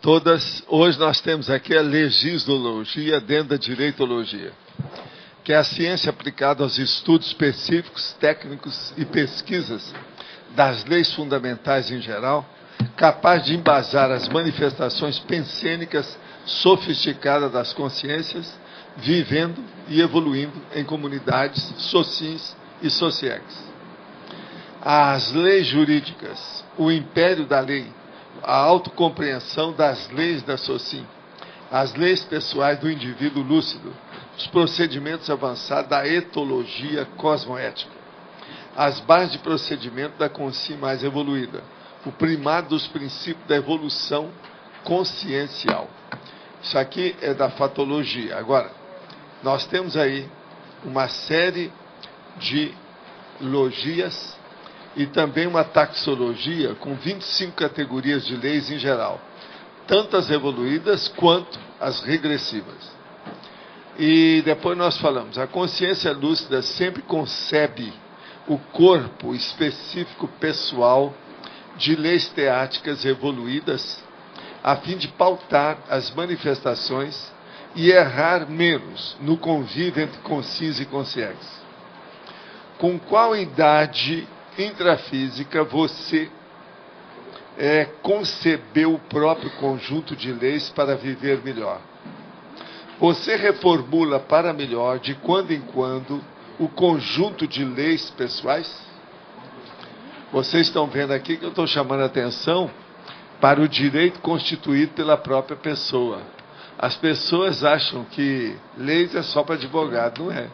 todas. Hoje nós temos aqui a legislologia dentro da direitologia, que é a ciência aplicada aos estudos específicos, técnicos e pesquisas das leis fundamentais em geral, capaz de embasar as manifestações pensênicas sofisticadas das consciências, vivendo e evoluindo em comunidades sociais e sociais. As leis jurídicas, o império da lei, a autocompreensão das leis da socin, as leis pessoais do indivíduo lúcido, os procedimentos avançados da etologia cosmoética, as bases de procedimento da consciência mais evoluída, o primado dos princípios da evolução consciencial. Isso aqui é da fatologia. Agora, nós temos aí uma série de logias e também uma taxologia com 25 categorias de leis em geral, tanto as evoluídas quanto as regressivas. E depois nós falamos, a consciência lúcida sempre concebe o corpo específico pessoal de leis teáticas evoluídas, a fim de pautar as manifestações e errar menos no convívio entre consciência e consciência. Com qual idade intrafísica você concebeu o próprio conjunto de leis para viver melhor? Você reformula para melhor, de quando em quando, o conjunto de leis pessoais? Vocês estão vendo aqui que eu estou chamando a atenção para o direito constituído pela própria pessoa. As pessoas acham que leis é só para advogado, não é.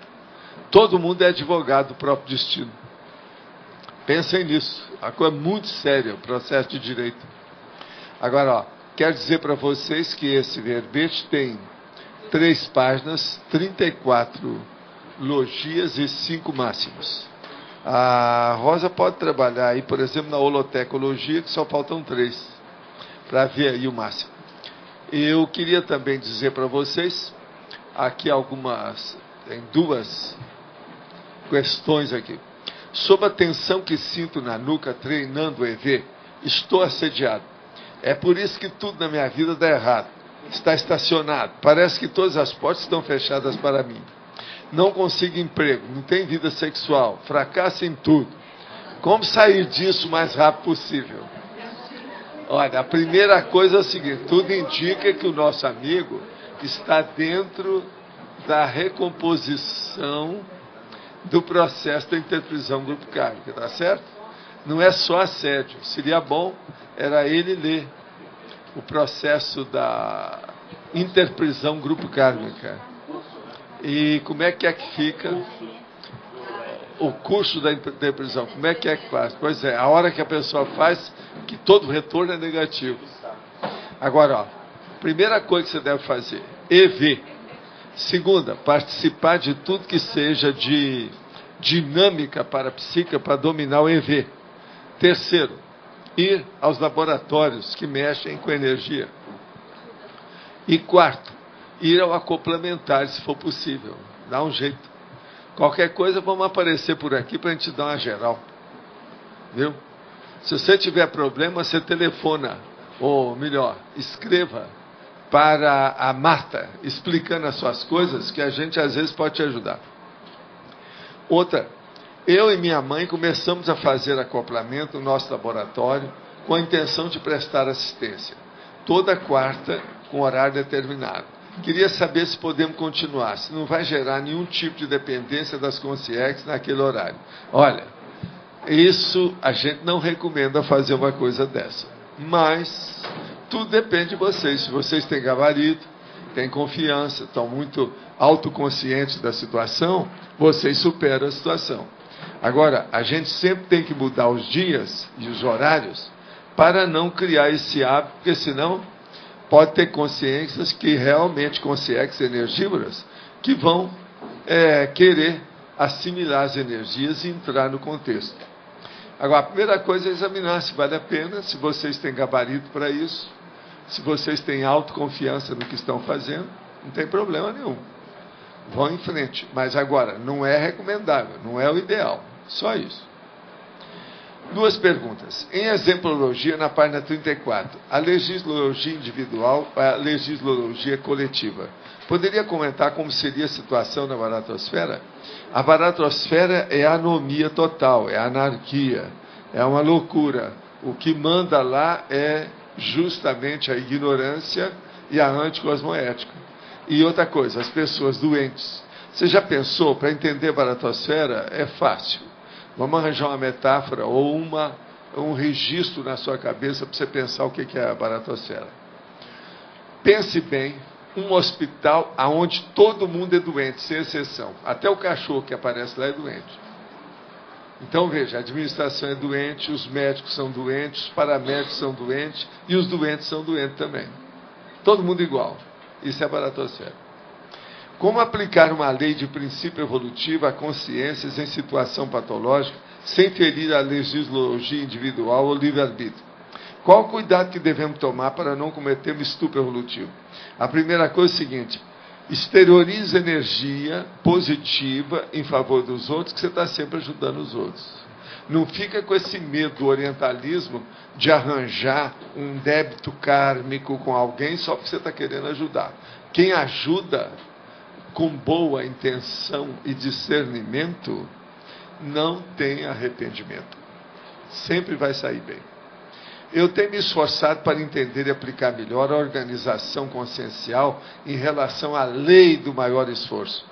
Todo mundo é advogado do próprio destino. Pensem nisso, a coisa é muito séria, o processo de direito. Agora, quero dizer para vocês que esse verbete tem 3 páginas, 34 logias e 5 máximos. A Rosa pode trabalhar aí, por exemplo, na holotecologia, que só faltam 3, para ver aí o máximo. Eu queria também dizer para vocês, aqui tem 2 questões aqui. Sob a tensão que sinto na nuca treinando o EV, estou assediado. É por isso que tudo na minha vida dá errado. Está estacionado. Parece que todas as portas estão fechadas para mim. Não consigo emprego, não tenho vida sexual, fracasso em tudo. Como sair disso o mais rápido possível? Olha, a primeira coisa é o seguinte, tudo indica que o nosso amigo está dentro da recomposição do processo da interprisão grupo kármica, tá certo? Não é só assédio. Seria bom, era ele ler o processo da interprisão grupo kármica. E como é que fica o curso da interprisão? Como é que faz? Pois é, a hora que a pessoa faz, que todo retorno é negativo. Agora, primeira coisa que você deve fazer, EV. Segunda, participar de tudo que seja de dinâmica para a psique para dominar o EV. Terceiro, ir aos laboratórios que mexem com energia. E quarto, ir ao acoplamentar, se for possível. Dá um jeito. Qualquer coisa, vamos aparecer por aqui para a gente dar uma geral. Viu? Se você tiver problema, você telefona. Ou melhor, escreva para a Marta, explicando as suas coisas, que a gente às vezes pode te ajudar. Outra, eu e minha mãe começamos a fazer acoplamento no nosso laboratório com a intenção de prestar assistência. Toda quarta, com horário determinado. Queria saber se podemos continuar, se não vai gerar nenhum tipo de dependência das consciências naquele horário. Olha, isso a gente não recomenda fazer uma coisa dessa. Mas tudo depende de vocês. Se vocês têm gabarito, têm confiança, estão muito autoconscientes da situação, vocês superam a situação. Agora, a gente sempre tem que mudar os dias e os horários para não criar esse hábito, porque senão pode ter consciências que realmente, consciências energívoras, que vão querer assimilar as energias e entrar no contexto. Agora, a primeira coisa é examinar se vale a pena, se vocês têm gabarito para isso, se vocês têm autoconfiança no que estão fazendo, não tem problema nenhum. Vão em frente. Mas agora, não é recomendável, não é o ideal. Só isso. Duas perguntas. Em exemplologia, na página 34, a legislogia individual ou a legislogia coletiva? Poderia comentar como seria a situação na baratosfera? A baratosfera é a anomia total, é a anarquia, é uma loucura. O que manda lá é justamente a ignorância e a anticosmoética. E outra coisa, as pessoas doentes. Você já pensou, para entender a baratosfera, é fácil. Vamos arranjar uma metáfora ou um registro na sua cabeça para você pensar o que é a baratosfera. Pense bem, um hospital onde todo mundo é doente, sem exceção. Até o cachorro que aparece lá é doente. Então, veja, a administração é doente, os médicos são doentes, os paramédicos são doentes e os doentes são doentes também. Todo mundo igual. Isso é a baratosfera. Como aplicar uma lei de princípio evolutivo a consciências em situação patológica sem ferir a legislogia individual ou livre-arbítrio? Qual o cuidado que devemos tomar para não cometer um estupro evolutivo? A primeira coisa é a seguinte: exteriorize energia positiva em favor dos outros, que você está sempre ajudando os outros. Não fica com esse medo do orientalismo de arranjar um débito kármico com alguém só porque você está querendo ajudar. Quem ajuda com boa intenção e discernimento não tem arrependimento. Sempre vai sair bem. Eu tenho me esforçado para entender e aplicar melhor a organização consciencial em relação à lei do maior esforço.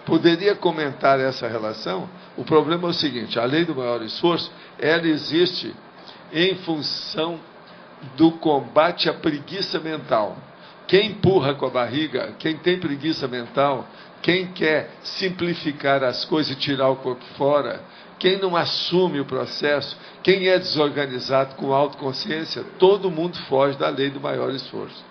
Poderia comentar essa relação? O problema é o seguinte: a lei do maior esforço, ela existe em função do combate à preguiça mental. Quem empurra com a barriga, quem tem preguiça mental, quem quer simplificar as coisas e tirar o corpo fora, quem não assume o processo, quem é desorganizado com autoconsciência, todo mundo foge da lei do maior esforço.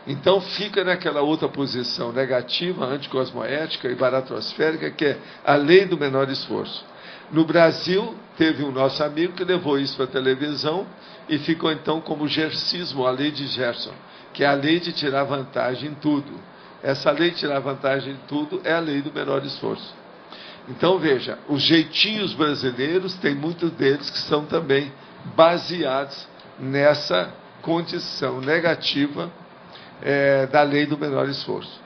Então fica naquela outra posição negativa, anticosmoética e baratrosférica, que é a lei do menor esforço. No Brasil, teve um nosso amigo que levou isso para a televisão e ficou então como Gersismo, a lei de Gerson, que é a lei de tirar vantagem em tudo. Essa lei de tirar vantagem em tudo é a lei do menor esforço. Então, veja, os jeitinhos brasileiros, tem muitos deles que são também baseados nessa condição negativa da lei do menor esforço.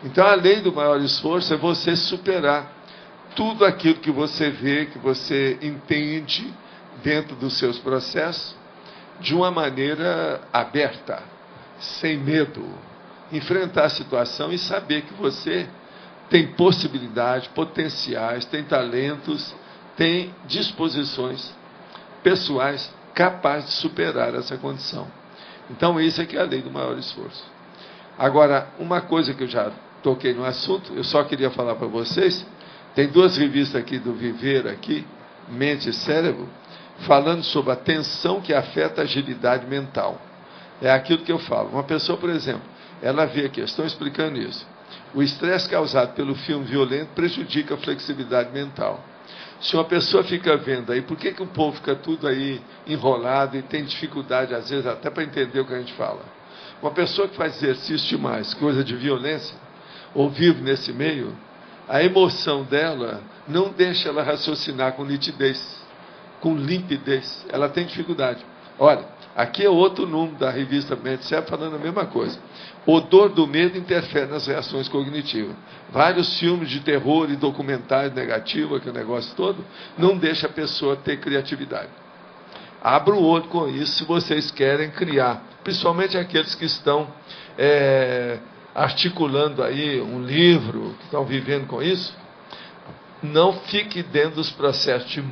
Então, a lei do maior esforço é você superar tudo aquilo que você vê, que você entende dentro dos seus processos, de uma maneira aberta, sem medo, enfrentar a situação e saber que você tem possibilidades, potenciais, tem talentos, tem disposições pessoais capazes de superar essa condição. Então, isso é que é a lei do maior esforço. Agora, uma coisa que eu já toquei no assunto, eu só queria falar para vocês, tem duas revistas aqui do Viver, aqui, Mente e Cérebro, falando sobre a tensão que afeta a agilidade mental. É aquilo que eu falo. Uma pessoa, por exemplo, ela vê aqui, estou explicando isso. O estresse causado pelo filme violento prejudica a flexibilidade mental. Se uma pessoa fica vendo aí, por que o povo fica tudo aí enrolado e tem dificuldade, às vezes, até para entender o que a gente fala? Uma pessoa que faz exercício demais, coisa de violência, ou vive nesse meio, a emoção dela não deixa ela raciocinar com nitidez, com limpidez. Ela tem dificuldade. Olha, aqui é outro número da revista Mente Cérebro falando a mesma coisa. O odor do medo interfere nas reações cognitivas. Vários filmes de terror e documentários negativos, aquele negócio todo, não deixa a pessoa ter criatividade. Abra o olho com isso se vocês querem criar, principalmente aqueles que estão articulando aí um livro, que estão vivendo com isso. Não fique dentro dos processos de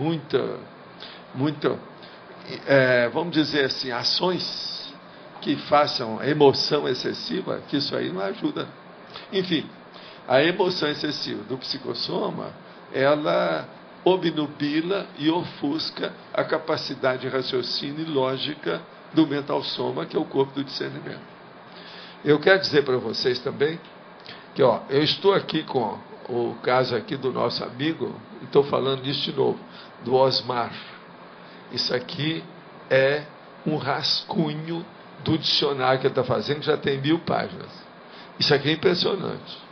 vamos dizer assim, ações que façam emoção excessiva, que isso aí não ajuda. Enfim, a emoção excessiva do psicossoma, ela obnubila e ofusca a capacidade de raciocínio e lógica do mental soma, que é o corpo do discernimento. Eu quero dizer para vocês também que, eu estou aqui com o caso aqui do nosso amigo, e estou falando disso de novo, do Osmar. Isso aqui é um rascunho do dicionário que ele está fazendo, que já tem 1000 páginas. Isso aqui é impressionante.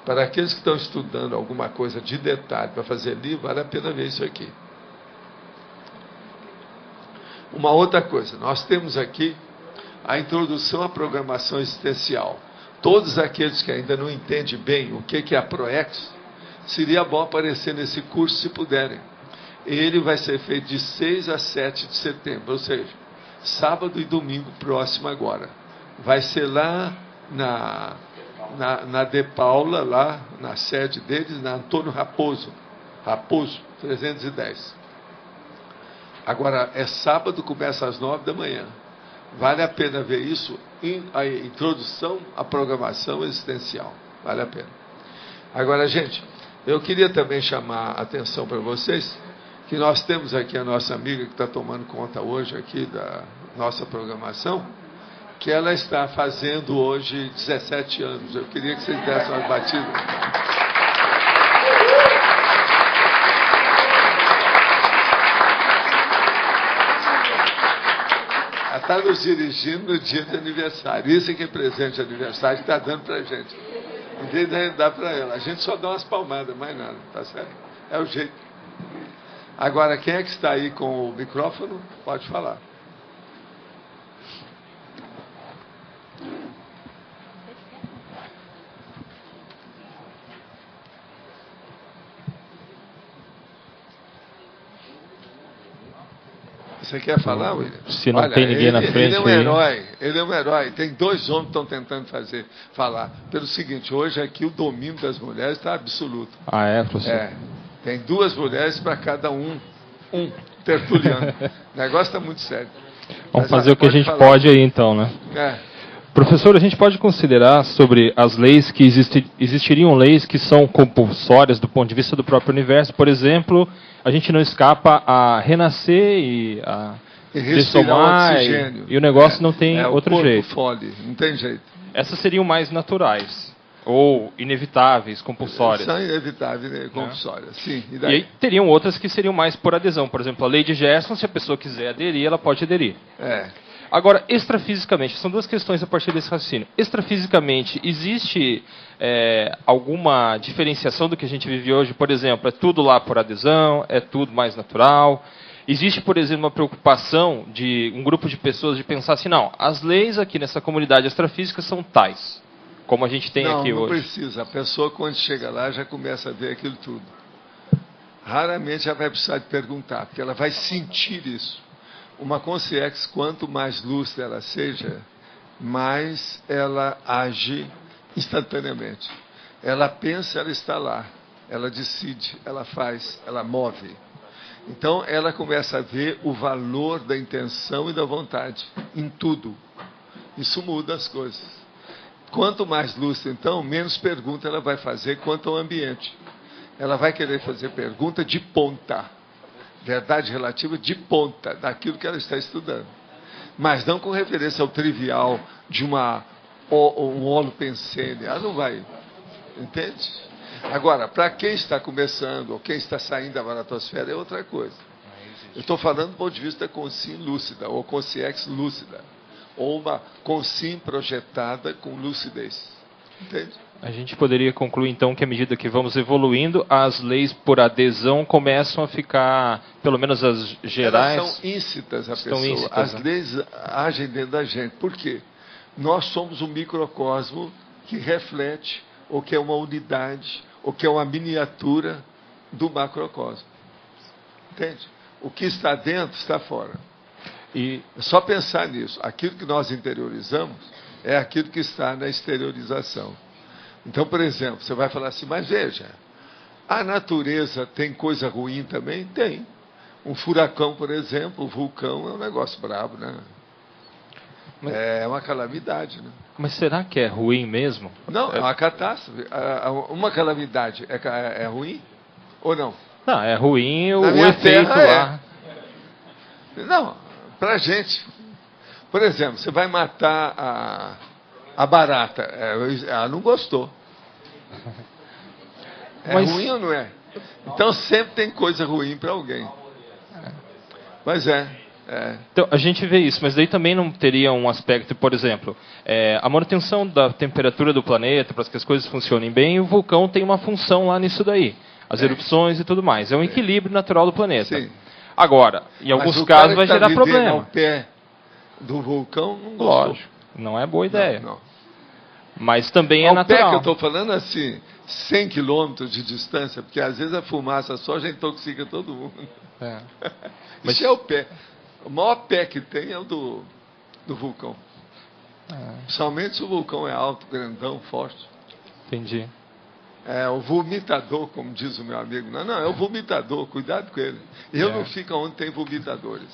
Para aqueles que estão estudando alguma coisa de detalhe para fazer livro, vale a pena ver isso aqui. Uma outra coisa, nós temos aqui a introdução à programação existencial. Todos aqueles que ainda não entendem bem o que é a ProEx, seria bom aparecer nesse curso se puderem. Ele vai ser feito de 6 a 7 de setembro, ou seja, sábado e domingo próximo agora. Vai ser lá na De Paula, lá na sede deles, na Antônio Raposo, 310. Agora, é sábado, começa às 9 da manhã. Vale a pena ver isso, a introdução à programação existencial. Vale a pena. Agora, gente, eu queria também chamar a atenção para vocês, que nós temos aqui a nossa amiga que está tomando conta hoje aqui da nossa programação, que ela está fazendo hoje 17 anos. Eu queria que vocês dessem umas batidas. Ela está nos dirigindo no dia de aniversário. Isso é que é presente de aniversário que está dando para a gente. Ninguém dá para ela. A gente só dá umas palmadas, mais nada. Tá certo? É o jeito. Agora, quem é que está aí com o microfone? Pode falar. Você quer falar, William? Se não tem ninguém na frente... Ele é um herói, ele é um herói. Tem 2 homens que estão tentando falar. Pelo seguinte, hoje aqui o domínio das mulheres está absoluto. Ah, é, professor? É. Tem 2 mulheres para cada um tertuliano. O negócio está muito sério. Vamos fazer o que a gente pode aí, então, né? Professor, a gente pode considerar sobre as leis que existiriam leis que são compulsórias do ponto de vista do próprio universo. Por exemplo, a gente não escapa a renascer e a respirar oxigênio. E o negócio não tem outro jeito. Fole, não tem jeito. Essas seriam mais naturais ou inevitáveis, compulsórias. São inevitáveis, né? Compulsórias, sim. E aí teriam outras que seriam mais por adesão. Por exemplo, a lei de Gerson, se a pessoa quiser aderir, ela pode aderir. Agora, extrafisicamente, são 2 questões a partir desse raciocínio. Extrafisicamente, existe alguma diferenciação do que a gente vive hoje? Por exemplo, é tudo lá por adesão, é tudo mais natural? Existe, por exemplo, uma preocupação de um grupo de pessoas de pensar assim, não, as leis aqui nessa comunidade extrafísica são tais, como a gente tem aqui hoje. Não precisa. A pessoa, quando chega lá, já começa a ver aquilo tudo. Raramente ela vai precisar de perguntar, porque ela vai sentir isso. Uma consciência, quanto mais lúcida ela seja, mais ela age instantaneamente. Ela pensa, ela está lá. Ela decide, ela faz, ela move. Então, ela começa a ver o valor da intenção e da vontade em tudo. Isso muda as coisas. Quanto mais lúcida, então, menos pergunta ela vai fazer quanto ao ambiente. Ela vai querer fazer pergunta de ponta. Verdade relativa de ponta daquilo que ela está estudando. Mas não com referência ao trivial de um holopensene. Ela não vai. Entende? Agora, para quem está começando, ou quem está saindo da maratosfera, é outra coisa. Eu estou falando do ponto de vista da consciência lúcida, ou consciência lúcida. Ou uma consciência projetada com lucidez. Entende? A gente poderia concluir, então, que à medida que vamos evoluindo, as leis por adesão começam a ficar, pelo menos as gerais... Elas são íncitas à pessoa. As leis agem dentro da gente. Por quê? Nós somos um microcosmo que reflete, ou que é uma unidade, ou que é uma miniatura do macrocosmo. Entende? O que está dentro está fora. E é só pensar nisso. Aquilo que nós interiorizamos é aquilo que está na exteriorização. Então, por exemplo, você vai falar assim, mas veja, a natureza tem coisa ruim também? Tem. Um furacão, por exemplo, um vulcão é um negócio brabo, né? É uma calamidade, né? Mas será que é ruim mesmo? Não, é uma catástrofe. Uma calamidade é ruim ou não? Não, é ruim o efeito lá. Não, pra gente. Por exemplo, você vai matar a barata, ela não gostou. É ruim ou não é? Então sempre tem coisa ruim para alguém. Mas Então, a gente vê isso, mas daí também não teria um aspecto, por exemplo, a manutenção da temperatura do planeta, para que as coisas funcionem bem, e o vulcão tem uma função lá nisso daí. As erupções e tudo mais. É um equilíbrio natural do planeta. Sim. Agora, em alguns casos vai gerar problema. Ao pé do vulcão, não gostou. Lógico, não é boa ideia. Não. Mas também é ao natural. Ao pé que eu estou falando assim, 100 quilômetros de distância, porque às vezes a fumaça só já intoxica todo mundo. Mas isso é o pé. O maior pé que tem é o do vulcão. Principalmente se o vulcão é alto, grandão, forte. Entendi. É o vomitador, como diz o meu amigo. Não, é o vomitador, cuidado com ele. Eu não fico onde tem vomitadores.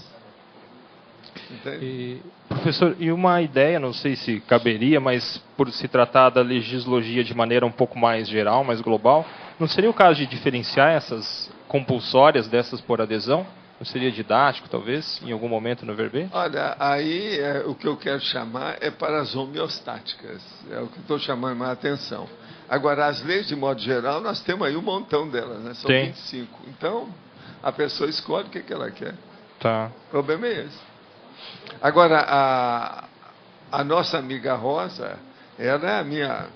E, professor, e uma ideia, não sei se caberia, mas por se tratar da legislogia de maneira um pouco mais geral, mais global, não seria o caso de diferenciar essas compulsórias dessas por adesão? Não seria didático, talvez, em algum momento no verbete? Olha, aí o que eu quero chamar é para as homeostáticas. É o que estou chamando mais atenção. Agora, as leis, de modo geral, nós temos aí um montão delas, né? São 25. Então, a pessoa escolhe o que ela quer. Tá. O problema é esse. Agora, a nossa amiga Rosa, ela é a minha,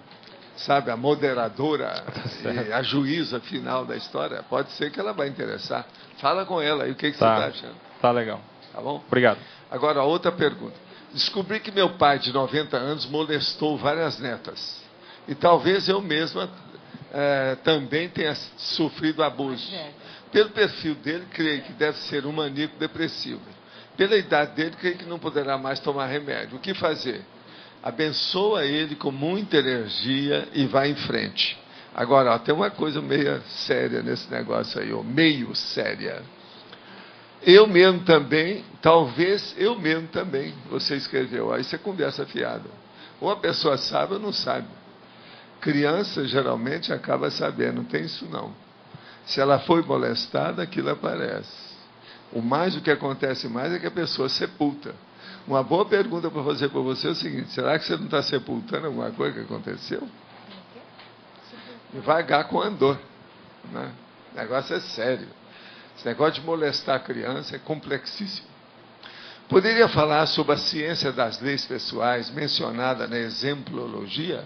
sabe, a moderadora e a juíza final da história. Pode ser que ela vai interessar. Fala com ela aí, o que você está achando? Tá legal. Tá bom? Obrigado. Agora, outra pergunta. Descobri que meu pai, de 90 anos, molestou várias netas. E talvez eu mesma também tenha sofrido abuso. Pelo perfil dele, creio que deve ser um maníaco depressivo. Pela idade dele, creio que não poderá mais tomar remédio. O que fazer? Abençoa ele com muita energia e vai em frente. Agora, tem uma coisa meio séria nesse negócio aí, meio séria. Eu mesmo também, talvez eu mesmo também, você escreveu, aí você conversa fiada. Ou a pessoa sabe ou não sabe. Criança geralmente acaba sabendo, não tem isso não. Se ela foi molestada, aquilo aparece. O que acontece mais é que a pessoa sepulta. Uma boa pergunta para fazer para você é o seguinte: será que você não está sepultando alguma coisa que aconteceu? Devagar com andor. Né? O negócio é sério. Esse negócio de molestar a criança é complexíssimo. Poderia falar sobre a ciência das leis pessoais, mencionada na exemplologia?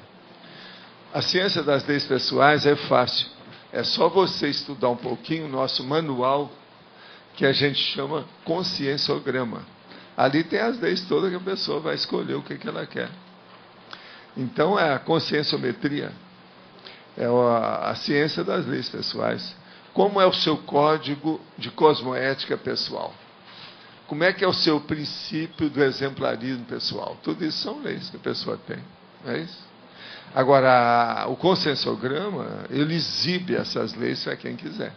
A ciência das leis pessoais é fácil. É só você estudar um pouquinho o nosso manual, que a gente chama conscienciograma. Ali tem as leis todas que a pessoa vai escolher o que ela quer. Então, é a conscienciometria. É a ciência das leis pessoais. Como é o seu código de cosmoética pessoal? Como é que é o seu princípio do exemplarismo pessoal? Tudo isso são leis que a pessoa tem. Não é isso? Agora, o conscienciograma, ele exibe essas leis para quem quiser.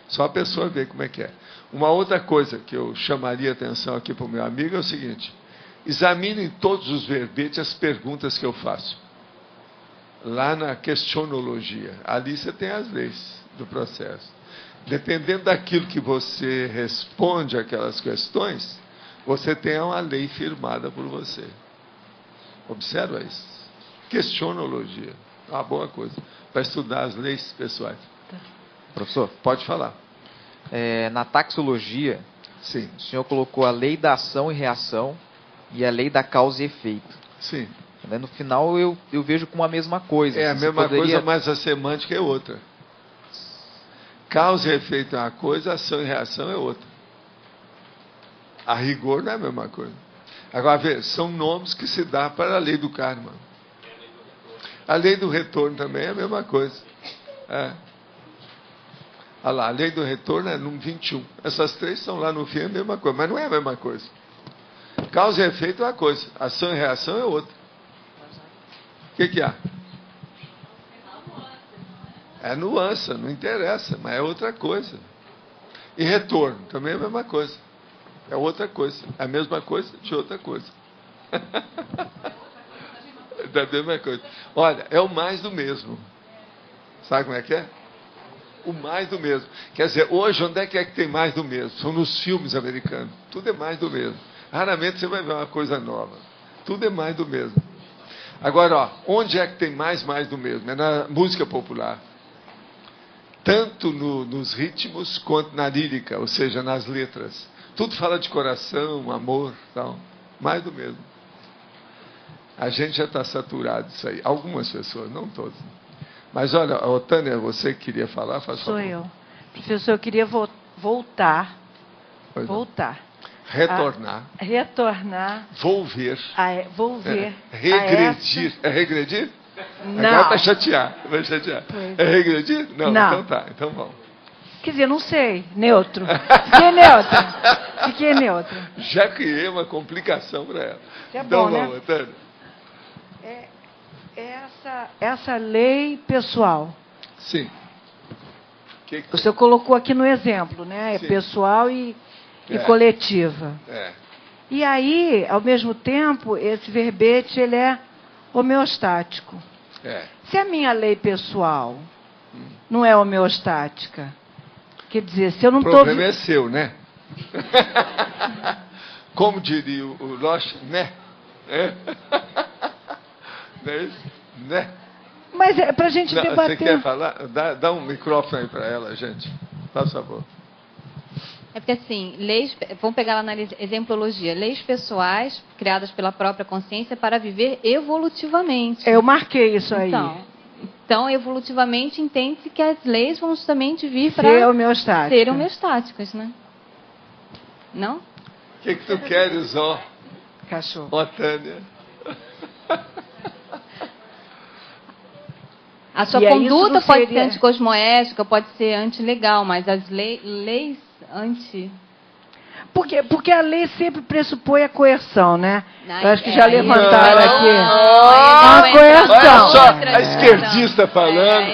Só a pessoa vê como é que é. Uma outra coisa que eu chamaria atenção aqui para o meu amigo é o seguinte: examine em todos os verbetes as perguntas que eu faço. Lá na questionologia, ali você tem as leis do processo. Dependendo daquilo que você responde aquelas questões, você tem uma lei firmada por você. Observa isso. Questionologia, uma boa coisa, para estudar as leis pessoais. Tá. Professor, pode falar. Na taxologia, sim, o senhor colocou a lei da ação e reação e a lei da causa e efeito. Sim. No final eu vejo como a mesma coisa. É a mesma coisa, mas a semântica é outra. Causa e efeito é uma coisa, ação e reação é outra. A rigor não é a mesma coisa. Agora, veja, são nomes que se dá para a lei do karma. A lei do retorno também é a mesma coisa. Olha lá, a lei do retorno é no 21. Essas três estão lá no fim, é a mesma coisa, mas não é a mesma coisa. Causa e efeito é uma coisa, ação e reação é outra. O que há? É nuance, não interessa, mas é outra coisa. E retorno também é a mesma coisa. É outra coisa. É a mesma coisa de outra coisa. Da mesma coisa. Olha, é o mais do mesmo. Sabe como é que é? O mais do mesmo. Quer dizer, hoje, onde é que tem mais do mesmo? São nos filmes americanos. Tudo é mais do mesmo. Raramente você vai ver uma coisa nova. Tudo é mais do mesmo. Agora, onde é que tem mais do mesmo? É na música popular. Tanto nos ritmos quanto na lírica, ou seja, nas letras. Tudo fala de coração, amor, tal. Mais do mesmo. A gente já está saturado disso aí. Algumas pessoas, não todas. Mas olha, Tânia, você queria falar? Faz favor. Sou eu. Professor, eu queria voltar voltar. Retornar. Retornar. Volver. Volver. Regredir. É regredir? Não. Agora vai chatear. Pois. É regredir? Não. Então tá. Então vamos. Quer dizer, não sei. Neutro. Fiquei neutra. Já criei uma complicação para ela. Então bom, vamos, né? Tânia. Essa lei pessoal. Sim. O senhor colocou aqui no exemplo, né? É Sim. pessoal e coletiva. E aí, ao mesmo tempo, esse verbete ele é homeostático. Se a minha lei pessoal não é homeostática, quer dizer, se eu não estou... O problema é seu, né? Como diria o Losch, né? Não é isso? Né? Mas é para a gente debater. Você quer falar? Dá um microfone aí para ela, gente. Por favor. É porque, assim, leis, vamos pegar lá na exemplologia, leis pessoais criadas pela própria consciência para viver evolutivamente. Eu marquei isso aí. Então evolutivamente, entende-se que as leis vão justamente vir para ser homeostáticas, né? Não? O que tu queres, ó? Cachorro. Ó, Tânia. A sua conduta pode ser anticosmoética, pode ser antilegal, mas as leis anti... Porque a lei sempre pressupõe a coerção, né? Eu acho que já levantaram aqui. A coerção. Olha só, a esquerdista falando.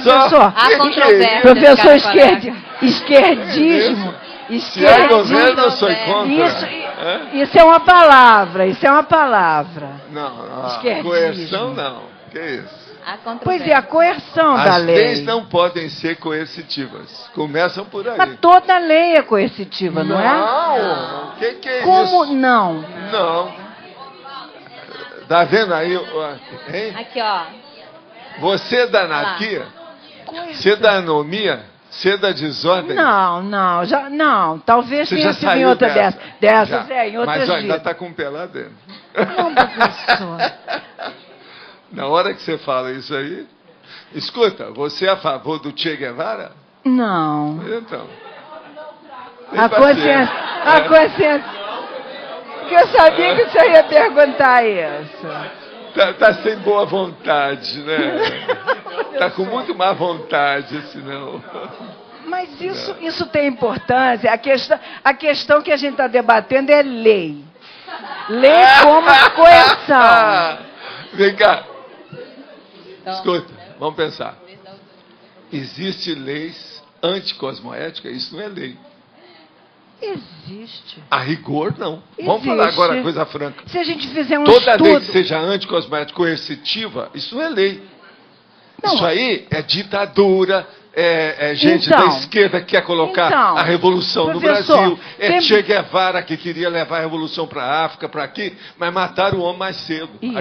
Professor, professor esquerdismo. Se é governo, eu sou contra. Isso é uma palavra, Não, coerção não. Que isso? Pois é, a coerção da lei. As leis não podem ser coercitivas. Começam por aí. Mas toda lei é coercitiva, não é? Não. O que é Como isso? Como não? Não. Tá vendo aí? Hein? Aqui, ó. Você é da anarquia? Você é da anomia? Você é da desordem? Não. Talvez tenha sido em outra dessas. Em outras Mas ainda vidas. está com pela dentro. Não, professor. Na hora que você fala isso aí, escuta, você é a favor do Che Guevara? Não. Então. A consciência. Porque eu sabia que você ia perguntar isso. Tá sem boa vontade, né? Tá com muito má vontade, senão. Mas isso tem importância. A questão que a gente está debatendo é lei. Lei como coerção. Vem cá. Escuta, vamos pensar. Existem leis anticosmoéticas? Isso não é lei. Existe. A rigor, não. Vamos falar agora coisa franca. Se a gente fizer Toda lei que seja anticosmoética coercitiva, isso não é lei. Não. Isso aí é ditadura, é gente da esquerda que quer colocar a revolução no Brasil, Che Guevara que queria levar a revolução para a África, para aqui, mas mataram o homem mais cedo. Isso.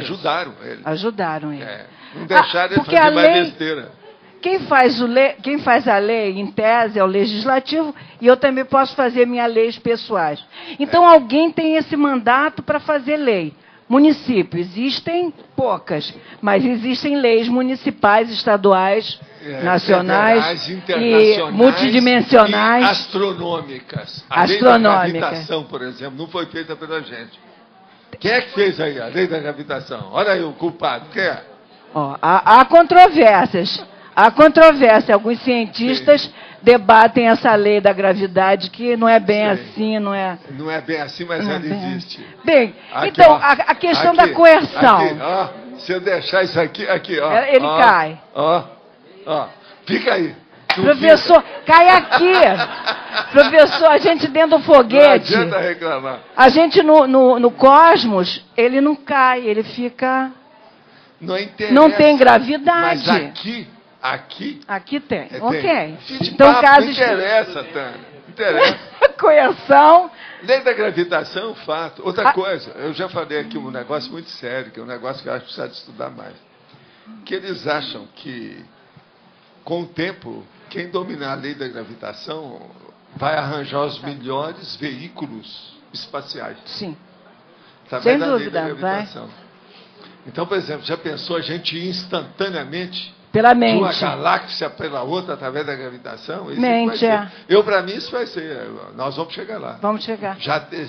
Ajudaram ele. Não deixaram ele fazer mais besteira. Quem faz a lei, em tese, é o legislativo, e eu também posso fazer minhas leis pessoais. Então, alguém tem esse mandato para fazer lei. Município, existem poucas, mas existem leis municipais, estaduais, nacionais, internacionais e multidimensionais. E astronômicas. A lei da gravitação, por exemplo, não foi feita pela gente. Quem é que fez aí a lei da gravitação? Olha aí o culpado, quem é? Há controvérsias. Há controvérsia. Alguns cientistas debatem essa lei da gravidade, que não é bem assim, não é... Não é bem assim, mas ela existe. Bem, aqui, então, a questão da coerção... Aqui, se eu deixar isso aqui, ó. Ele cai. Fica aí. Professor, cai aqui. Professor, a gente dentro do foguete... Não adianta reclamar. A gente no cosmos, ele não cai, ele fica... Não interessa. Não tem gravidade. Mas aqui tem. Tem. Ok. Então, caso não interessa, Tânia. Não interessa. Coerção. Lei da gravitação, fato. Outra coisa, eu já falei aqui um negócio muito sério, que é um negócio que eu acho que precisa de estudar mais. Que eles acham que, com o tempo, quem dominar a lei da gravitação vai arranjar os melhores veículos espaciais. Sim. Sem dúvida, vai. Então, por exemplo, já pensou a gente ir instantaneamente Pela de uma mente. galáxia pela outra através da gravitação? Isso Mente, vai ser. Para mim, isso vai ser. Nós vamos chegar lá. Vamos chegar. Já tem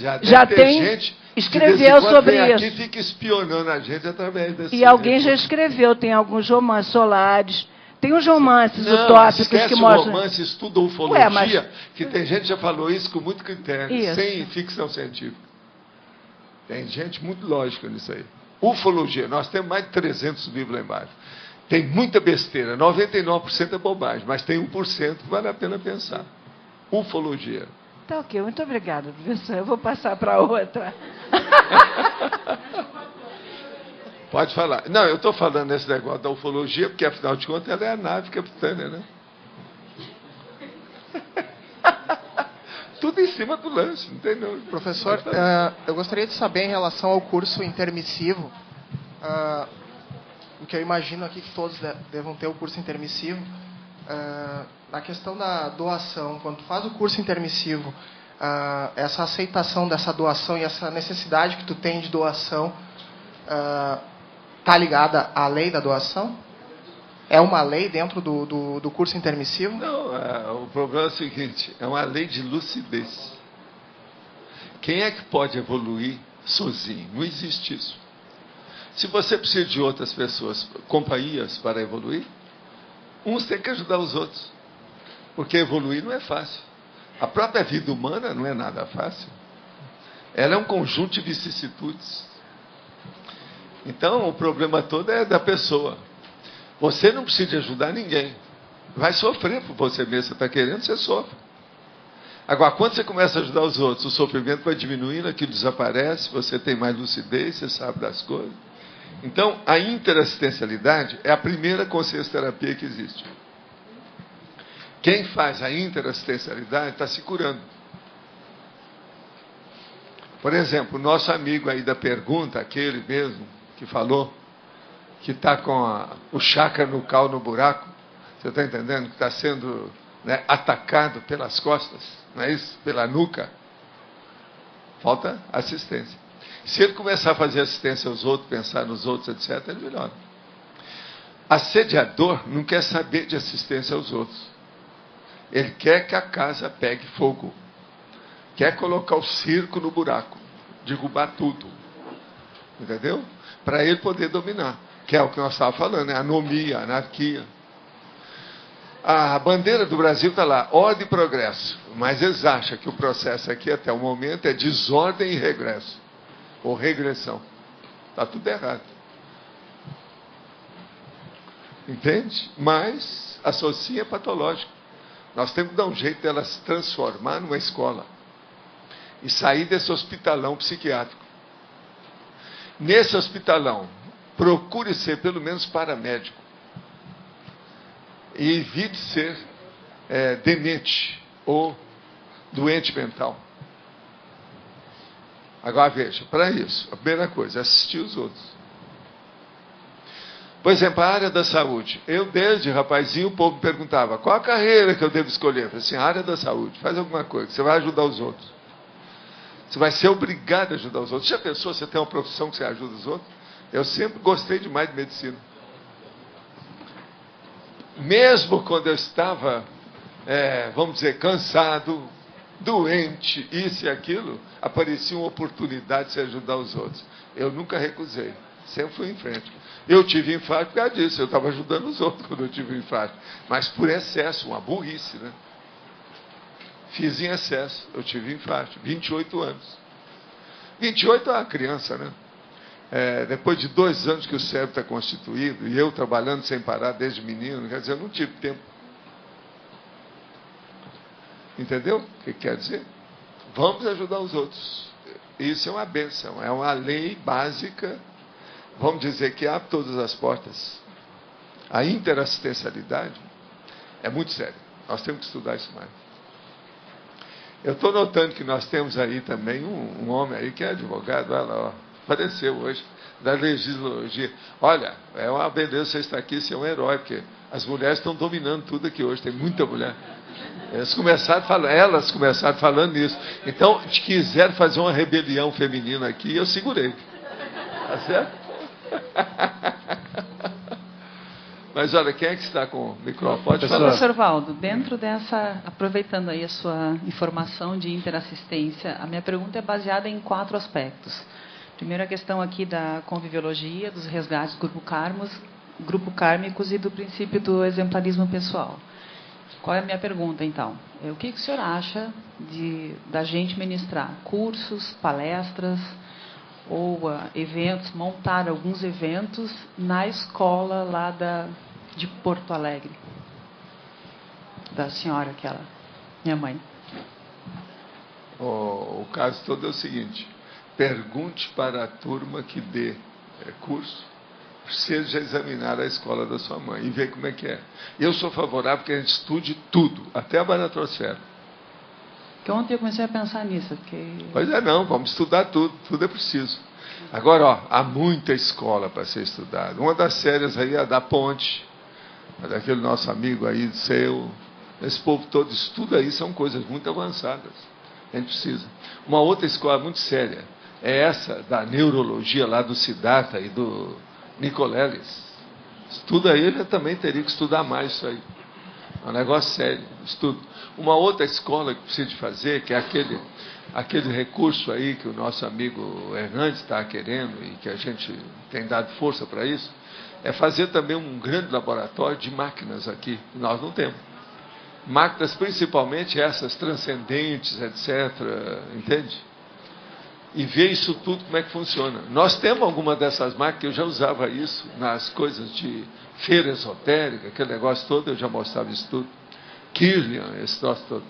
tem gente escreveu sobre vem isso. Aqui e fica espionando a gente através desse. E alguém já escreveu, tem alguns romances solares. Tem uns romances utópicos que mostram. Romance, estuda ufologia, que tem gente que já falou isso com muito critério, sem ficção científica. Tem gente muito lógica nisso aí. Ufologia, nós temos mais de 300 livros lá embaixo. Tem muita besteira, 99% é bobagem, mas tem 1% que vale a pena pensar. Ufologia. Tá ok, muito obrigada, professor. Eu vou passar para outra. Pode falar. Não, eu estou falando nesse negócio da ufologia, porque afinal de contas ela é a nave capitânia, né? Tudo em cima do lance, entendeu? Professor, eu gostaria de saber em relação ao curso intermissivo, o que eu imagino aqui que todos devam ter o curso intermissivo, na questão da doação, quando tu faz o curso intermissivo, essa aceitação dessa doação e essa necessidade que tu tem de doação está ligada à lei da doação? É uma lei dentro do curso intermissivo? Não, o problema é o seguinte, é uma lei de lucidez. Quem é que pode evoluir sozinho? Não existe isso. Se você precisa de outras pessoas, companhias para evoluir, uns têm que ajudar os outros. Porque evoluir não é fácil. A própria vida humana não é nada fácil. Ela é um conjunto de vicissitudes. Então, o problema todo é da pessoa. Você não precisa ajudar ninguém. Vai sofrer por você mesmo. Você está querendo, você sofre. Agora, quando você começa a ajudar os outros, o sofrimento vai diminuindo, aquilo desaparece, você tem mais lucidez, você sabe das coisas. Então, a interassistencialidade é a primeira consciência terapia que existe. Quem faz a interassistencialidade está se curando. Por exemplo, o nosso amigo aí da pergunta, aquele mesmo que falou, que está com o chakra nucal no buraco, você está entendendo? Que está sendo atacado pelas costas, não é isso? Pela nuca. Falta assistência. Se ele começar a fazer assistência aos outros, pensar nos outros, etc., ele melhora. Assediador não quer saber de assistência aos outros. Ele quer que a casa pegue fogo. Quer colocar o circo no buraco. Derrubar tudo. Entendeu? Para ele poder dominar. Que é o que nós estávamos falando, é anomia, anarquia. A bandeira do Brasil está lá, ordem e progresso. Mas eles acham que o processo aqui, até o momento, é desordem e regresso. Ou regressão. Está tudo errado. Entende? Mas a socinha é patológica. Nós temos que dar um jeito dela se transformar numa escola. E sair desse hospitalão psiquiátrico. Nesse hospitalão, procure ser pelo menos paramédico. E evite ser demente ou doente mental. Agora veja, para isso, a primeira coisa é assistir os outros. Por exemplo, a área da saúde. Eu, desde rapazinho, o povo me perguntava, qual a carreira que eu devo escolher? Eu falei assim, a área da saúde, faz alguma coisa, você vai ajudar os outros. Você vai ser obrigado a ajudar os outros. Já pensou, você tem uma profissão que você ajuda os outros? Eu sempre gostei demais de medicina. Mesmo quando eu estava, vamos dizer, cansado, doente, isso e aquilo, aparecia uma oportunidade de se ajudar os outros. Eu nunca recusei, sempre fui em frente. Eu tive infarto por causa disso, eu estava ajudando os outros quando eu tive um infarto. Mas por excesso, uma burrice, né? Fiz em excesso, eu tive infarto, 28 anos. 28 é uma criança, né? Depois de 2 anos que o cérebro está constituído, e eu trabalhando sem parar desde menino, quer dizer, eu não tive tempo. Entendeu o que quer dizer? Vamos ajudar os outros. Isso é uma bênção, é uma lei básica, vamos dizer, que abre todas as portas. A interassistencialidade é muito séria. Nós temos que estudar isso mais. Eu estou notando que nós temos aí também um homem aí que é advogado, olha lá, ó, apareceu hoje, da legisologia. Olha, é uma beleza você estar aqui, você é um herói, porque as mulheres estão dominando tudo aqui hoje, tem muita mulher. Elas começaram falando nisso. Então, quiseram fazer uma rebelião feminina aqui, eu segurei. Tá certo? Mas olha, quem é que está com o microfone? Pode falar. Professor Valdo, dentro dessa, aproveitando aí a sua informação de interassistência, a minha pergunta é baseada em 4 aspectos. Primeiro, a questão aqui da conviviologia, dos resgates grupo kármicos e do princípio do exemplarismo pessoal. Qual é a minha pergunta, então? O que o senhor acha da gente ministrar cursos, palestras ou eventos, montar alguns eventos na escola lá de Porto Alegre? Da senhora, aquela, minha mãe. O caso todo é o seguinte: pergunte para a turma que dê curso, seja examinar a escola da sua mãe e ver como é que é. Eu sou favorável que a gente estude tudo, até a baratrosfera. Que ontem eu comecei a pensar nisso. Porque... Pois é, não, vamos estudar tudo, tudo é preciso. Agora, ó, há muita escola para ser estudada. Uma das sérias aí é a da Ponte, daquele nosso amigo aí, seu. Esse povo todo estuda aí, são coisas muito avançadas. A gente precisa. Uma outra escola muito séria é essa da neurologia lá do Siddhartha e do Nicoleles. Estuda aí, eu também teria que estudar mais isso aí. É um negócio sério, estudo. Uma outra escola que precisa de fazer, que é aquele recurso aí que o nosso amigo Hernandes está querendo e que a gente tem dado força para isso, é fazer também um grande laboratório de máquinas aqui. Nós não temos. Máquinas principalmente essas transcendentes, etc. Entende? E ver isso tudo, como é que funciona. Nós temos alguma dessas máquinas, eu já usava isso nas coisas de feira esotérica, aquele negócio todo, eu já mostrava isso tudo. Kirlian, esse troço todo.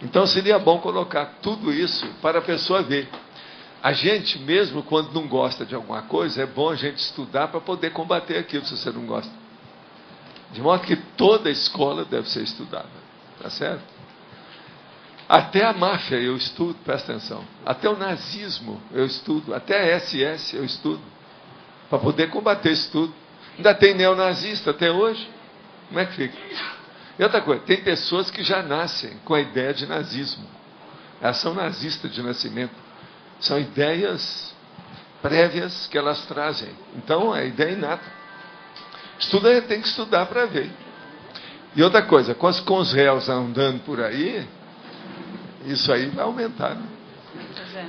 Então seria bom colocar tudo isso para a pessoa ver. A gente, mesmo quando não gosta de alguma coisa, é bom a gente estudar para poder combater aquilo se você não gosta. De modo que toda escola deve ser estudada. Tá certo? Até a máfia eu estudo, presta atenção. Até o nazismo eu estudo. Até a SS eu estudo. Para poder combater isso tudo. Ainda tem neonazista até hoje. Como é que fica? E outra coisa, tem pessoas que já nascem com a ideia de nazismo. Elas são nazistas de nascimento. São ideias prévias que elas trazem. Então, é ideia inata. Estuda, tem que estudar para ver. E outra coisa, com os réus andando por aí, isso aí vai aumentar. Né?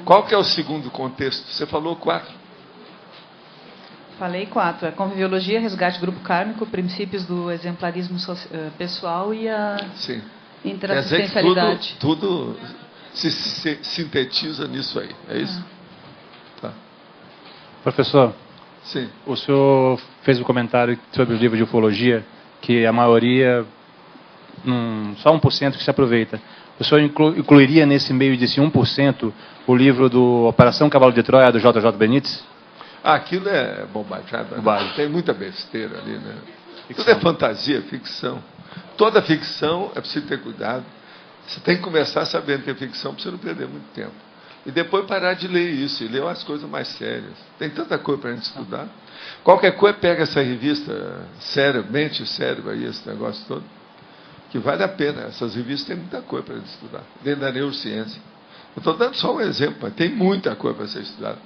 Qual que é o segundo contexto? Você falou 4. Falei 4. A conviviologia, resgate grupo kármico, princípios do exemplarismo pessoal e a interassistencialidade. Tudo se sintetiza nisso aí. É isso? Tá. Professor, sim. O senhor fez um comentário sobre o livro de ufologia, que a maioria, só 1% que se aproveita. O senhor incluiria nesse meio desse 1% o livro do Operação Cavalo de Troia, do JJ Benítez? Aquilo é bobajada. Né? Tem muita besteira ali, né? Ficção. Tudo é fantasia, ficção. Toda ficção é preciso ter cuidado. Você tem que começar sabendo que é ficção para você não perder muito tempo. E depois parar de ler isso e ler umas coisas mais sérias. Tem tanta coisa para a gente estudar. Qualquer coisa, pega essa revista Cérebro, Mente e Cérebro aí, esse negócio todo, que vale a pena. Essas revistas têm muita coisa para a gente estudar, dentro da neurociência. Eu estou dando só um exemplo, mas tem muita coisa para ser estudada.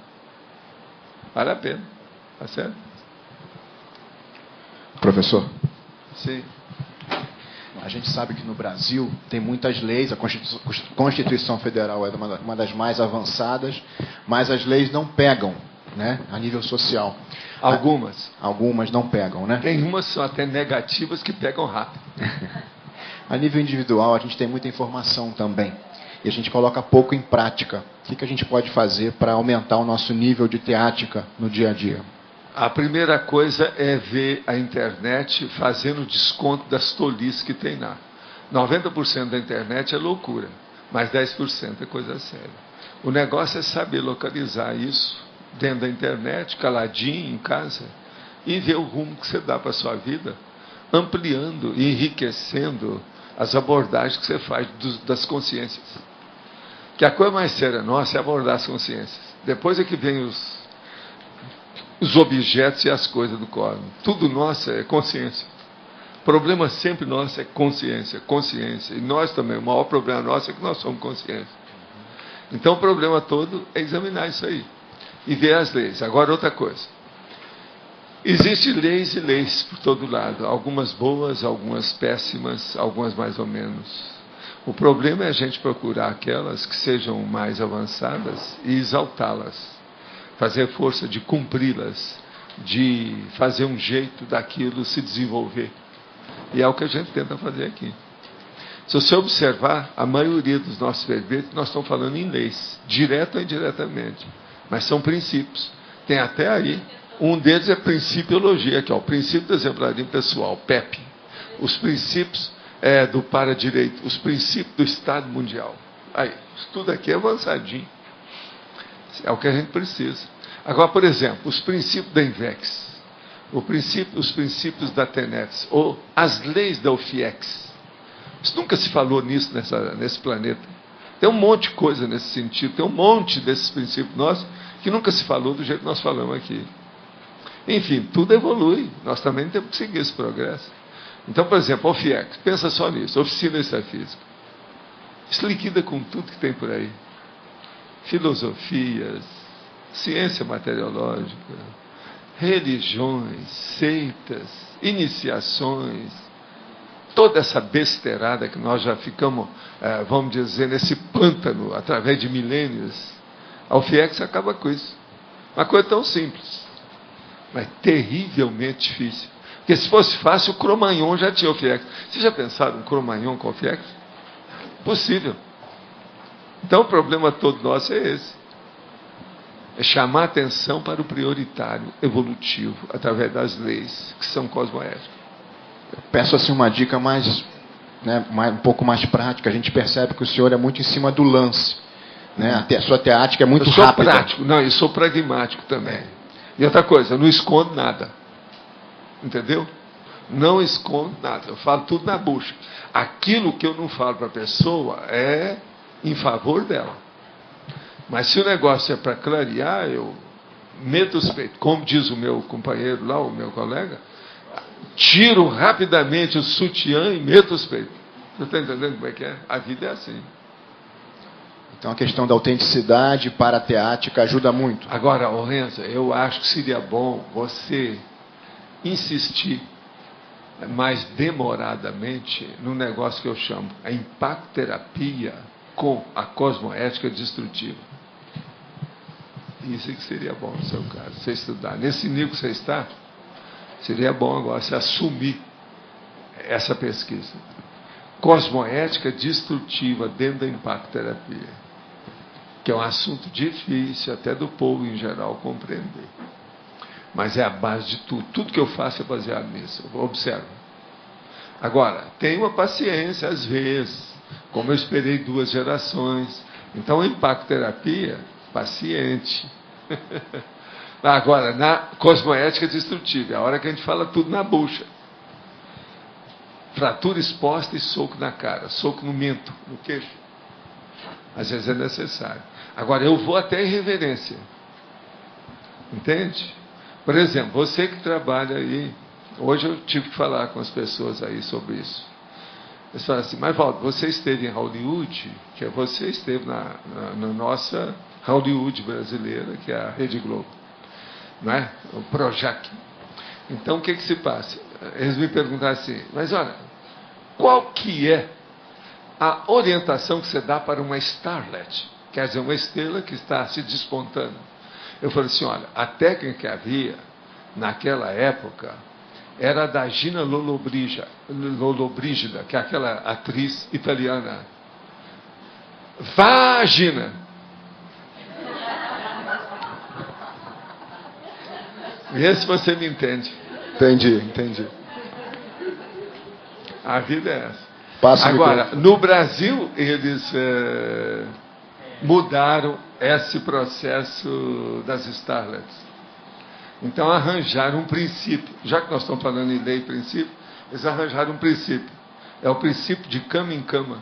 Vale a pena. Tá certo? Professor. Sim. A gente sabe que no Brasil tem muitas leis, a Constituição Federal é uma das mais avançadas, mas as leis não pegam, né, a nível social. Algumas. Algumas não pegam, né? Tem umas são até negativas que pegam rápido. A nível individual, a gente tem muita informação também. E a gente coloca pouco em prática. O que a gente pode fazer para aumentar o nosso nível de teática no dia a dia? A primeira coisa é ver a internet fazendo desconto das tolices que tem lá. 90% da internet é loucura, mas 10% é coisa séria. O negócio é saber localizar isso dentro da internet, caladinho, em casa, e ver o rumo que você dá para a sua vida, ampliando e enriquecendo as abordagens que você faz das consciências. Que a coisa mais séria nossa é abordar as consciências. Depois é que vem os objetos e as coisas do cosmos. Tudo nosso é consciência. O problema sempre nosso é consciência, consciência. E nós também, o maior problema nosso é que nós somos consciência. Então o problema todo é examinar isso aí. E ver as leis. Agora outra coisa. Existem leis e leis por todo lado. Algumas boas, algumas péssimas, algumas mais ou menos. O problema é a gente procurar aquelas que sejam mais avançadas e exaltá-las. Fazer força de cumpri-las, de fazer um jeito daquilo se desenvolver. E é o que a gente tenta fazer aqui. Se você observar, a maioria dos nossos verbetes, nós estamos falando em leis, direto ou indiretamente. Mas são princípios. Tem até aí, um deles é principiologia, que é o princípio do exemplarismo pessoal, PEP. Os princípios do para-direito, os princípios do Estado Mundial. Aí, isso tudo aqui é avançadinho. É o que a gente precisa. Agora, por exemplo, os princípios da INVEX, os princípios da TENETS, ou as leis da UFIEX. Isso nunca se falou nisso nesse planeta. Tem um monte de coisa nesse sentido, tem um monte desses princípios nossos que nunca se falou do jeito que nós falamos aqui. Enfim, tudo evolui. Nós também temos que seguir esse progresso. Então, por exemplo, a UFIEX, pensa só nisso, Oficina Extrafísica. Isso liquida com tudo que tem por aí. Filosofias, ciência materiológica, religiões, seitas, iniciações, toda essa besteirada que nós já ficamos, vamos dizer, nesse pântano através de milênios. A UFIEX acaba com isso. Uma coisa tão simples, mas terrivelmente difícil. Porque se fosse fácil, o Cro-Magnon já tinha UFIEX. Vocês já pensaram em Cro-Magnon com UFIEX? Possível. Então o problema todo nosso é esse. É chamar atenção para o prioritário evolutivo, através das leis que são cosmoéticas. Peço assim uma dica um pouco mais prática. A gente percebe que o senhor é muito em cima do lance. Né? A sua teática é muito rápida. Eu sou prático, não, eu sou pragmático também. E outra coisa, eu não escondo nada. Entendeu? Não escondo nada. Eu falo tudo na bucha. Aquilo que eu não falo para a pessoa é em favor dela. Mas se o negócio é para clarear, eu meto os peitos. Como diz o meu companheiro lá, o meu colega, tiro rapidamente o sutiã e meto os peitos. Você está entendendo como é que é? A vida é assim. Então a questão da autenticidade para a teática ajuda muito. Agora, Renzo, eu acho que seria bom você insistir mais demoradamente no negócio que eu chamo a impactoterapia com a cosmoética destrutiva. Isso que seria bom no seu caso, você estudar. Nesse nível que você está, seria bom agora você assumir essa pesquisa. Cosmoética destrutiva dentro da impactoterapia, que é um assunto difícil até do povo em geral compreender. Mas é a base de tudo. Tudo que eu faço é baseado nisso. Observa. Agora, tenha uma paciência, às vezes, como eu esperei 2 gerações. Então, a impactoterapia, paciente. Agora, na cosmoética destrutiva, é a hora que a gente fala tudo na bucha. Fratura exposta e soco na cara, soco no mento, no queixo. Às vezes é necessário. Agora, eu vou até a irreverência. Entende? Por exemplo, você que trabalha aí, hoje eu tive que falar com as pessoas aí sobre isso. Eles falam assim, mas Valdo, você esteve em Hollywood, que você esteve na nossa Hollywood brasileira, que é a Rede Globo, não é? O Projac. Então, o que se passa? Eles me perguntaram assim, mas olha, qual que é a orientação que você dá para uma starlet? Quer dizer, uma estrela que está se despontando. Eu falei assim, olha, a técnica que havia naquela época era da Gina Lollobrigida, que é aquela atriz italiana. Vagina! Vê se você me entende. Entendi. A vida é essa. Agora, no Brasil, eles mudaram esse processo das starlets. Então, arranjaram um princípio. Já que nós estamos falando em lei e princípio, eles arranjaram um princípio. É o princípio de cama em cama.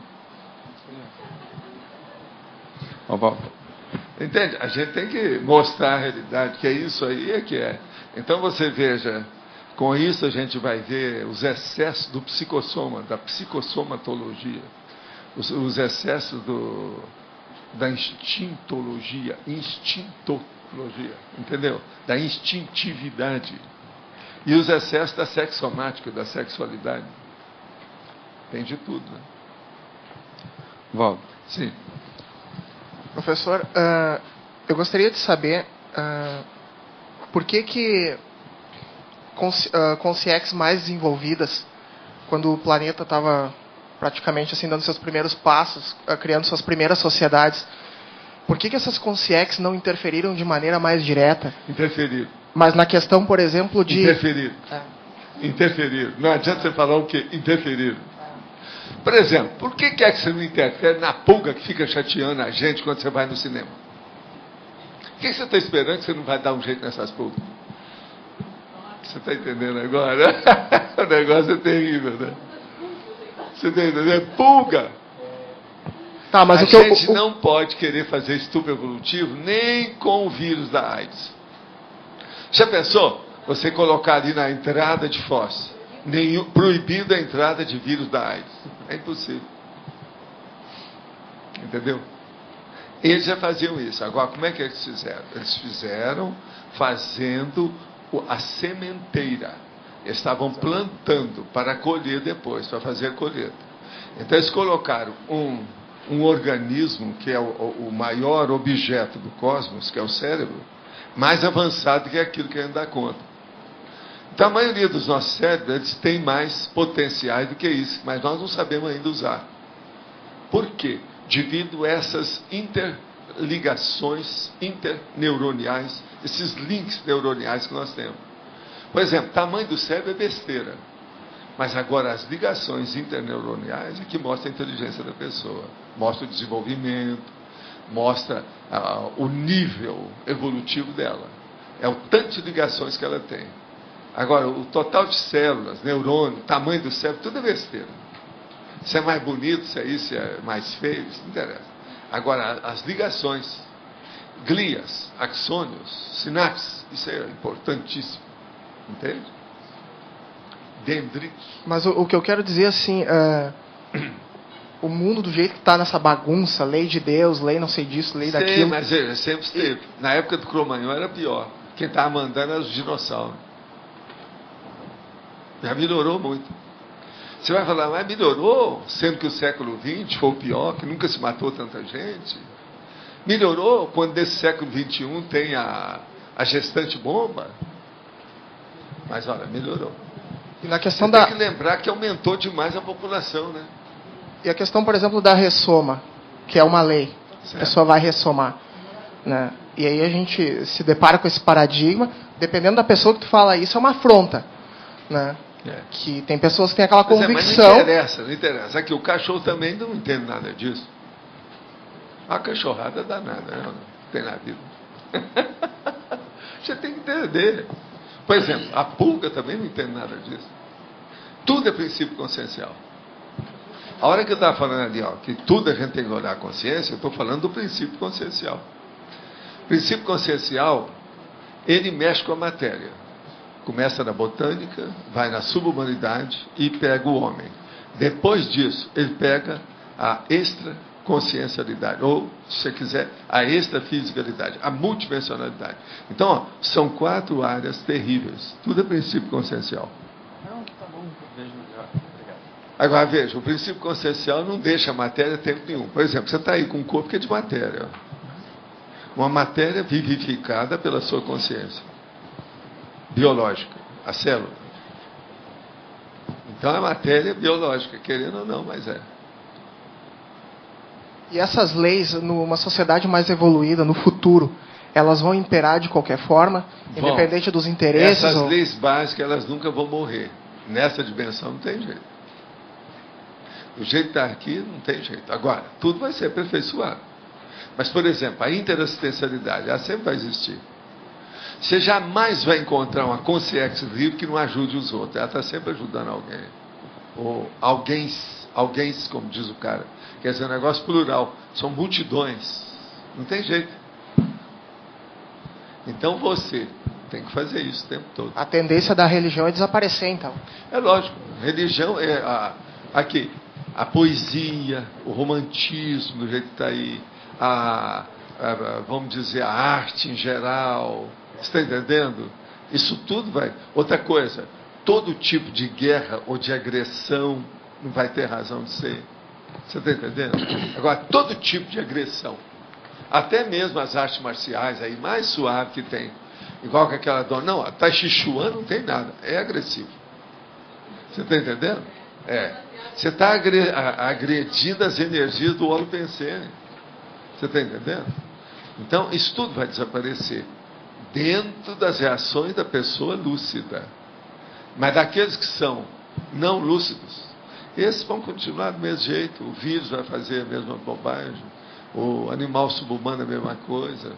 Entende? A gente tem que mostrar a realidade, que é isso aí, é que é. Então, você veja, com isso a gente vai ver os excessos do psicossoma, da psicossomatologia, os excessos da instintuologia, entendeu? Da instintividade. E os excessos da sexomática, da sexualidade. Tem de tudo, né? Valdo. Sim. Professor, eu gostaria de saber por que consciências mais desenvolvidas, quando o planeta estava praticamente assim dando seus primeiros passos, criando suas primeiras sociedades, por que essas consciências não interferiram de maneira mais direta? Interferir. Mas na questão, por exemplo, de... Interferir. Interferir. Não adianta você falar o quê? Interferir. Por exemplo, por que é que você não interfere na pulga que fica chateando a gente quando você vai no cinema? O que você está esperando que você não vai dar um jeito nessas pulgas? Você está entendendo agora? O negócio é terrível, né? Você está entendendo? Pulga! Tá, mas a gente não pode querer fazer estupro evolutivo nem com o vírus da AIDS. Já pensou? Você colocar ali na entrada de Foz, proibida a entrada de vírus da AIDS. É impossível. Entendeu? Eles já faziam isso. Agora, como é que eles fizeram? Eles fizeram fazendo a sementeira. Eles estavam plantando para colher depois, para fazer colheita. Então, eles colocaram um organismo, que é o maior objeto do cosmos, que é o cérebro, mais avançado que aquilo que a gente dá conta. Então, a maioria dos nossos cérebros, eles têm mais potenciais do que isso, mas nós não sabemos ainda usar. Por quê? Devido a essas interligações interneuroniais, esses links neuroniais que nós temos. Por exemplo, o tamanho do cérebro é besteira, mas agora as ligações interneuroniais é que mostram a inteligência da pessoa, mostra o desenvolvimento, mostra o nível evolutivo dela. É o tanto de ligações que ela tem. Agora, o total de células, neurônio, tamanho do cérebro, tudo é besteira. Se é mais bonito, se é isso, se é mais feio, isso não interessa. Agora, as ligações, glias, axônios, sinapses, isso é importantíssimo. Entende? Dendritos. Mas o que eu quero dizer assim, o mundo do jeito que está nessa bagunça, lei de Deus, lei não sei disso, lei daquilo. Mas sempre esteve. Na época do Cro-Magnon era pior. Quem estava mandando era os dinossauros. Já melhorou muito. Você vai falar, mas melhorou, sendo que o século XX foi o pior, que nunca se matou tanta gente. Melhorou quando desse século XXI tem a gestante bomba. Mas olha, melhorou. E na questão tem que lembrar que aumentou demais a população, né? E a questão, por exemplo, da ressoma, que é uma lei. Certo. A pessoa vai ressomar. Né? E aí a gente se depara com esse paradigma, dependendo da pessoa que tu fala isso, é uma afronta. Né? Que tem pessoas que têm aquela convicção. Mas não interessa. Aqui o cachorro também não entende nada disso. A cachorrada dá nada, né? Não tem na vida. Você tem que entender. Por exemplo, a pulga também não entende nada disso. Tudo é princípio consciencial. A hora que eu estava falando ali, que tudo a gente tem que olhar a consciência, eu estou falando do princípio consciencial. O princípio consciencial, ele mexe com a matéria. Começa na botânica, vai na subhumanidade e pega o homem. Depois disso, ele pega a extraconsciencialidade, ou, se você quiser, a extrafisicalidade, a multidimensionalidade. Então, são 4 áreas terríveis. Tudo é princípio consciencial. Não, tá bom. Vejo melhor. Obrigado. Agora, veja, o princípio consciencial não deixa a matéria tempo nenhum. Por exemplo, você está aí com um corpo que é de matéria. Uma matéria vivificada pela sua consciência. Biológica, a célula. Então é matéria biológica, querendo ou não, mas é. E essas leis, numa sociedade mais evoluída, no futuro, elas vão imperar de qualquer forma, independente dos interesses? Essas leis básicas, elas nunca vão morrer. Nessa dimensão não tem jeito. Do jeito que está aqui, não tem jeito. Agora, tudo vai ser aperfeiçoado. Mas, por exemplo, a interassistencialidade, ela sempre vai existir. Você jamais vai encontrar uma consciência livre que não ajude os outros. Ela está sempre ajudando alguém. Ou alguém, como diz o cara. Quer dizer, um negócio plural. São multidões. Não tem jeito. Então você tem que fazer isso o tempo todo. A tendência da religião é desaparecer, então. É lógico. Religião é a poesia, o romantismo, do jeito que está aí. Vamos dizer, a arte em geral. Você está entendendo? Isso tudo vai... Outra coisa, todo tipo de guerra ou de agressão não vai ter razão de ser. Você está entendendo? Agora, todo tipo de agressão, até mesmo as artes marciais aí, mais suave que tem, igual que aquela dona, não, a Tai Chi Chuan não tem nada, é agressivo. Você está entendendo? Você está agredindo as energias do Olo Pensene. Você está entendendo? Então, isso tudo vai desaparecer dentro das reações da pessoa lúcida. Mas daqueles que são não lúcidos, esses vão continuar do mesmo jeito. O vírus vai fazer a mesma bobagem, o animal subhumano a mesma coisa.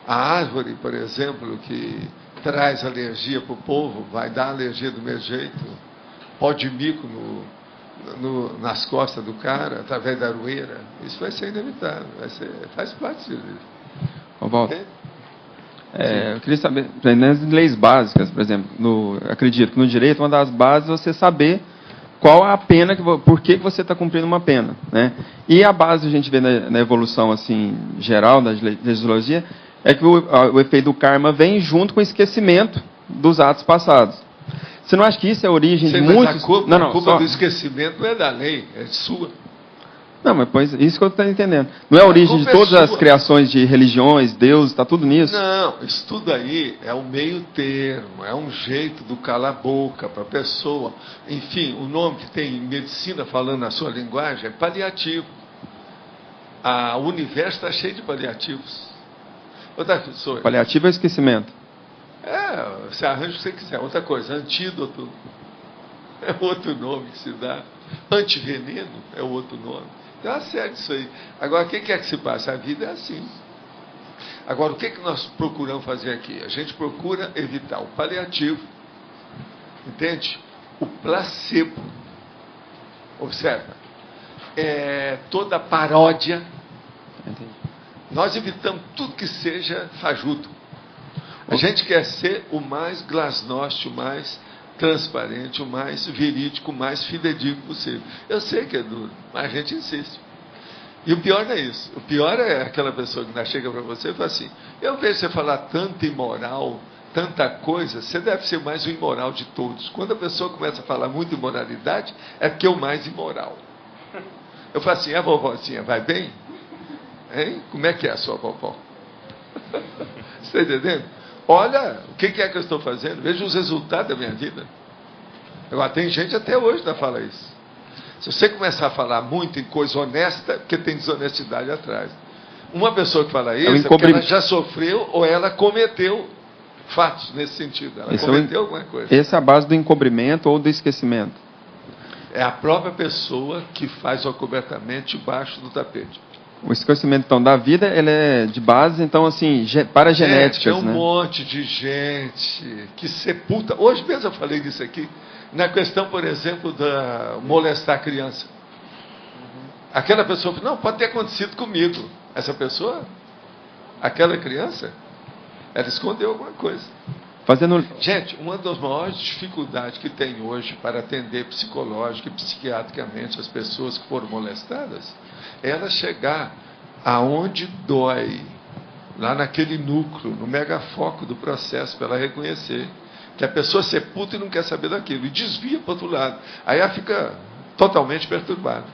A árvore, por exemplo, que traz alergia para o povo, vai dar alergia do mesmo jeito. Pó de mico nas costas do cara, através da aroeira. Isso vai ser inevitável, faz parte disso. Walter, eu queria saber, nas leis básicas, por exemplo, acredito que no direito, uma das bases é você saber qual a pena, por que você está cumprindo uma pena, né? E a base, a gente vê na evolução assim, geral da legislação, é que o efeito do karma vem junto com o esquecimento dos atos passados. Você não acha que isso é a origem de muitos... A culpa do esquecimento não é da lei, é sua. Não, mas isso que eu estou entendendo. Não é a origem de todas as criações de religiões, deuses, está tudo nisso? Não, isso tudo aí é um meio termo, é um jeito do calar a boca para a pessoa. Enfim, o nome que tem em medicina falando na sua linguagem é paliativo. O universo está cheio de paliativos. Outra pessoa. Paliativo é esquecimento. Você arranja o que você quiser. Outra coisa, antídoto é outro nome que se dá. Antiveneno é outro nome. Então, é sério isso aí. Agora, o que é que se passa? A vida é assim. Agora, o que nós procuramos fazer aqui? A gente procura evitar o paliativo, entende? O placebo. Observa. Toda paródia. Entendi. Nós evitamos tudo que seja fajuto. A gente quer ser o mais glasnost, o mais transparente, o mais verídico, o mais fidedigno possível. Eu sei que é duro, mas a gente insiste. E o pior não é isso. O pior é aquela pessoa que chega para você e fala assim: eu vejo você falar tanto imoral, tanta coisa, você deve ser mais o imoral de todos. Quando a pessoa começa a falar muito imoralidade, é porque é o mais imoral. Eu falo assim: a vovozinha vai bem? Hein? Como é que é a sua vovó? Você está entendendo? Olha, o que é que eu estou fazendo? Veja os resultados da minha vida. Agora, tem gente até hoje que fala isso. Se você começar a falar muito em coisa honesta, porque tem desonestidade atrás. Uma pessoa que fala isso é porque ela já sofreu ou ela cometeu fatos nesse sentido. Ela cometeu alguma coisa. Essa é a base do encobrimento ou do esquecimento. É a própria pessoa que faz o acobertamento debaixo do tapete. O esquecimento, então, da vida, ele é de base, então, assim, para genéticas, né? Monte de gente que sepulta... Hoje mesmo eu falei disso aqui, na questão, por exemplo, da molestar a criança. Aquela pessoa fala: não, pode ter acontecido comigo. Essa pessoa, aquela criança, ela escondeu alguma coisa. Gente, uma das maiores dificuldades que tem hoje para atender psicológica e psiquiatricamente as pessoas que foram molestadas é ela chegar aonde dói, lá naquele núcleo, no megafoco do processo, para ela reconhecer que a pessoa sepulta e não quer saber daquilo, e desvia para o outro lado. Aí ela fica totalmente perturbada.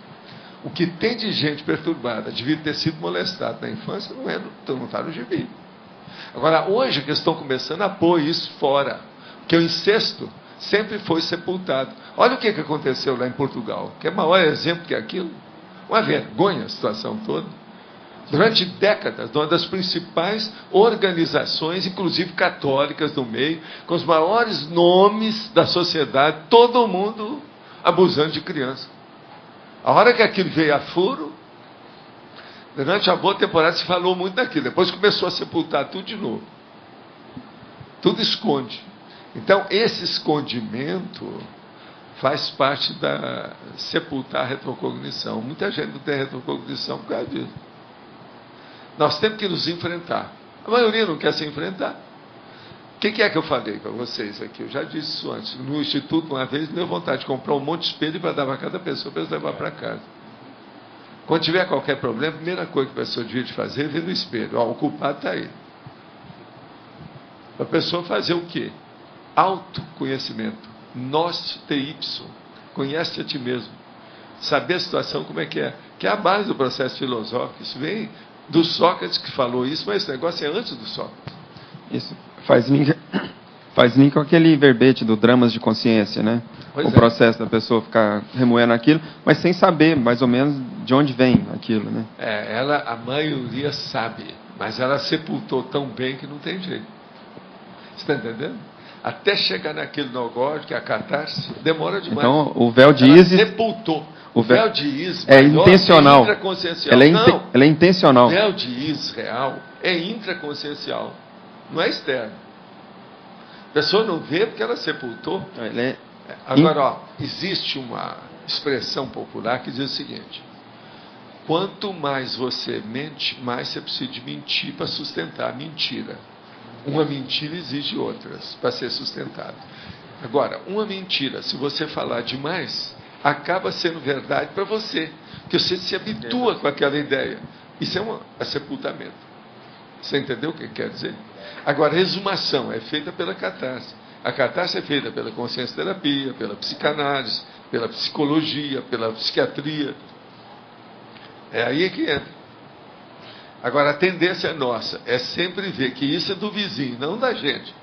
O que tem de gente perturbada, devia ter sido molestada na infância, não está no gibi. Agora, hoje que estão começando a pôr isso fora, porque o incesto sempre foi sepultado. Olha o que aconteceu lá em Portugal, que é maior exemplo que aquilo. Uma vergonha a situação toda. Durante décadas, uma das principais organizações, inclusive católicas do meio, com os maiores nomes da sociedade, todo mundo abusando de criança. A hora que aquilo veio a furo, durante a boa temporada se falou muito daquilo. Depois começou a sepultar tudo de novo. Tudo esconde. Então, esse escondimento faz parte da sepultar a retrocognição. Muita gente não tem retrocognição por causa disso. Nós temos que nos enfrentar. A maioria não quer se enfrentar. O que é que eu falei para vocês aqui? Eu já disse isso antes. No Instituto, uma vez, me deu vontade de comprar um monte de espelho para dar para cada pessoa para eles levar para casa. Quando tiver qualquer problema, a primeira coisa que a pessoa devia fazer é ver no espelho. O culpado está aí. A pessoa fazer o quê? autoconhecimento. Nós te ipso. Conhece a ti mesmo. Saber a situação como é, que é a base do processo filosófico. Isso vem do Sócrates que falou isso, mas esse negócio é antes do Sócrates. Isso faz link com aquele verbete do Dramas de Consciência, né? O processo da pessoa ficar remoendo aquilo, mas sem saber mais ou menos de onde vem aquilo, né? A maioria sabe, mas ela sepultou tão bem que não tem jeito. Você está entendendo? Até chegar naquele negócio que é a catarse, demora demais. Então, o véu de Ísis... sepultou. O véu de Ísis é intencional. Não, ela é intencional. O véu de Ísis real é intraconsciencial, não é externo. A pessoa não vê porque ela sepultou. Agora, existe uma expressão popular que diz o seguinte: quanto mais você mente, mais você precisa de mentir para sustentar a mentira. Uma mentira exige outras para ser sustentada. Agora, uma mentira, se você falar demais, acaba sendo verdade para você, porque você se habitua com aquela ideia. Isso é sepultamento. Você entendeu o que quer dizer? Agora, a exumação é feita pela catarse. A catarse é feita pela consciência terapia, pela psicanálise, pela psicologia, pela psiquiatria. É aí que entra. Agora, a tendência nossa é sempre ver que isso é do vizinho, não da gente.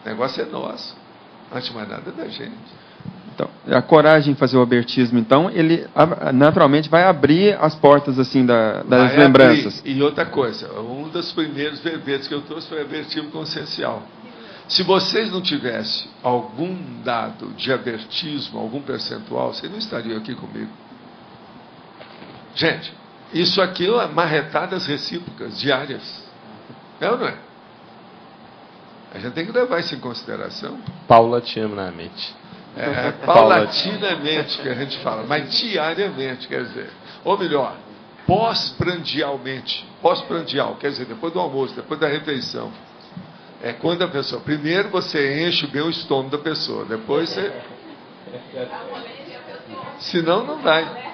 O negócio é nosso. Antes de mais nada, é da gente. Então, a coragem em fazer o abertismo, então, ele naturalmente vai abrir as portas assim das lembranças. E outra coisa, um dos primeiros verbetes que eu trouxe foi abertismo consciencial. Se vocês não tivessem algum dado de abertismo, algum percentual, vocês não estariam aqui comigo. Gente, isso aqui é marretadas recíprocas, diárias. É ou não é? A gente tem que levar isso em consideração. Paulatinamente. Paulatinamente que a gente fala, mas diariamente, quer dizer. Ou melhor, pós-prandialmente. Pós-prandial, quer dizer, depois do almoço, depois da refeição. É quando a pessoa... Primeiro você enche bem o estômago da pessoa, depois você... Senão não vai.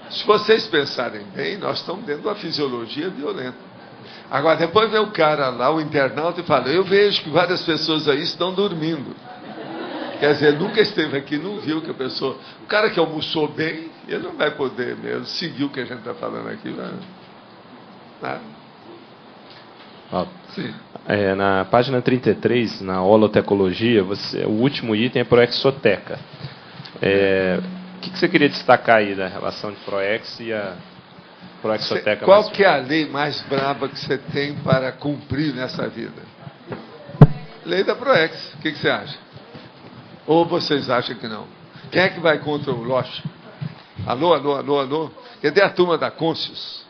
Se vocês pensarem bem, nós estamos dentro de uma fisiologia violenta. Agora, depois vem o cara lá, o internauta, e fala: eu vejo que várias pessoas aí estão dormindo. Quer dizer, nunca esteve aqui, não viu que a pessoa... O cara que almoçou bem, ele não vai poder mesmo seguir o que a gente está falando aqui. Sim. Na página 33, na holotecologia, o último item é proexoteca. O que você queria destacar aí da relação de Proex e a Proexoteca? Qual que é a lei mais braba que você tem para cumprir nessa vida? Lei da Proex. O que você acha? Ou vocês acham que não? Quem é que vai contra o Loche? Alô, alô, alô, alô? Cadê a turma da Conscius?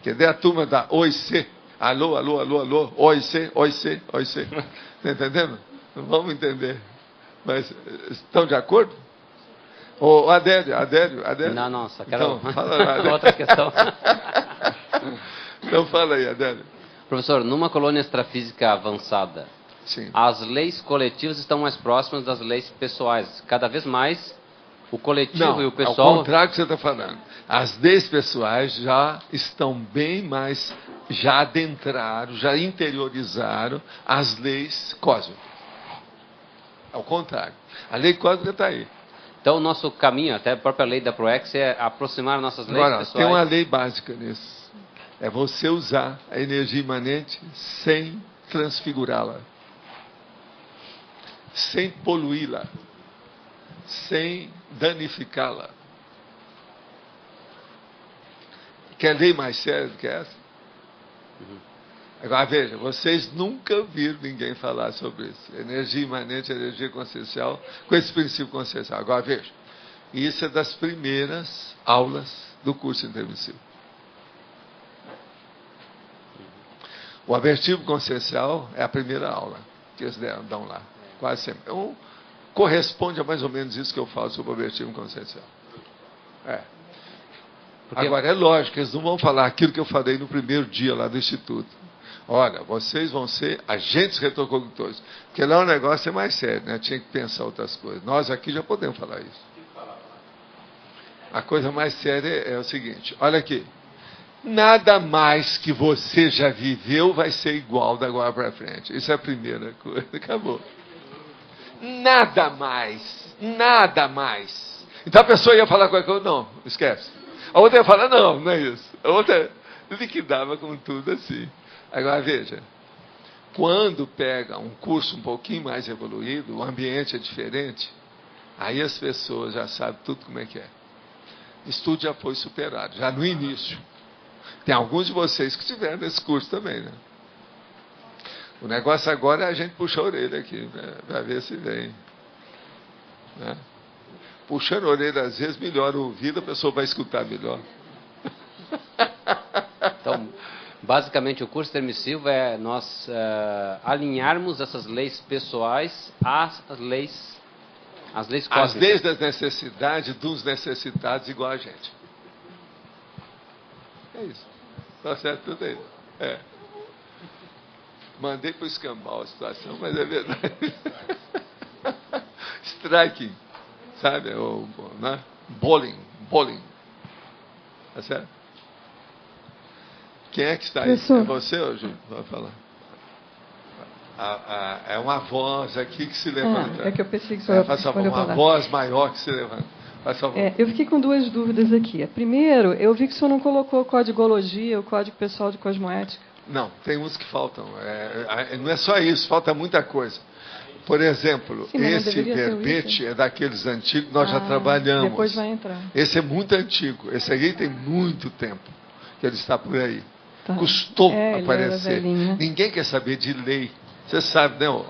Cadê a turma da OIC? Alô, alô, alô, alô? OIC, OIC, OIC. Está entendendo? Não vamos entender. Mas estão de acordo? Ô, Adélio. Não, só quero... Então, fala aí, outra questão. Então fala aí, Adélio. Professor, numa colônia extrafísica avançada, sim, as leis coletivas estão mais próximas das leis pessoais. Cada vez mais o coletivo e o pessoal... Ao contrário do que você está falando. As leis pessoais já estão bem mais... Já adentraram, já interiorizaram as leis cósmicas. Ao contrário. A lei cósmica está aí. Então, o nosso caminho, até a própria lei da Proex, é aproximar nossas leis pessoais. Tem uma lei básica nisso. É você usar a energia imanente sem transfigurá-la, sem poluí-la, sem danificá-la. Quer lei mais séria do que essa? Agora, veja, vocês nunca viram ninguém falar sobre isso. Energia imanente, energia consciencial, com esse princípio consciencial. Agora, veja, isso é das primeiras aulas do curso intermissivo. O abertivo consciencial é a primeira aula que eles dão lá, quase sempre. Então, corresponde a mais ou menos isso que eu falo sobre o abertivo consciencial. Agora, é lógico, eles não vão falar aquilo que eu falei no primeiro dia lá do Instituto. Olha, vocês vão ser agentes retrocognitórios. Porque lá o negócio é mais sério, né? Tinha que pensar outras coisas. Nós aqui já podemos falar isso. A coisa mais séria é o seguinte, olha aqui. Nada mais que você já viveu vai ser igual da agora para frente. Isso é a primeira coisa. Acabou. Nada mais. Nada mais. Então a pessoa ia falar qualquer coisa, não, esquece. A outra ia falar, não é isso. A outra liquidava com tudo assim. Agora veja, quando pega um curso um pouquinho mais evoluído, o ambiente é diferente, aí as pessoas já sabem tudo como é que é. Isso tudo já foi superado, já no início. Tem alguns de vocês que tiveram nesse curso também, né? O negócio agora é a gente puxar a orelha aqui, né, para ver se vem. Né? Puxando a orelha, às vezes, melhora o ouvido, a pessoa vai escutar melhor. Então, basicamente, o curso intermissivo é nós alinharmos essas leis pessoais às leis cósmicas. As leis das necessidades dos necessitados igual a gente. É isso. Está certo tudo aí. É. Mandei para o escambau a situação, mas é verdade. Striking, sabe? Né? Bowling. Tá certo? Quem é que está aí? Professor. É você ou Júlio? Vai falar. É uma voz aqui que se levanta. É que eu pensei que o senhor uma falar. voz maior que se levanta. Eu fiquei com duas dúvidas aqui. Primeiro, eu vi que o senhor não colocou códigologia, o código pessoal de cosmoética. Não, tem uns que faltam. Não é só isso, falta muita coisa. Por exemplo, esse verbete é daqueles antigos que nós já trabalhamos. Depois vai entrar. Esse é muito antigo. Esse aí tem muito tempo que ele está por aí. Tá. Custou ele aparecer. Velhinho, né? Ninguém quer saber de lei. Você sabe, né?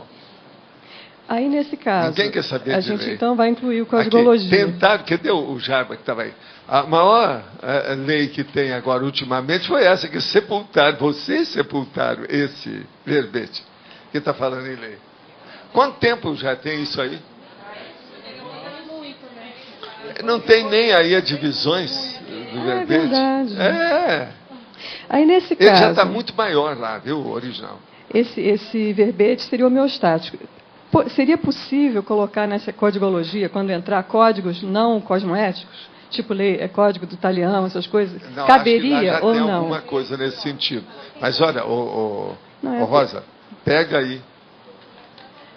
Aí, nesse caso, ninguém quer saber a de gente lei. então vai incluir o códigologia. Tentaram, cadê o Jarba que estava aí? A maior lei que tem agora, ultimamente, foi essa, que sepultaram, vocês sepultaram esse verbete que está falando em lei. Quanto tempo já tem isso aí? Não tem nem aí as divisões do verbete. É verdade. Aí, nesse Ele caso, já está muito maior lá, viu, o original. Esse verbete seria homeostático. Seria possível colocar nessa códigologia, quando entrar, códigos não cosmoéticos? Tipo código do Talião, essas coisas? Não, caberia acho que lá já ou tem não? alguma coisa nesse sentido. Mas olha, Rosa, pega aí.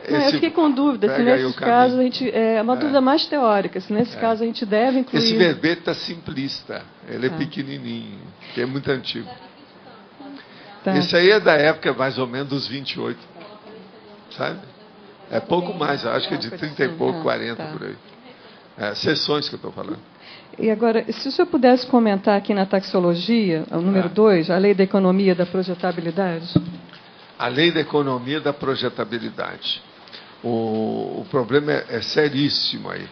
Eu fiquei com dúvida se nesses casos a gente. É uma dúvida mais teórica, se nesse caso a gente deve incluir. Esse verbete está simplista, ele é pequenininho, que é muito antigo. Tá. Esse aí é da época mais ou menos dos 28, sabe? É pouco mais, eu acho que é de 30 e pouco, 40 por aí. Sessões que eu estou falando. E agora, se o senhor pudesse comentar aqui na taxologia, o número 2, a lei da economia da projetabilidade. A lei da economia da projetabilidade. O problema é seríssimo aí.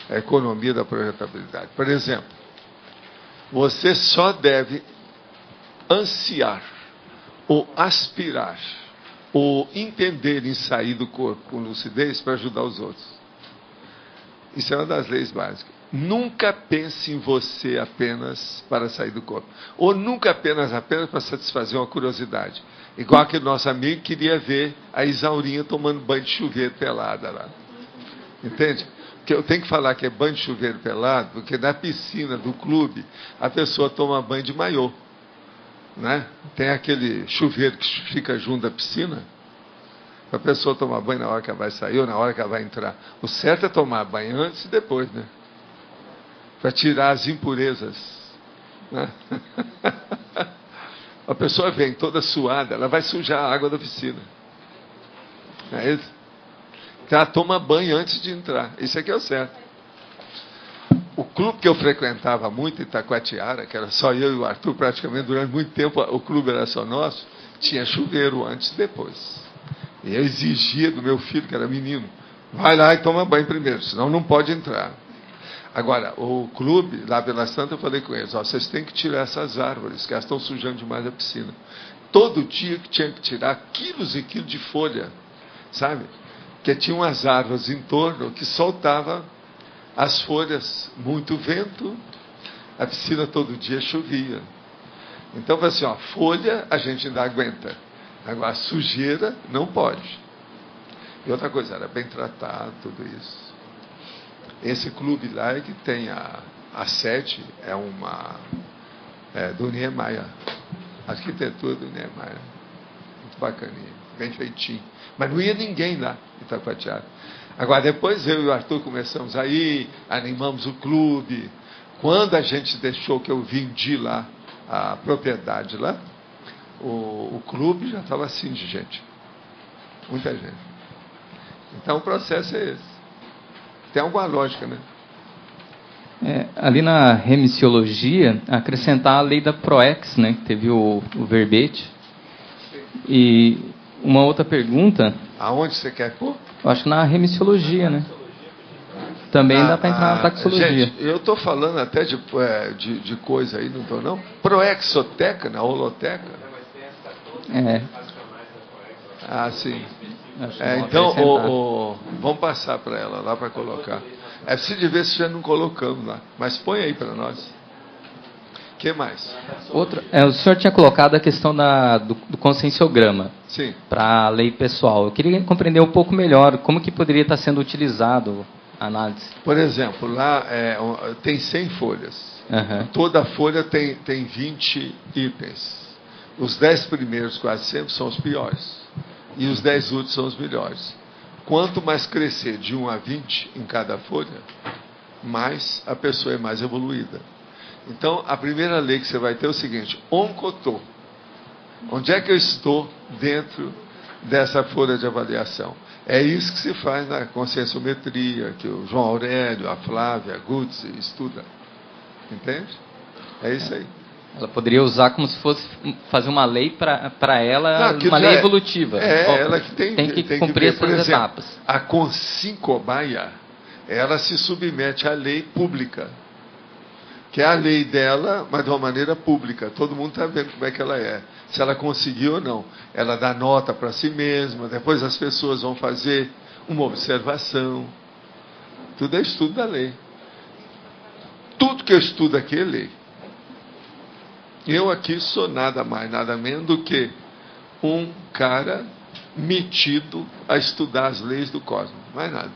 A economia da projetabilidade. Por exemplo, você só deve ansiar ou aspirar ou entender em sair do corpo com lucidez para ajudar os outros. Isso é uma das leis básicas. Nunca pense em você apenas para sair do corpo. Ou nunca apenas para satisfazer uma curiosidade. Igual aquele nosso amigo que queria ver a Isaurinha tomando banho de chuveiro pelada lá. Entende? Porque eu tenho que falar que é banho de chuveiro pelado, porque na piscina do clube a pessoa toma banho de maiô. Né? Tem aquele chuveiro que fica junto da piscina. A pessoa tomar banho na hora que ela vai sair ou na hora que ela vai entrar. O certo é tomar banho antes e depois, né? Para tirar as impurezas. Né? A pessoa vem toda suada, ela vai sujar a água da piscina. É isso? Então ela toma banho antes de entrar. Isso aqui é o certo. O clube que eu frequentava muito, em Itacoatiara, que era só eu e o Arthur, praticamente durante muito tempo o clube era só nosso, tinha chuveiro antes e depois. E eu exigia do meu filho, que era menino, vai lá e toma banho primeiro, senão não pode entrar. Agora, o clube, lá pela Santa, eu falei com eles, vocês têm que tirar essas árvores, que elas estão sujando demais a piscina. Todo dia que tinha que tirar quilos e quilos de folha, sabe? Porque tinha umas árvores em torno que soltavam as folhas, muito vento, a piscina todo dia chovia. Então, assim, folha a gente ainda aguenta. Agora, a sujeira não pode. E outra coisa, era bem tratado, tudo isso. Esse clube lá é que tem a sede, do Niemeyer. A arquitetura do Niemeyer. Muito bacaninha. bem feitinho. Mas não ia ninguém lá em Itacoatiara. Agora, depois eu e o Arthur começamos aí, animamos o clube. Quando a gente deixou que eu vendi lá a propriedade lá, o clube já estava assim de gente. Muita gente. Então o processo é esse. Tem alguma lógica, né? Ali na remissiologia, acrescentar a lei da PROEX, né, que teve o verbete. E uma outra pergunta... Aonde você quer pôr? Eu acho que na remissiologia, né? Também dá para entrar na taxologia. Gente, eu estou falando até de coisa aí, não estou não? Proexoteca, na holoteca? Sim. Então, vamos passar para ela lá para colocar. É preciso ver se já não colocamos lá. Mas põe aí para nós. O que mais? O senhor tinha colocado a questão do conscienciograma para a lei pessoal. Eu queria compreender um pouco melhor como que poderia estar sendo utilizado a análise. Por exemplo, lá tem 100 folhas. Toda folha tem 20 itens. Os 10 primeiros quase sempre são os piores. E os 10 últimos são os melhores. Quanto mais crescer de 1 a 20 em cada folha, mais a pessoa é mais evoluída. Então, a primeira lei que você vai ter é o seguinte: oncotô. Onde é que eu estou dentro dessa folha de avaliação? É isso que se faz na conscienciometria, que o João Aurélio, a Flávia, a Gutze estuda. Entende? É isso aí. Ela poderia usar como se fosse fazer uma lei para ela, uma lei evolutiva. Ela que tem que cumprir essas etapas. A Consincobaia, ela se submete à lei pública, que é a lei dela, mas de uma maneira pública. Todo mundo está vendo como é que ela é. Se ela conseguiu ou não. Ela dá nota para si mesma, depois as pessoas vão fazer uma observação. Tudo é estudo da lei. Tudo que eu estudo aqui é lei. Eu aqui sou nada mais, nada menos do que um cara metido a estudar as leis do cosmos. Mais nada.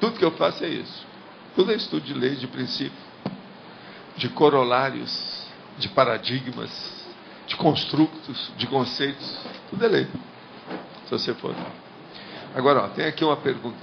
Tudo que eu faço é isso. Tudo é estudo de leis, de princípios, de corolários, de paradigmas, de construtos, de conceitos. Tudo é lei. Se você for. Agora, tem aqui uma pergunta.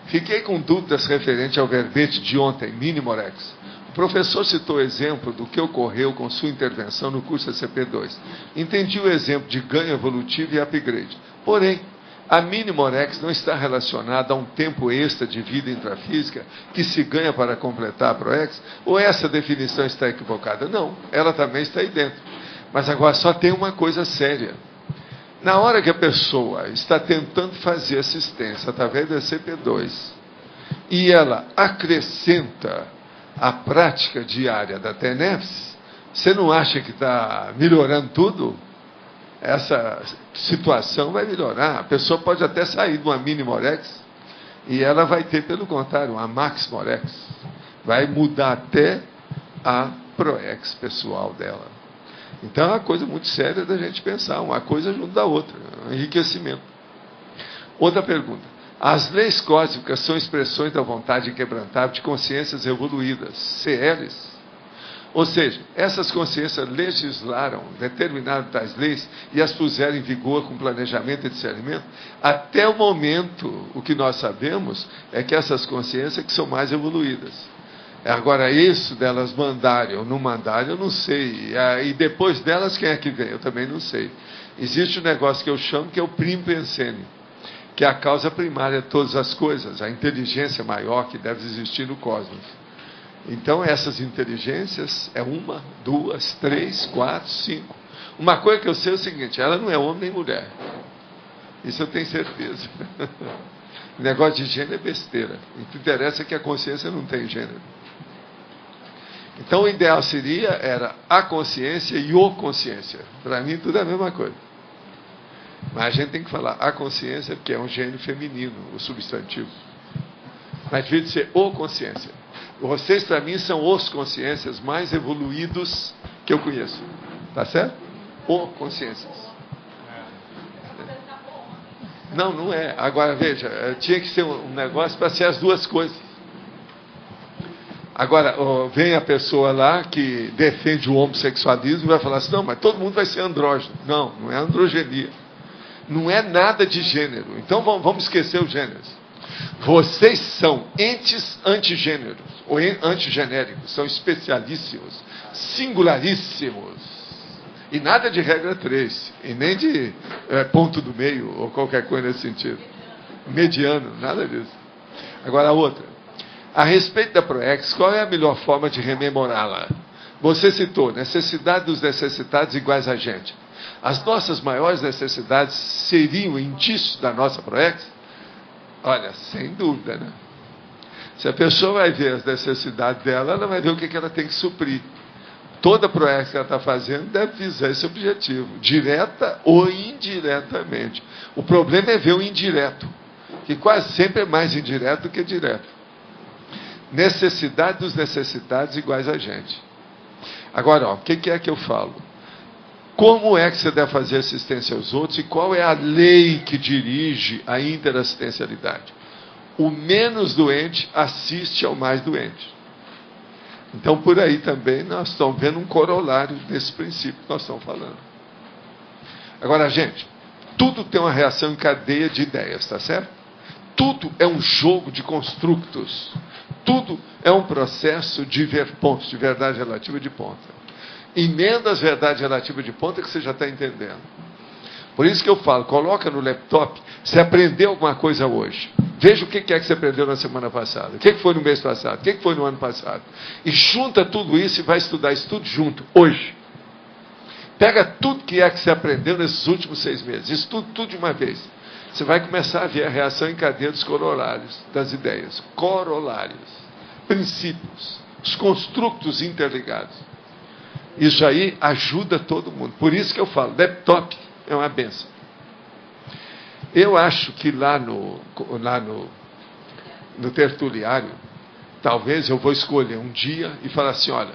Fiquei com dúvidas referente ao verbete de ontem, Minimorex. O professor citou o exemplo do que ocorreu com sua intervenção no curso SCP-2. Entendi o exemplo de ganho evolutivo e upgrade. Porém, a Minimorex não está relacionada a um tempo extra de vida intrafísica que se ganha para completar a PROEX? Ou essa definição está equivocada? Não, ela também está aí dentro. Mas agora só tem uma coisa séria. Na hora que a pessoa está tentando fazer assistência através do SCP-2 e ela acrescenta a prática diária da TENEPS, você não acha que está melhorando tudo? Essa situação vai melhorar. A pessoa pode até sair de uma Minimorex e ela vai ter, pelo contrário, uma Maximorex. Vai mudar até a PROEX pessoal dela. Então é uma coisa muito séria da gente pensar. Uma coisa junto da outra. Um enriquecimento. Outra pergunta. As leis cósmicas são expressões da vontade inquebrantável de consciências evoluídas, CLs. Ou seja, essas consciências legislaram, determinaram tais leis e as puseram em vigor com planejamento e discernimento. Até o momento, o que nós sabemos é que essas consciências que são mais evoluídas. Agora, isso delas mandarem ou não mandarem, eu não sei. E depois delas, quem é que vem? Eu também não sei. Existe um negócio que eu chamo que é o primo pensene, que é a causa primária de todas as coisas, a inteligência maior que deve existir no cosmos. Então, essas inteligências é 1, 2, 3, 4, 5. Uma coisa que eu sei é o seguinte: ela não é homem nem mulher. Isso eu tenho certeza. O negócio de gênero é besteira. O que interessa é que a consciência não tem gênero. Então, o ideal era a consciência e o consciência. Para mim, tudo é a mesma coisa. Mas a gente tem que falar a consciência, porque é um gênero feminino, o substantivo. Mas devia de ser o consciência. Vocês, para mim, são os consciências mais evoluídos que eu conheço. Tá certo? O consciências. Não, não é. Agora, veja, tinha que ser um negócio para ser as duas coisas. Agora, vem a pessoa lá que defende o homossexualismo e vai falar assim: não, mas todo mundo vai ser andrógeno. Não, não é androgenia. Não é nada de gênero. Então vamos esquecer os gêneros. Vocês são entes antigêneros, ou antigenéricos, são especialíssimos, singularíssimos. E nada de regra 3, e nem de ponto do meio, ou qualquer coisa nesse sentido. Mediano, nada disso. Agora a outra. A respeito da PROEX, qual é a melhor forma de rememorá-la? Você citou, necessidade dos necessitados iguais a gente. As nossas maiores necessidades seriam indícios da nossa PROEX? Olha, sem dúvida, né? Se a pessoa vai ver as necessidades dela, ela vai ver o que ela tem que suprir. Toda PROEX que ela está fazendo deve visar esse objetivo, direta ou indiretamente. O problema é ver o indireto, que quase sempre é mais indireto do que direto. Necessidade dos necessitados iguais a gente. Agora, o que é que eu falo? Como é que você deve fazer assistência aos outros e qual é a lei que dirige a interassistencialidade? O menos doente assiste ao mais doente. Então, por aí também nós estamos vendo um corolário desse princípio que nós estamos falando. Agora, gente, tudo tem uma reação em cadeia de ideias, está certo? Tudo é um jogo de construtos. Tudo é um processo de ver pontos, de verdade relativa de ponta. Emenda as verdades relativas de ponta que você já está entendendo. Por isso que eu falo, coloca no laptop, você aprendeu alguma coisa hoje. Veja o que é que você aprendeu na semana passada. O que foi no mês passado, o que foi no ano passado. E junta tudo isso e vai estudar isso tudo junto, hoje. Pega tudo que é que você aprendeu nesses últimos 6 meses. Estuda tudo de uma vez. Você vai começar a ver a reação em cadeia dos corolários, das ideias. Corolários, princípios, os construtos interligados. Isso aí ajuda todo mundo. Por isso que eu falo, laptop é uma benção. Eu acho que lá no tertuliário, talvez eu vou escolher um dia e falar assim, olha,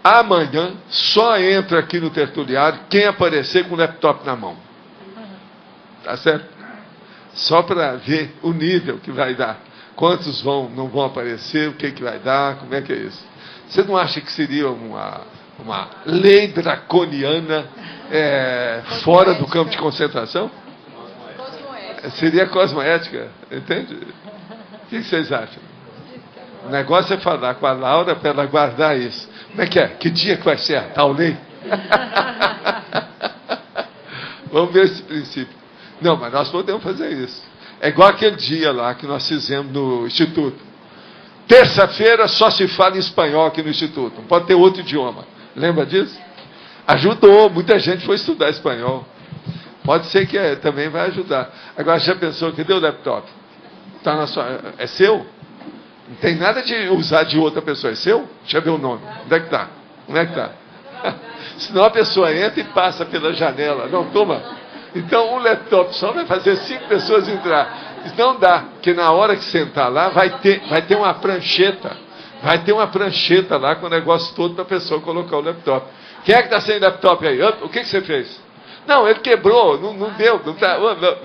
amanhã só entra aqui no tertuliário quem aparecer com o laptop na mão. Tá certo? Só para ver o nível que vai dar. Quantos não vão aparecer, o que vai dar, como é que é isso. Você não acha que seria uma lei draconiana fora do campo de concentração? Seria cosmoética, entende? O que vocês acham? O negócio é falar com a Laura para ela guardar isso. Como é que é? Que dia que vai ser a tal lei? Vamos ver esse princípio. Não, mas nós podemos fazer isso. É igual aquele dia lá que nós fizemos no Instituto. Terça-feira só se fala em espanhol aqui no Instituto. Não pode ter outro idioma. Lembra disso? Ajudou. Muita gente foi estudar espanhol. Pode ser que também vai ajudar. Agora, já pensou que deu o laptop? Tá na sua, é seu? Não tem nada de usar de outra pessoa. É seu? Deixa eu ver o nome. Onde é que está? Onde é que está? Senão a pessoa entra e passa pela janela. Não, toma. Então, um laptop só vai fazer 5 pessoas entrar. Não dá, porque na hora que sentar lá, vai ter uma prancheta. Vai ter uma prancheta lá com o negócio todo para a pessoa colocar o laptop. Quem é que está sem laptop aí? O que você fez? Não, ele quebrou, não deu,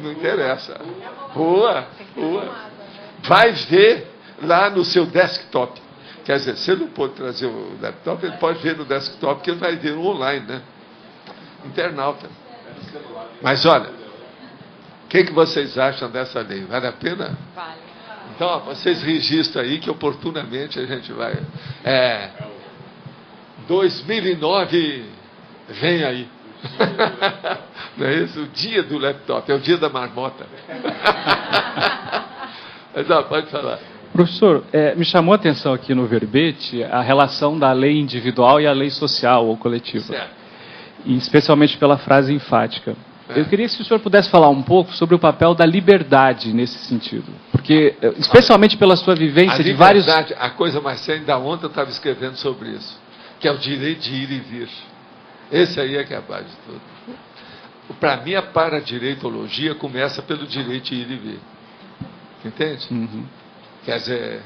não interessa. Rua. Vai ver lá no seu desktop. Quer dizer, se ele não pode trazer o laptop, ele pode ver no desktop, que ele vai ver online, né? Internauta. Mas olha, o que vocês acham dessa lei? Vale a pena? Vale. Então, ó, vocês registram aí que oportunamente a gente vai. 2009 vem aí. Não é isso? O dia do laptop, é o dia da marmota. Mas ó, pode falar. Professor, me chamou a atenção aqui no verbete a relação da lei individual e a lei social ou coletiva. Certo. E especialmente pela frase enfática. Eu queria que o senhor pudesse falar um pouco sobre o papel da liberdade nesse sentido. Porque, especialmente pela sua vivência de vários... A coisa mais séria, da ontem eu estava escrevendo sobre isso, que é o direito de ir e vir. Esse aí é que é a base de tudo. Para mim, a paradireitologia começa pelo direito de ir e vir. Entende? Uhum. Quer dizer,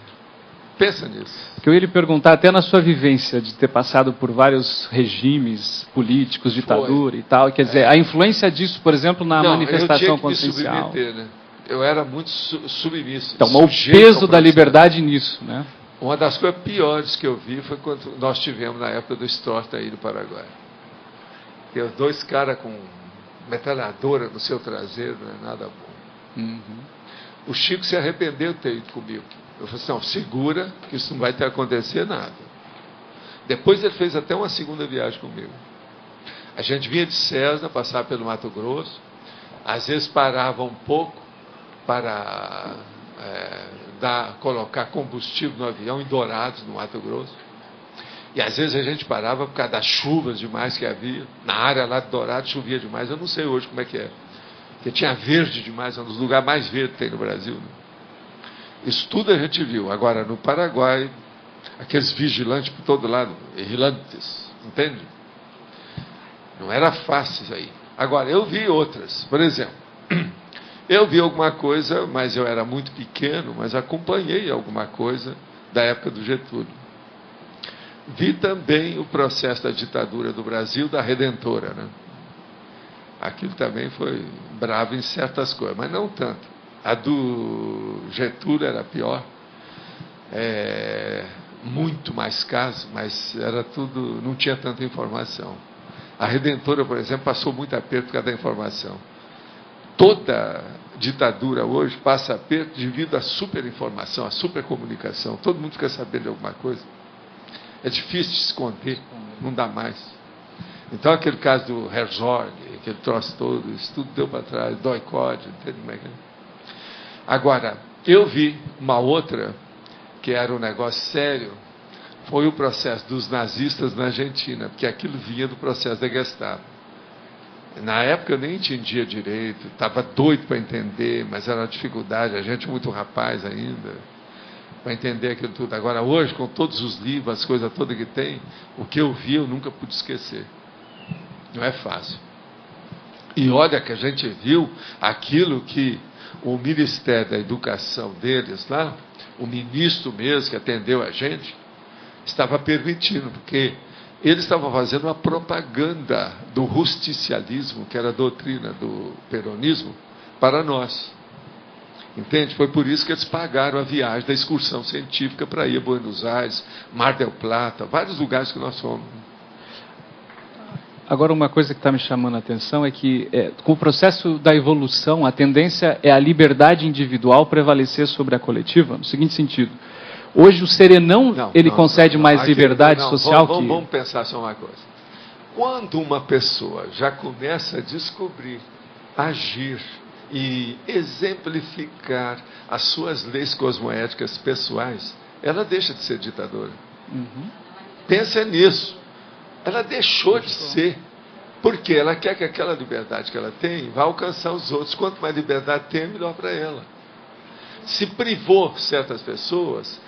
pensa nisso. Que eu ia lhe perguntar, até na sua vivência de ter passado por vários regimes políticos, ditadura e tal, quer dizer, a influência disso, por exemplo, na manifestação consciencial. Eu tinha que me submeter, né? Eu era muito submisso. Então, o peso da liberdade nisso, né? Uma das coisas piores que eu vi foi quando nós tivemos na época do Storta aí do Paraguai. Tem os 2 caras com metralhadora no seu traseiro não é nada bom. Uhum. O Chico se arrependeu de ter ido comigo. Eu falei assim, não, segura, que isso não vai ter acontecer nada. Depois ele fez até uma segunda viagem comigo. A gente vinha de César, passava pelo Mato Grosso, às vezes parava um pouco para colocar combustível no avião, em Dourados, no Mato Grosso. E às vezes a gente parava por causa das chuvas demais que havia. Na área lá de Dourados chovia demais, eu não sei hoje como é que é. Porque tinha verde demais, é um dos lugares mais verdes que tem no Brasil. Né? Isso tudo a gente viu. Agora, no Paraguai, aqueles vigilantes por todo lado, vigilantes, entende? Não era fácil isso aí. Agora, eu vi outras. Por exemplo, eu vi alguma coisa, mas eu era muito pequeno, mas acompanhei alguma coisa da época do Getúlio. Vi também o processo da ditadura do Brasil, da Redentora, né? Aquilo também foi bravo em certas coisas, mas não tanto. A do Getúlio era pior. Muito mais caso, mas era tudo, não tinha tanta informação. A Redentora, por exemplo, passou muito aperto por causa da informação. Toda ditadura hoje passa aperto devido à superinformação, à supercomunicação. Todo mundo fica sabendo de alguma coisa. É difícil de esconder, não dá mais. Então, aquele caso do Herzog, aquele troço todo, isso tudo deu para trás, doicode, entende como é que é? Agora, eu vi uma outra, que era um negócio sério, foi o processo dos nazistas na Argentina, porque aquilo vinha do processo da Gestapo. Na época eu nem entendia direito, estava doido para entender, mas era uma dificuldade, a gente muito rapaz ainda, para entender aquilo tudo. Agora, hoje, com todos os livros, as coisas todas que tem, o que eu vi eu nunca pude esquecer. Não é fácil. E olha que a gente viu aquilo que o Ministério da Educação deles lá, o ministro mesmo que atendeu a gente, estava permitindo, porque eles estavam fazendo uma propaganda do justicialismo, que era a doutrina do peronismo, para nós. Entende? Foi por isso que eles pagaram a viagem da excursão científica para ir a Buenos Aires, Mar del Plata, vários lugares que nós fomos. Agora, uma coisa que está me chamando a atenção é que, com o processo da evolução, a tendência é a liberdade individual prevalecer sobre a coletiva, no seguinte sentido. Hoje, o serenão, ele concede mais liberdade social que... Vamos pensar só uma coisa. Quando uma pessoa já começa a descobrir, agir e exemplificar as suas leis cosmoéticas pessoais, ela deixa de ser ditadora. Uhum. Pensa nisso. Ela deixou de ser, porque ela quer que aquela liberdade que ela tem vá alcançar os outros. Quanto mais liberdade tem, melhor para ela. Se privou certas pessoas,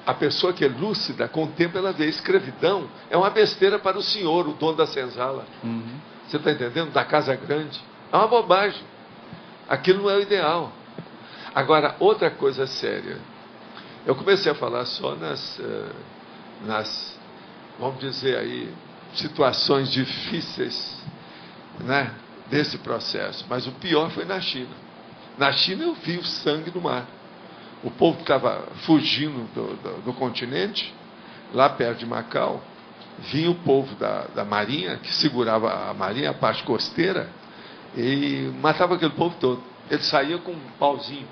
a pessoa que é lúcida, com o tempo ela vê, escravidão é uma besteira para o senhor, o dono da senzala. Uhum. Você está entendendo? Da casa grande. É uma bobagem. Aquilo não é o ideal. Agora, outra coisa séria. Eu comecei a falar só nas vamos dizer aí, situações difíceis, né, desse processo. Mas o pior foi na China. Na China eu vi o sangue no mar. O povo que estava fugindo do continente, lá perto de Macau, vinha o povo da marinha, que segurava a marinha, a parte costeira, e matava aquele povo todo. Ele saía com um pauzinho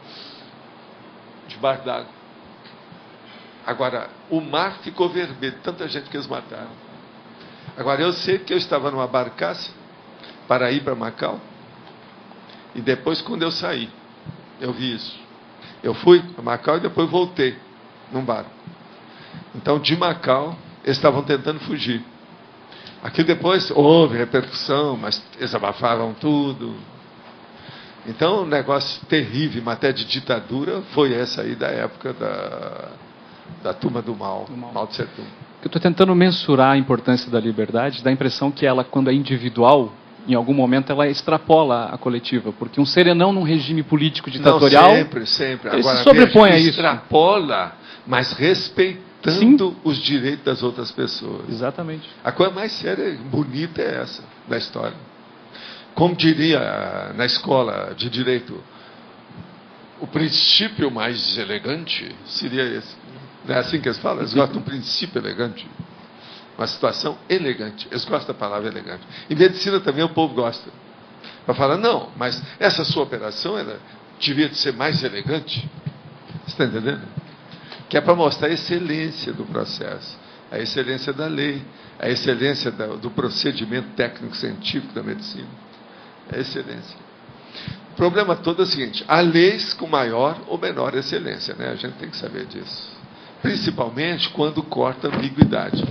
debaixo d'água. Agora, o mar ficou vermelho, tanta gente que eles mataram. Agora, eu sei que eu estava numa barcaça para ir para Macau, e depois, quando eu saí, eu vi isso. Eu fui para Macau e depois voltei num barco. Então, de Macau, eles estavam tentando fugir. Aqui depois houve repercussão, mas eles abafavam tudo. Então, um negócio terrível em matéria de ditadura foi essa aí da época da turma do Mao Tse Tung. Eu estou tentando mensurar a importância da liberdade, dá a impressão que ela, quando é individual, em algum momento ela extrapola a coletiva, porque um serenão num regime político ditatorial... Não, sempre. Ele Agora, se sobrepõe a isso. Extrapola, mas respeitando os direitos das outras pessoas. Exatamente. A coisa mais séria e bonita é essa, da história. Como diria na escola de direito, o princípio mais elegante seria esse. Não é assim que eles falam? Eles gostam de um princípio elegante. Uma situação elegante. Eles gostam da palavra elegante. Em medicina também o povo gosta. Para falar, não, mas essa sua operação ela devia ser mais elegante. Você está entendendo? Que é para mostrar a excelência do processo, a excelência da lei, a excelência do procedimento técnico-científico da medicina. É excelência. O problema todo é o seguinte: há leis com maior ou menor excelência, né? A gente tem que saber disso. Principalmente quando corta ambiguidade.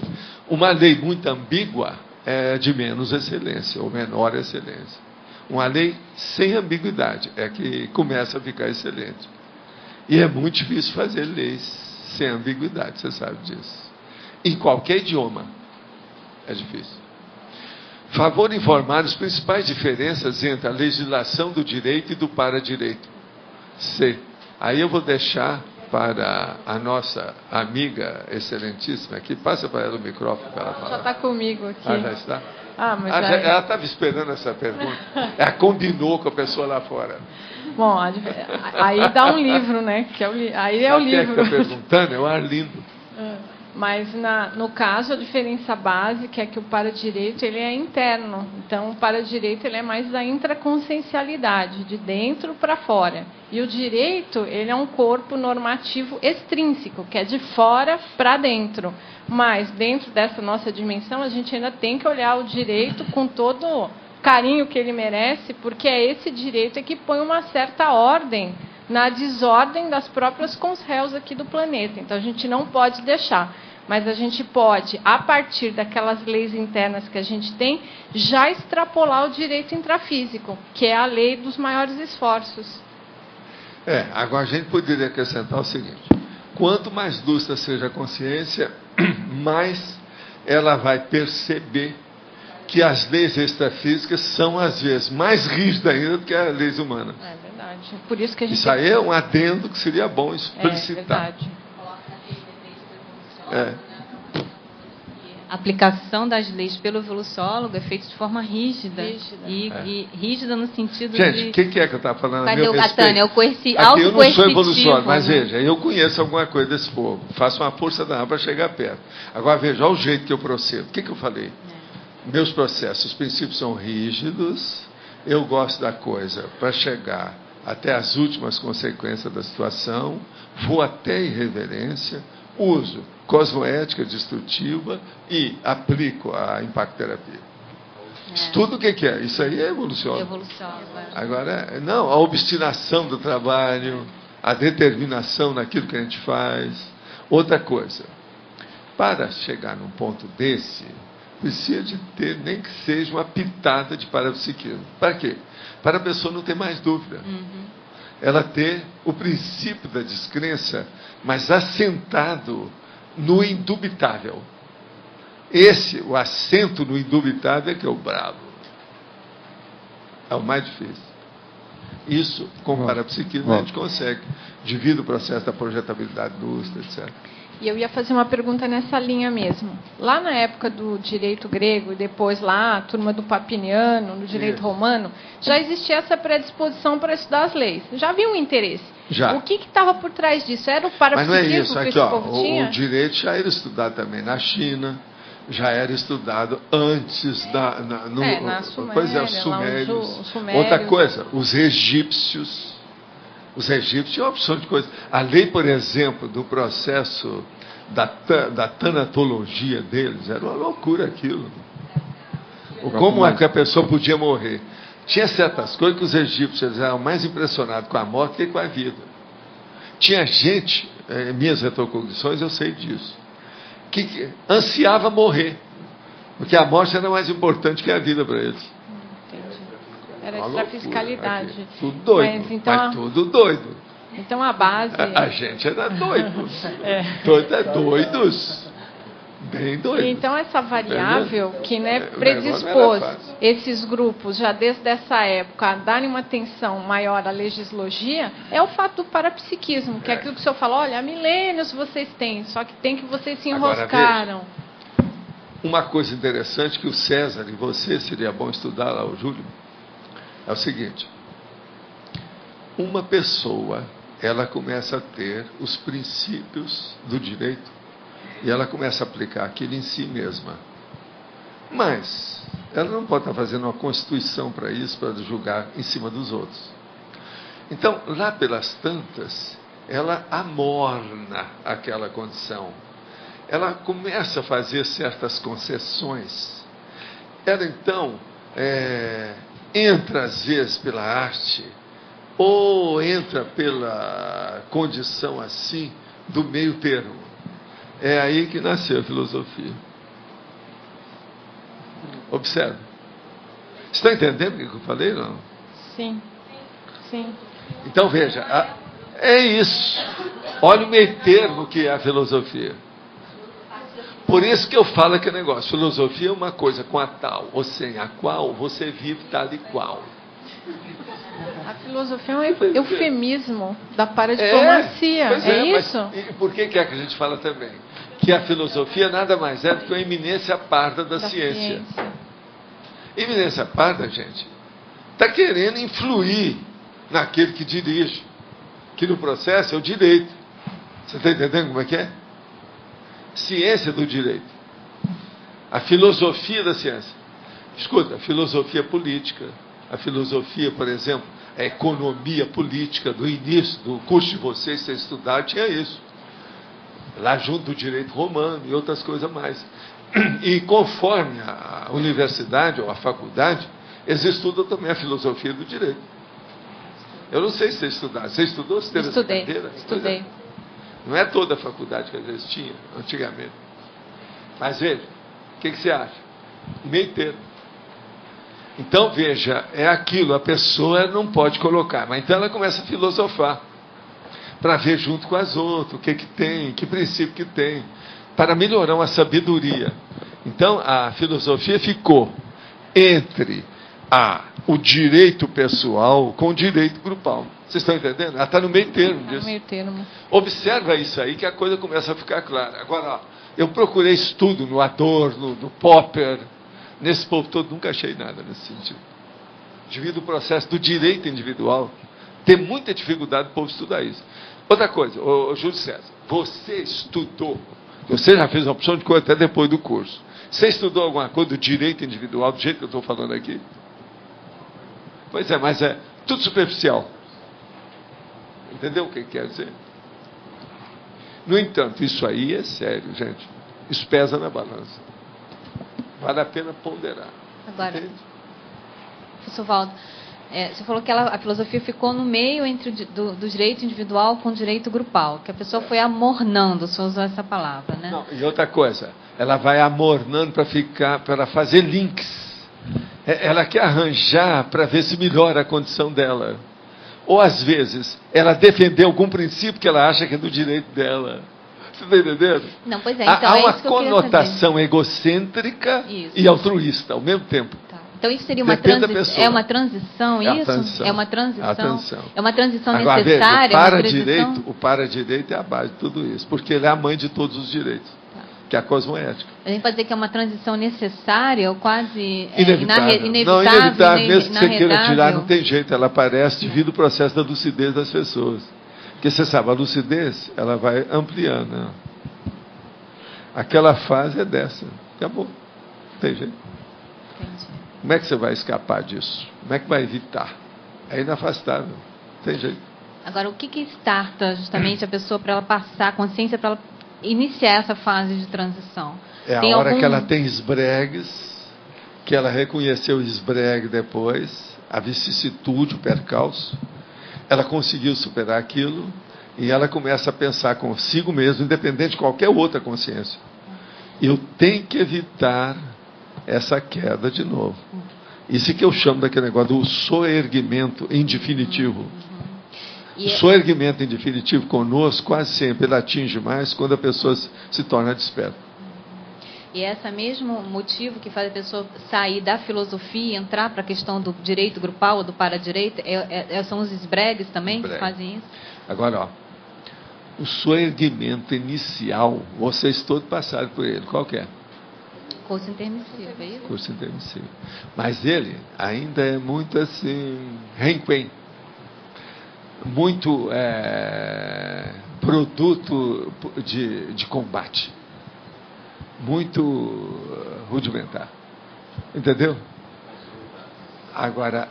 Uma lei muito ambígua é de menos excelência, ou menor excelência. Uma lei sem ambiguidade é que começa a ficar excelente. E é muito difícil fazer leis sem ambiguidade, você sabe disso. Em qualquer idioma é difícil. Favor informar as principais diferenças entre a legislação do direito e do para-direito. C. Aí eu vou deixar para a nossa amiga excelentíssima aqui. Passa para ela o microfone para ela falar. Já está comigo aqui. Ah, já está? Mas ela estava esperando essa pergunta. Ela combinou com a pessoa lá fora. Bom, aí dá um livro, né? Aí é o livro. Quem está perguntando é o Arlindo. Mas no caso a diferença básica é que o para-direito ele é interno. Então o para-direito ele é mais da intraconsciencialidade, de dentro para fora. E o direito ele é um corpo normativo extrínseco, que é de fora para dentro. Mas dentro dessa nossa dimensão a gente ainda tem que olhar o direito com todo o carinho que ele merece, porque é esse direito que põe uma certa ordem na desordem das próprias cons-réus aqui do planeta. Então a gente não pode deixar. Mas a gente pode, a partir daquelas leis internas que a gente tem, já extrapolar o direito intrafísico, que é a lei dos maiores esforços. Agora a gente poderia acrescentar o seguinte: quanto mais lúcida seja a consciência, mais ela vai perceber que as leis extrafísicas são, às vezes, mais rígidas ainda do que as leis humanas. É verdade. Por isso que a gente isso aí é um adendo que seria bom explicitar. É verdade. A aplicação das leis pelo evoluciólogo é feita de forma rígida. E rígida no sentido gente, de... Gente, o que é que eu estava falando? Cadê o Catânia? Eu não sou evoluciólogo, mas veja, eu conheço alguma coisa desse povo. Faço uma força danada para chegar perto. Agora veja, olha o jeito que eu procedo. O que eu falei? Meus processos, os princípios são rígidos. Eu gosto da coisa para chegar até as últimas consequências da situação. Vou até a irreverência. Uso cosmoética destrutiva e aplico a impactoterapia. Estudo o que é? Isso aí é evolução. Agora, não, a obstinação do trabalho, a determinação naquilo que a gente faz. Outra coisa, para chegar num ponto desse, precisa de ter, nem que seja uma pitada de parapsiquismo. Para quê? Para a pessoa não ter mais dúvida. Ela ter o princípio da descrença, mas assentado no indubitável. O assento no indubitável é que é o bravo. É o mais difícil. Isso, com o parapsiquismo, a gente consegue, devido ao processo da projetabilidade lúcida, etc. E eu ia fazer uma pergunta nessa linha mesmo. Lá na época do direito grego e depois lá a turma do Papiniano, no direito romano, já existia essa predisposição para estudar as leis. Já havia um interesse. Já. O que estava por trás disso? Era o parapsiquismo que esse povo tinha? O direito já era estudado também na China, já era estudado antes na Suméria, pois é, os sumérios. Outra coisa, os egípcios. Os egípcios tinham opção de coisa. A lei, por exemplo, do processo da tanatologia deles, era uma loucura aquilo. Como é que a pessoa podia morrer? Tinha certas coisas que os egípcios eram mais impressionados com a morte que com a vida. Tinha gente, minhas retrocognições, eu sei disso, que ansiava morrer, porque a morte era mais importante que a vida para eles. Era extrafiscalidade. Tudo doido, mas tudo doido. Então a base... A gente era doido. Doidos. Bem doido. Então essa variável que predispôs esses grupos, já desde essa época, a darem uma atenção maior à legislogia, é o fato do parapsiquismo, que é aquilo que o senhor falou, olha, há milênios vocês têm, só que tem que vocês se enroscaram. Agora, uma coisa interessante que o César e você, seria bom estudar lá, o Júlio, é o seguinte: uma pessoa, ela começa a ter os princípios do direito e ela começa a aplicar aquilo em si mesma. Mas Ela não pode estar fazendo uma constituição para isso, para julgar em cima dos outros. Então, lá pelas tantas, ela amorna aquela condição. Ela começa a fazer certas concessões. Ela, então, entra, às vezes, pela arte, ou entra pela condição, assim, do meio termo. É aí que nasceu a filosofia. Observe. Estão entendendo o que eu falei, não? Sim. Sim. Então, veja, é isso. Olha o meio termo que é a filosofia. Por isso que eu falo aquele negócio. Filosofia é uma coisa com a tal, ou sem a qual você vive tal e qual. A filosofia é um eufemismo da paradiplomacia. É isso? Mas, e por que é que a gente fala também? Que a filosofia nada mais é do que uma eminência parda da ciência. Eminência parda, gente, está querendo influir naquele que dirige, que no processo é o direito. Você está entendendo como é que é? Ciência do direito. A filosofia da ciência. Escuta, a filosofia política, a filosofia, por exemplo, a economia política do início do curso de vocês, vocês estudaram, tinha isso. Lá junto do direito romano e outras coisas mais. E conforme a universidade ou a faculdade, eles estudam também a filosofia do direito. Eu não sei se você estudaram. Você estudou? Você teve essa cadeira? Estudei. Não é toda a faculdade que às vezes tinha, antigamente. Mas veja, o que você acha? Meio termo. Então, veja, é aquilo, a pessoa não pode colocar. Mas então ela começa a filosofar. Para ver junto com as outras, o que tem, que princípio que tem. Para melhorar uma sabedoria. Então, a filosofia ficou entre o direito pessoal com o direito grupal. Vocês estão entendendo? Ela está no meio termo disso. No meio termo. Observa isso aí que a coisa começa a ficar clara. Agora, ó, eu procurei estudo no Adorno, no Popper, nesse povo todo, nunca achei nada nesse sentido. Devido ao processo do direito individual, tem muita dificuldade do povo estudar isso. Outra coisa, ô Júlio César, você estudou, você já fez uma opção de coisa até depois do curso. Você estudou alguma coisa do direito individual, do jeito que eu estou falando aqui? Pois é, mas é tudo superficial. Entendeu o que quer dizer? No entanto, isso aí é sério, gente. Isso pesa na balança. Vale a pena ponderar. Agora, professor Valdo, você falou que a filosofia ficou no meio entre do direito individual com o direito grupal, que a pessoa foi amornando, o senhor usou essa palavra, né? Não, e outra coisa, ela vai amornando para fazer links. Ela quer arranjar para ver se melhora a condição dela. Ou, às vezes, ela defender algum princípio que ela acha que é do direito dela. Você está entendendo? Não, pois é. Então, há uma conotação egocêntrica e altruísta ao mesmo tempo. Tá. Então, isso seria uma transição? É uma transição, isso? Transição. É uma transição? Transição. É uma transição agora, necessária? Veja, o para-direito é a base de tudo isso, porque ele é a mãe de todos os direitos. Que é a cosmoética. A gente pode dizer que é uma transição necessária ou quase inevitável. Não, inevitável. Mesmo que você queira tirar, não tem jeito. Ela aparece devido ao processo da lucidez das pessoas. Porque você sabe, a lucidez, ela vai ampliando. Né? Aquela fase é dessa. Acabou. Não tem jeito. Entendi. Como é que você vai escapar disso? Como é que vai evitar? É inafastável. Não tem jeito. Agora, o que starta justamente a pessoa para ela passar a consciência, para ela iniciar essa fase de transição? É a hora que ela tem esbregues, que ela reconheceu o esbregue depois, a vicissitude, o percalço, ela conseguiu superar aquilo e ela começa a pensar consigo mesmo, independente de qualquer outra consciência. Eu tenho que evitar essa queda de novo. Isso que eu chamo daquele negócio do soerguimento em definitivo. O soerguimento em definitivo conosco, quase sempre, ele atinge mais quando a pessoa se torna desperta. E esse mesmo motivo que faz a pessoa sair da filosofia e entrar para a questão do direito grupal ou do para-direito, são os esbregues também que fazem isso? Agora, ó, o soerguimento inicial, vocês todos passaram por ele, qual que é? Curso intermissivo, é isso? Curso intermissivo. Mas ele ainda é muito assim, renquen. Muito produto de combate. Muito rudimentar. Entendeu? Agora,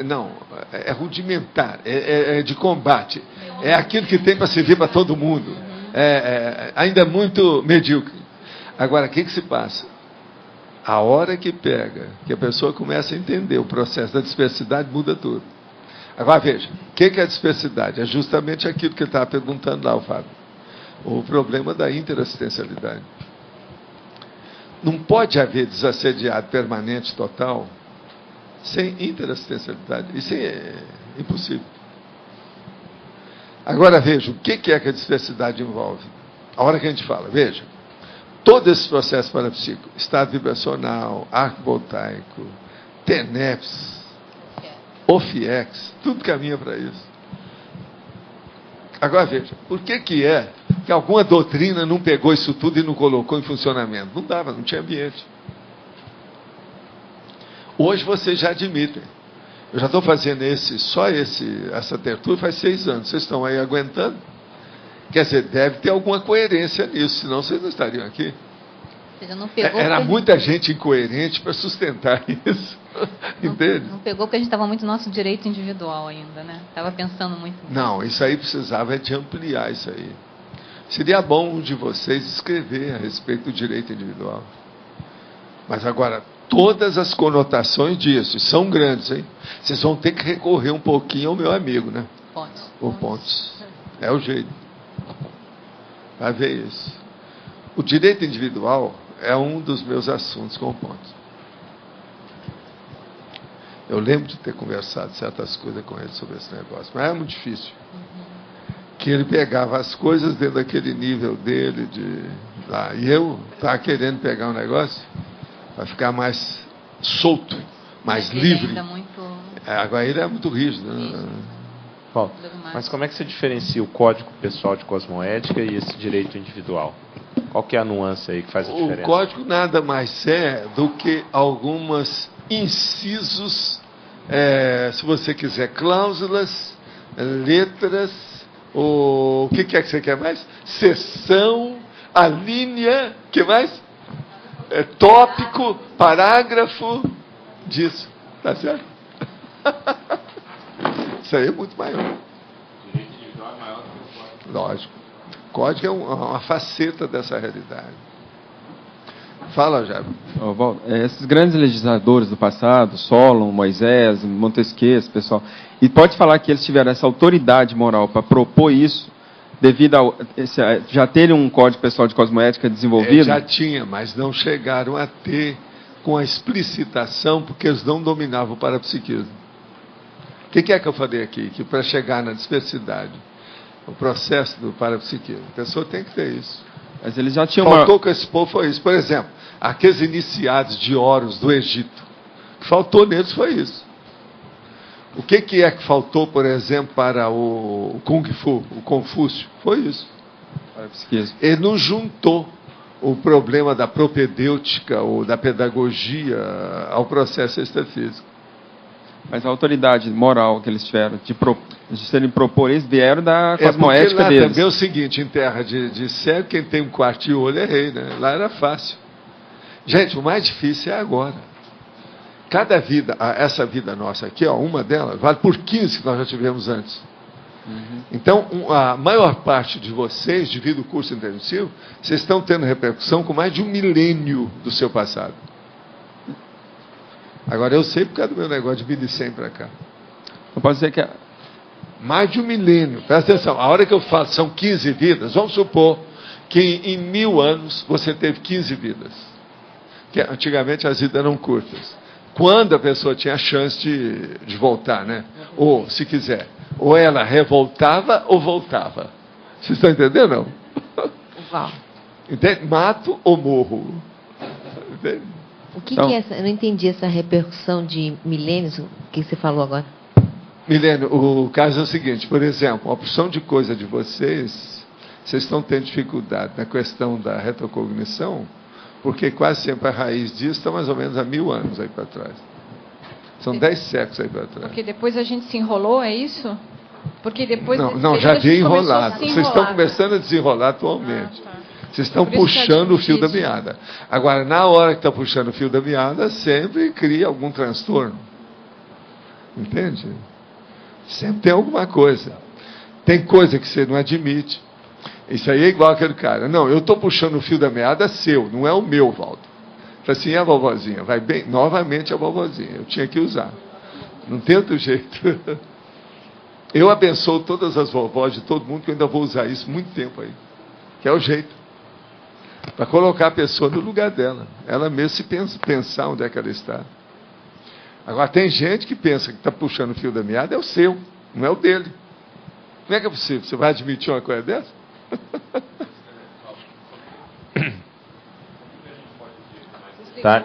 não, é rudimentar, é de combate. É aquilo que tem para servir para todo mundo. Ainda é muito medíocre. Agora, o que se passa? A hora que pega, que a pessoa começa a entender o processo da dispersidade, muda tudo. Agora, veja, o que é a dispersidade? É justamente aquilo que ele estava perguntando lá, o Fábio. O problema da interassistencialidade. Não pode haver desassediado permanente total sem interassistencialidade. Isso é impossível. Agora, veja, o que é que a dispersidade envolve? A hora que a gente fala, veja, todo esse processo parapsíquico, estado vibracional, arco voltaico, TENEPS, OFIEX, tudo caminha para isso. Agora, veja, por que é que alguma doutrina não pegou isso tudo e não colocou em funcionamento? Não dava, não tinha ambiente. Hoje vocês já admitem. Eu já estou fazendo essa tertúlia faz 6 anos. Vocês estão aí aguentando? Quer dizer, deve ter alguma coerência nisso, senão vocês não estariam aqui. Você não pegou Era muita gente incoerente para sustentar isso. Entende? Não pegou porque a gente estava muito no nosso direito individual ainda, né? Estava pensando muito. Não, isso aí precisava de ampliar isso aí. Seria bom um de vocês escrever a respeito do direito individual. Mas agora, todas as conotações disso são grandes, hein? Vocês vão ter que recorrer um pouquinho ao meu amigo, né? Pontos. O Pontes. É o jeito. Vai ver isso. O direito individual é um dos meus assuntos com o Pontes. Eu lembro de ter conversado certas coisas com ele sobre esse negócio, mas é muito difícil. Que ele pegava as coisas dentro daquele nível dele e eu estava querendo pegar um negócio para ficar mais solto, mais livre. Agora ele é muito rígido. Né? Bom, mas como é que você diferencia o Código Pessoal de Cosmoética e esse direito individual? Qual que é a nuance aí que faz a diferença? O código nada mais é do que algumas incisos, se você quiser, cláusulas, letras, o que é que você quer mais? Seção, a linha, o que mais? Tópico, parágrafo disso. Tá certo? Isso aí é muito maior. O direito individual é maior do que o código. Lógico. O código é uma faceta dessa realidade. Fala, Jair. Esses grandes legisladores do passado, Solon, Moisés, Montesquieu, esse pessoal, e pode falar que eles tiveram essa autoridade moral para propor isso, devido a já terem um Código Pessoal de Cosmoética desenvolvido? Já tinha, mas não chegaram a ter com a explicitação, porque eles não dominavam o parapsiquismo. O que é que eu falei aqui? Que para chegar na dispersidade, o processo do parapsiquismo, a pessoa tem que ter isso. Mas eles já tinham faltou que esse povo foi isso. Por exemplo, aqueles iniciados de Horus do Egito, o que faltou neles foi isso. O que é que faltou, por exemplo, para o Kung Fu, o Confúcio? Foi isso. Ele não juntou o problema da propedêutica ou da pedagogia ao processo extrafísico. Mas a autoridade moral que eles tiveram de serem propor, eles vieram da cosmoética lá deles. Também é o seguinte, em terra de cego, quem tem um quarto de olho é rei, né? Lá era fácil. Gente, o mais difícil é agora. Cada vida, essa vida nossa aqui, uma delas, vale por 15 que nós já tivemos antes. Então, a maior parte de vocês, devido ao curso intensivo, vocês estão tendo repercussão com mais de 1 milênio do seu passado. Agora, eu sei por causa do meu negócio de 1100 para cá. Não pode dizer que mais de 1 milênio. Presta atenção, a hora que eu falo são 15 vidas, vamos supor que em 1000 anos você teve 15 vidas. Que antigamente as vidas eram curtas. Quando a pessoa tinha a chance de voltar, né? Ou, se quiser, ou ela revoltava ou voltava. Vocês estão entendendo, não? Entende? Mato ou morro. Entende? O que é essa? Eu não entendi essa repercussão de milênios, o que você falou agora. Milênio, o caso é o seguinte, por exemplo, uma porção de coisa de vocês estão tendo dificuldade na questão da retrocognição, porque quase sempre a raiz disso está mais ou menos há 1000 anos aí para trás. São 10 séculos aí para trás. Porque depois a gente se enrolou, é isso? Porque depois Não, já havia enrolado. Vocês estão começando a desenrolar atualmente. Vocês estão puxando o fio da meada. Agora, na hora que está puxando o fio da meada, sempre cria algum transtorno. Entende? Sempre tem alguma coisa. Tem coisa que você não admite. Isso aí é igual aquele cara. Não, eu estou puxando o fio da meada seu, não é o meu, Valdo. Falei assim, a vovozinha? Vai bem? Novamente a vovozinha. Eu tinha que usar. Não tem outro jeito. Eu abençoo todas as vovós de todo mundo, que eu ainda vou usar isso muito tempo aí. Que é o jeito. Para colocar a pessoa no lugar dela. Ela mesma se pensar onde é que ela está. Agora, tem gente que pensa que está puxando o fio da meada, é o seu, não é o dele. Como é que é possível? Você vai admitir uma coisa dessa? Tá.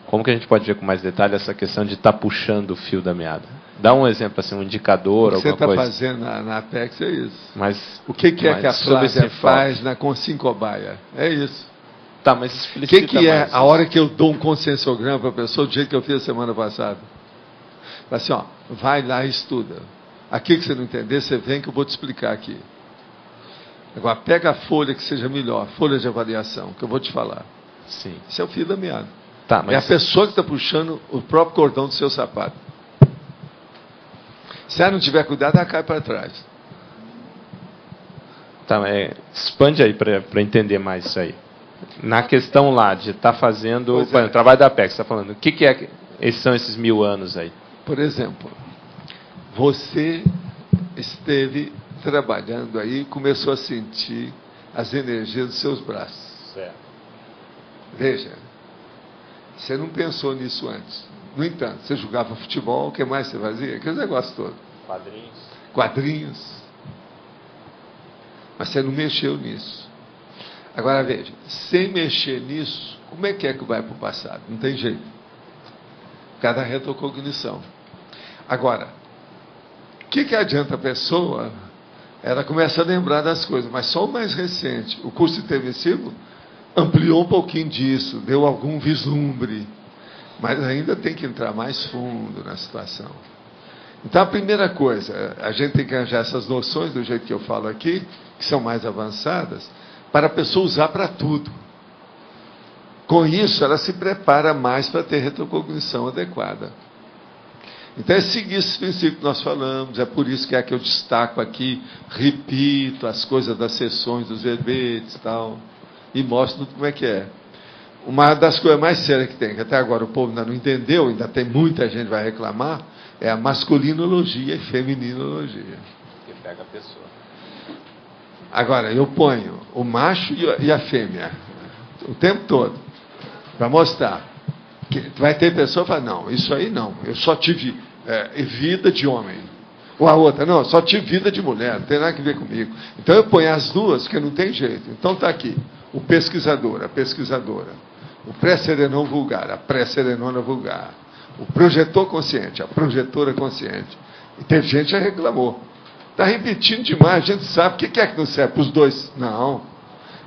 Como que a gente pode ver com mais detalhe essa questão de estar puxando o fio da meada? Dá um exemplo, assim, um indicador, alguma coisa. O que você está fazendo na Apex é isso. Mas, o que é que a Flávia faz na Consincobaia? É isso. Tá, mas explicita. O que é a hora que eu dou um consensograma para a pessoa, do jeito que eu fiz a semana passada? Fala assim, ó, vai lá e estuda. Aqui que você não entender, você vem que eu vou te explicar aqui. Agora, pega a folha que seja melhor, folha de avaliação, que eu vou te falar. Sim. Isso é o fio da meada. Tá, mas... É a pessoa que está puxando o próprio cordão do seu sapato. Se ela não tiver cuidado, ela cai para trás. Tá, expande aí para entender mais isso aí. Na questão lá de estar fazendo o trabalho da Apex, você está falando, o que é, são esses 1000 anos aí? Por exemplo, você esteve trabalhando aí e começou a sentir as energias dos seus braços. Certo. Veja, você não pensou nisso antes. No entanto, você jogava futebol, o que mais você fazia? Aqueles negócios todos. Quadrinhos. Mas você não mexeu nisso. Agora veja, sem mexer nisso, como é que vai para o passado? Não tem jeito. Cada retrocognição. Agora, o que adianta a pessoa? Ela começa a lembrar das coisas, mas só o mais recente. O curso intermissivo ampliou um pouquinho disso, deu algum vislumbre. Mas ainda tem que entrar mais fundo na situação. Então, a primeira coisa, a gente tem que arranjar essas noções, do jeito que eu falo aqui, que são mais avançadas, para a pessoa usar para tudo. Com isso, ela se prepara mais para ter retrocognição adequada. Então, é seguir esses princípios que nós falamos, é por isso que é que eu destaco aqui, repito as coisas das sessões, dos verbetes e tal, e mostro tudo como é que é. Uma das coisas mais sérias que tem, que até agora o povo ainda não entendeu, ainda tem muita gente que vai reclamar, é a masculinologia e femininologia. Que pega a pessoa. Agora, eu ponho o macho e a fêmea o tempo todo, para mostrar. Que vai ter pessoa que fala, não, isso aí não, eu só tive vida de homem. Ou a outra, não, eu só tive vida de mulher, não tem nada a ver comigo. Então eu ponho as duas, que não tem jeito. Então está aqui, o pesquisador, a pesquisadora. O pré-serenão vulgar, a pré-serenona vulgar. O projetor consciente, a projetora consciente. E teve gente que já reclamou. Está repetindo demais, a gente sabe. O que é que não serve para os dois? Não.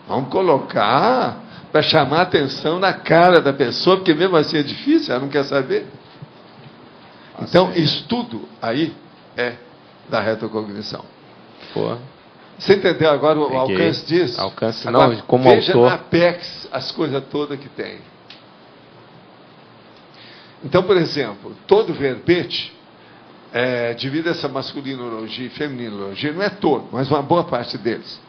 Vamos colocar para chamar a atenção na cara da pessoa, porque mesmo assim é difícil, ela não quer saber. Então, estudo aí é da retrocognição. Pô. Você entendeu agora o alcance disso? Alcance agora, não, como veja autor. Na Apex as coisas todas que tem. Então, por exemplo, todo verbete, devido a essa masculinologia e femininologia, não é todo, mas uma boa parte deles.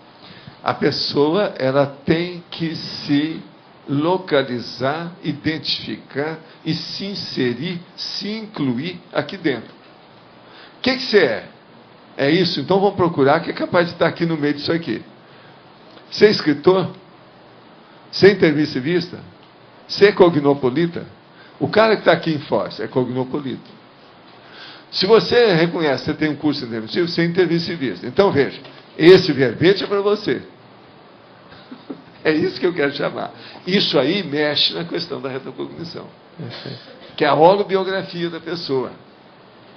A pessoa ela tem que se localizar, identificar e se inserir, se incluir aqui dentro. O que você é? É isso? Então vamos procurar que é capaz de estar aqui no meio disso aqui. Ser escritor? Ser intermissivista? Ser cognopolita? O cara que está aqui em Foz é cognopolita. Se você reconhece que você tem um curso intermissivo, você é intermissivista. Então veja, esse verbete é para você. É isso que eu quero chamar. Isso aí mexe na questão da retrocognição. Que é a holobiografia da pessoa.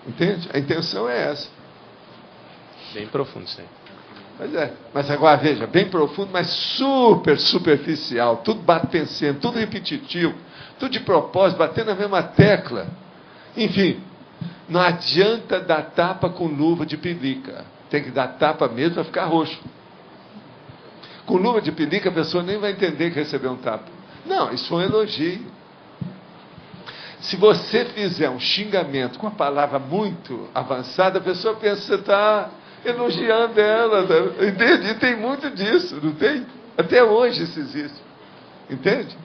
Entende? A intenção é essa. Bem profundo, sim. Mas agora veja, bem profundo, mas super superficial, tudo batendo, tudo repetitivo, tudo de propósito, batendo na mesma tecla. Enfim, Não adianta dar tapa com luva de pelica. Tem que dar tapa mesmo para ficar roxo. Com luva de pelica, a pessoa nem vai entender que recebeu um tapa. Não, isso foi um elogio. Se você fizer um xingamento com uma palavra muito avançada, a pessoa pensa que você está elogiando ela. Entende? E tem muito disso, não tem? Até hoje isso existe. Entende?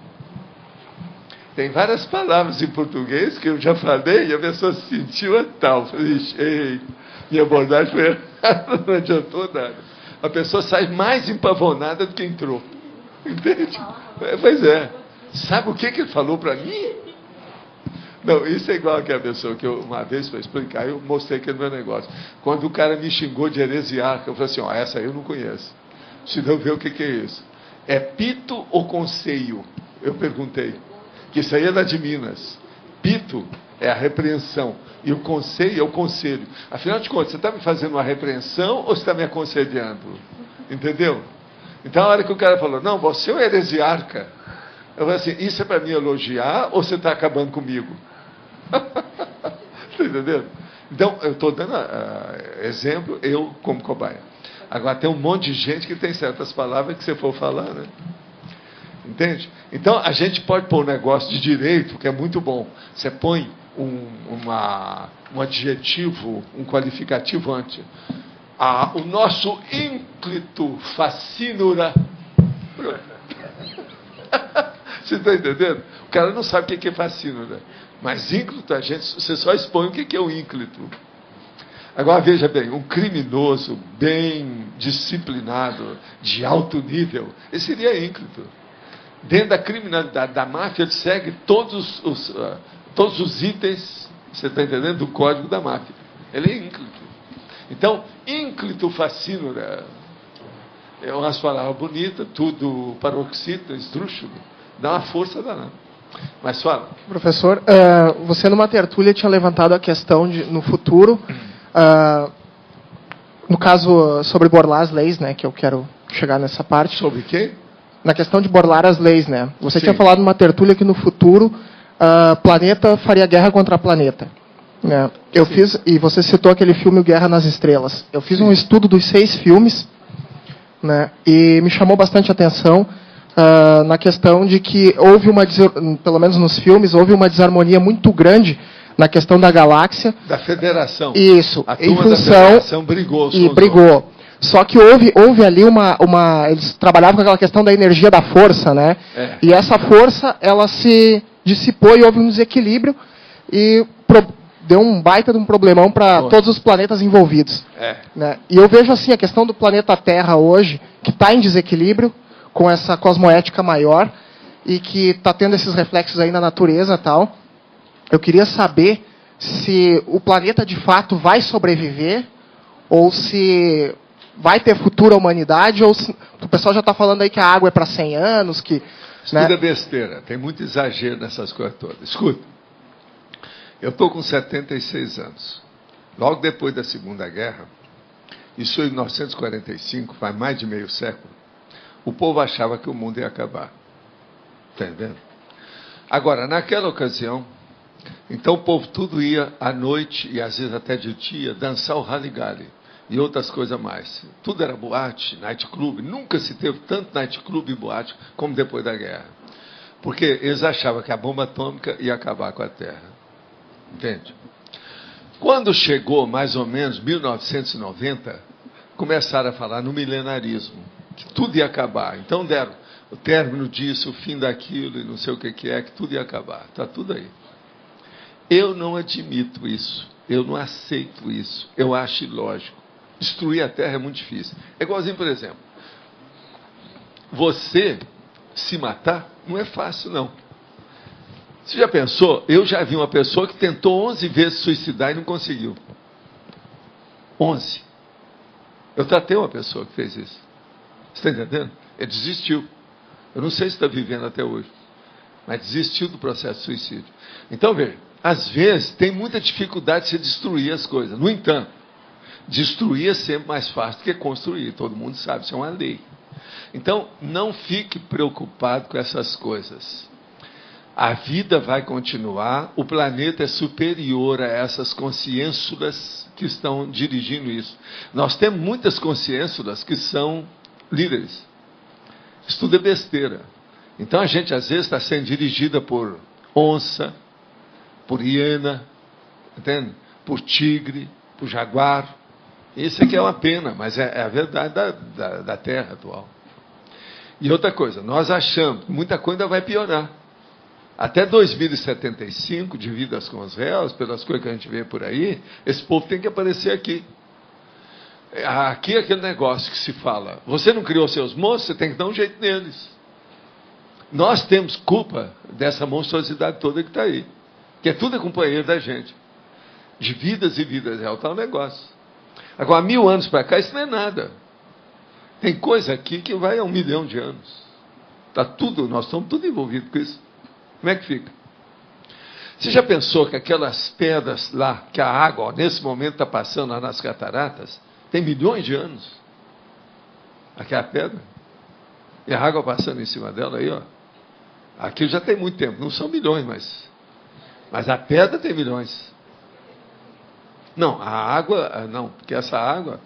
Tem várias palavras em português que eu já falei e a pessoa se sentiu a tal. Falei, minha abordagem foi errada, não adiantou nada. A pessoa sai mais empavonada do que entrou. Entende? Pois é. Sabe o que ele falou para mim? Não, isso é igual aquela pessoa que eu, uma vez, para explicar, eu mostrei aquele meu negócio. Quando o cara me xingou de heresiarca, eu falei assim, essa aí eu não conheço. Se não ver o que é isso. É pito ou conceio? Eu perguntei. Que isso aí é da de Minas. Pito é a repreensão. E o conselho é o conselho. Afinal de contas, você está me fazendo uma repreensão ou você está me aconselhando? Entendeu? Então, a hora que o cara falou, não, você é um heresiarca. Eu falei assim, isso é para me elogiar ou você está acabando comigo? Está entendendo? Então, eu estou dando exemplo, eu como cobaia. Agora, tem um monte de gente que tem certas palavras que você for falar, né? Entende? Então, a gente pode pôr um negócio de direito, que é muito bom. Você põe um adjetivo, um qualificativo antes. O nosso ínclito facínora. Você está entendendo? O cara não sabe o que é facínora. Mas ínclito, você só expõe o que é o ínclito. Agora, veja bem, um criminoso bem disciplinado, de alto nível, esse seria ínclito. Dentro da criminalidade da máfia, ele segue todos os itens, você está entendendo, do código da máfia. Ele é ínclito. Então, ínclito facínora é umas palavras bonitas, tudo paroxítona, esdrúxulo, dá uma força danada. Mas fala. Professor, você numa tertúlia tinha levantado a questão de, no futuro, no caso sobre burlar as leis, né, que eu quero chegar nessa parte. Sobre quê? Na questão de burlar as leis, né? Você Sim. tinha falado numa tertúlia que no futuro planeta faria guerra contra planeta. Né? Eu fiz, e você citou aquele filme O Guerra nas Estrelas. Eu fiz um estudo dos 6 filmes, né? E me chamou bastante atenção na questão de que houve pelo menos nos filmes, houve uma desarmonia muito grande na questão da galáxia. Da federação. Isso. A em turma função, da federação brigou. E brigou. Só que houve ali eles trabalhavam com aquela questão da energia da força, né? É. E essa força, ela se dissipou e houve um desequilíbrio e deu um baita de um problemão para todos os planetas envolvidos. É. Né? E eu vejo assim, a questão do planeta Terra hoje, que está em desequilíbrio, com essa cosmoética maior, e que está tendo esses reflexos aí na natureza e tal. Eu queria saber se o planeta de fato vai sobreviver, ou se vai ter futuro a humanidade, ou se o pessoal já está falando aí que a água é para 100 anos, que... Isso tudo é besteira, tem muito exagero nessas coisas todas. Escuta, eu estou com 76 anos. Logo depois da Segunda Guerra, isso foi em 1945, faz mais de meio século, o povo achava que o mundo ia acabar. Está entendendo? Agora, naquela ocasião, então o povo tudo ia à noite, e às vezes até de dia, dançar o Rally-Gali e outras coisas mais. Tudo era boate, night club. Nunca se teve tanto night club e boate como depois da guerra. Porque eles achavam que a bomba atômica ia acabar com a Terra. Entende? Quando chegou mais ou menos 1990, começaram a falar no milenarismo, que tudo ia acabar. Então deram o término disso, o fim daquilo, e não sei o que é, que tudo ia acabar. Está tudo aí. Eu não admito isso. Eu não aceito isso. Eu acho ilógico. Destruir a Terra é muito difícil. É igualzinho, por exemplo, você se matar não é fácil, não. Você já pensou? Eu já vi uma pessoa que tentou 11 vezes suicidar e não conseguiu. 11. Eu tratei uma pessoa que fez isso. Você está entendendo? Ele desistiu. Eu não sei se está vivendo até hoje, mas desistiu do processo de suicídio. Então, veja, às vezes tem muita dificuldade de se destruir as coisas. No entanto, destruir é sempre mais fácil do que construir. Todo mundo sabe, isso é uma lei. Então, não fique preocupado com essas coisas. A vida vai continuar, o planeta é superior a essas consciências que estão dirigindo isso. Nós temos muitas consciências que são líderes. Isso tudo é besteira. Então a gente às vezes está sendo dirigida por onça, por hiena, entende? Por tigre, por jaguar. Isso aqui é uma pena, mas é a verdade da Terra atual. E outra coisa, nós achamos que muita coisa vai piorar. Até 2075, de vidas com os réus, pelas coisas que a gente vê por aí, esse povo tem que aparecer aqui. Aqui é aquele negócio que se fala, você não criou seus monstros, você tem que dar um jeito neles. Nós temos culpa dessa monstruosidade toda que está aí, que tudo é companheiro da gente. De vidas e vidas, é o tal negócio. Agora, 1000 anos para cá, isso não é nada. Tem coisa aqui que vai a 1 milhão de anos. Tá tudo, nós estamos tudo envolvidos com isso. Como é que fica? Você já pensou que aquelas pedras lá, que a água, ó, nesse momento está passando lá nas cataratas, tem milhões de anos? Aquela pedra? E a água passando em cima dela aí, ó. Aquilo já tem muito tempo, não são milhões, mas a pedra tem milhões. Não, a água, não, porque essa água,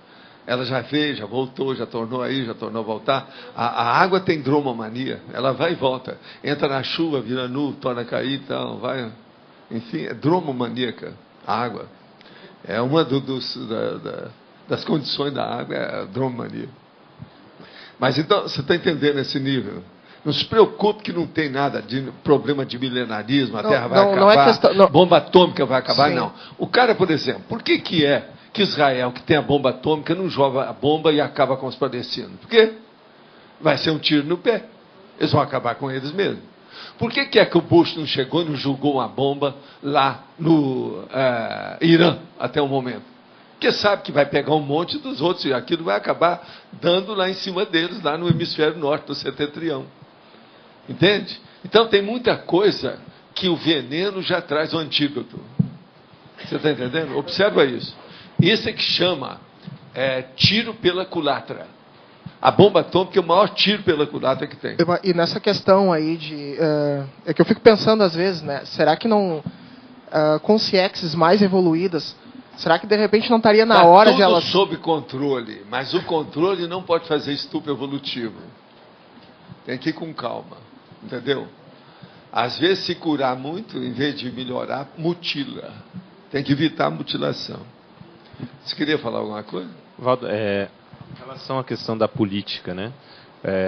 ela já veio, já voltou, já tornou aí, já tornou a voltar. A água tem dromomania, ela vai e volta. Entra na chuva, vira nuvem, torna a cair e tal, vai. Enfim, é dromomaníaca, a água. É uma das condições da água, é a dromomania. Mas então, você está entendendo esse nível? Não se preocupe que não tem nada de problema de milenarismo, a Terra vai acabar, não é questão, bomba atômica vai acabar, Sim. não. O cara, por exemplo, por que Israel, que tem a bomba atômica, não joga a bomba e acaba com os palestinos? Por quê? Vai ser um tiro no pé. Eles vão acabar com eles mesmo. Por que é que o Bush não chegou e não julgou uma bomba lá no Irã até o momento? Porque sabe que vai pegar um monte dos outros e aquilo vai acabar dando lá em cima deles, lá no hemisfério norte, no setentrião. Entende? Então tem muita coisa que o veneno já traz o antídoto. Você está entendendo? Observa isso. Isso é que chama tiro pela culatra. A bomba atômica é o maior tiro pela culatra que tem. E nessa questão aí é que eu fico pensando às vezes, né? Será que não consciências mais evoluídas, será que de repente não estaria na hora de elas... sob controle, mas o controle não pode fazer estupro evolutivo. Tem que ir com calma, entendeu? Às vezes, se curar muito, em vez de melhorar, mutila. Tem que evitar a mutilação. Você queria falar alguma coisa? Valdo, em relação à questão da política, né?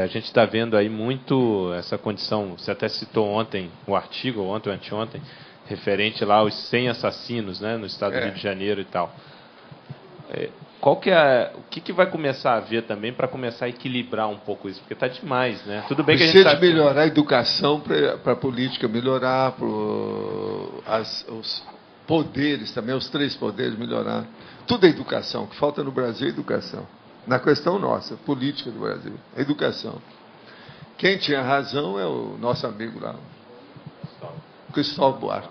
A gente está vendo aí muito essa condição, você até citou ontem o artigo, ontem ou anteontem, referente lá aos 100 assassinos, né, no estado do Rio de Janeiro e tal. O que vai começar a haver também para começar a equilibrar um pouco isso? Porque está demais, né? Tudo bem que a gente precisa de melhorar a educação para a política melhorar, os poderes também, os 3 poderes melhorar. Tudo é educação. O que falta no Brasil é educação. Na questão nossa, política do Brasil, é educação. Quem tinha razão é o nosso amigo lá, Cristóvão Buarque.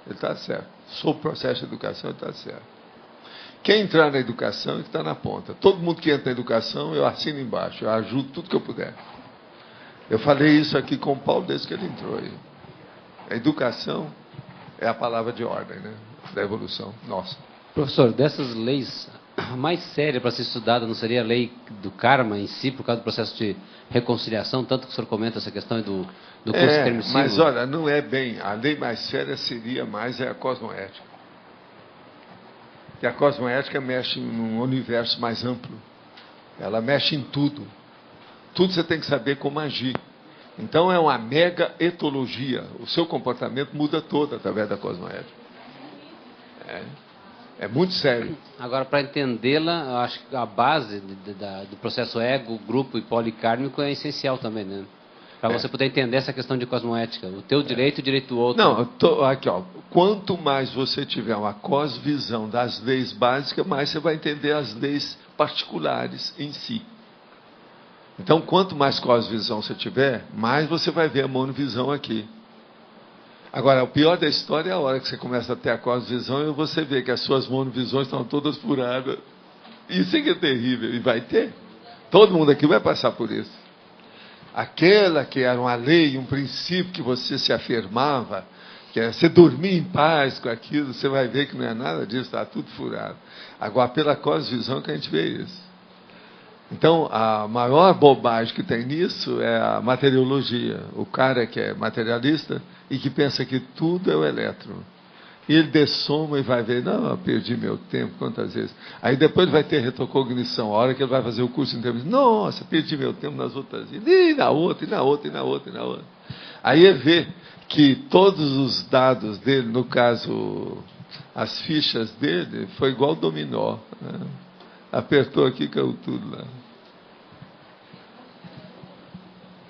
Ele está certo. Sobre o processo de educação, ele está certo. Quem entrar na educação, ele está na ponta. Todo mundo que entra na educação, eu assino embaixo. Eu ajudo tudo que eu puder. Eu falei isso aqui com o Paulo desde que ele entrou aí. A educação é a palavra de ordem, né? Da evolução nossa. Professor, dessas leis, a mais séria para ser estudada não seria a lei do karma em si, por causa do processo de reconciliação, tanto que o senhor comenta essa questão do curso permissivo? Mas olha, não é bem. A lei mais séria seria mais a cosmoética. E a cosmoética mexe num universo mais amplo. Ela mexe em tudo. Tudo você tem que saber como agir. Então é uma mega etologia. O seu comportamento muda todo através da cosmoética. É muito sério. Agora, para entendê-la, eu acho que a base do processo ego, grupo e policármico é essencial também, né? Para você poder entender essa questão de cosmoética. O teu direito e o direito do outro. Não, aqui, ó. Quanto mais você tiver uma cosvisão das leis básicas, mais você vai entender as leis particulares em si. Então, quanto mais cosvisão você tiver, mais você vai ver a monovisão aqui. Agora, o pior da história é a hora que você começa a ter a cosvisão e você vê que as suas monovisões estão todas furadas. Isso é que é terrível. E vai ter. Todo mundo aqui vai passar por isso. aquela que era uma lei, um princípio que você se afirmava, que é você dormir em paz com aquilo, você vai ver que não é nada disso, está tudo furado. Agora, pela cosmovisão que a gente vê isso. Então, a maior bobagem que tem nisso é a materiologia. O cara que é materialista e que pensa que tudo é o elétron. E ele dessoma e vai ver, não, eu perdi meu tempo, quantas vezes. Aí depois ele vai ter retrocognição, a hora que ele vai fazer o curso interno, nossa, perdi meu tempo nas outras vidas, e na outra, e na outra, e na outra, e na outra. Aí ele vê que todos os dados dele, no caso, as fichas dele, foi igual dominó. Né? Apertou aqui, caiu tudo lá.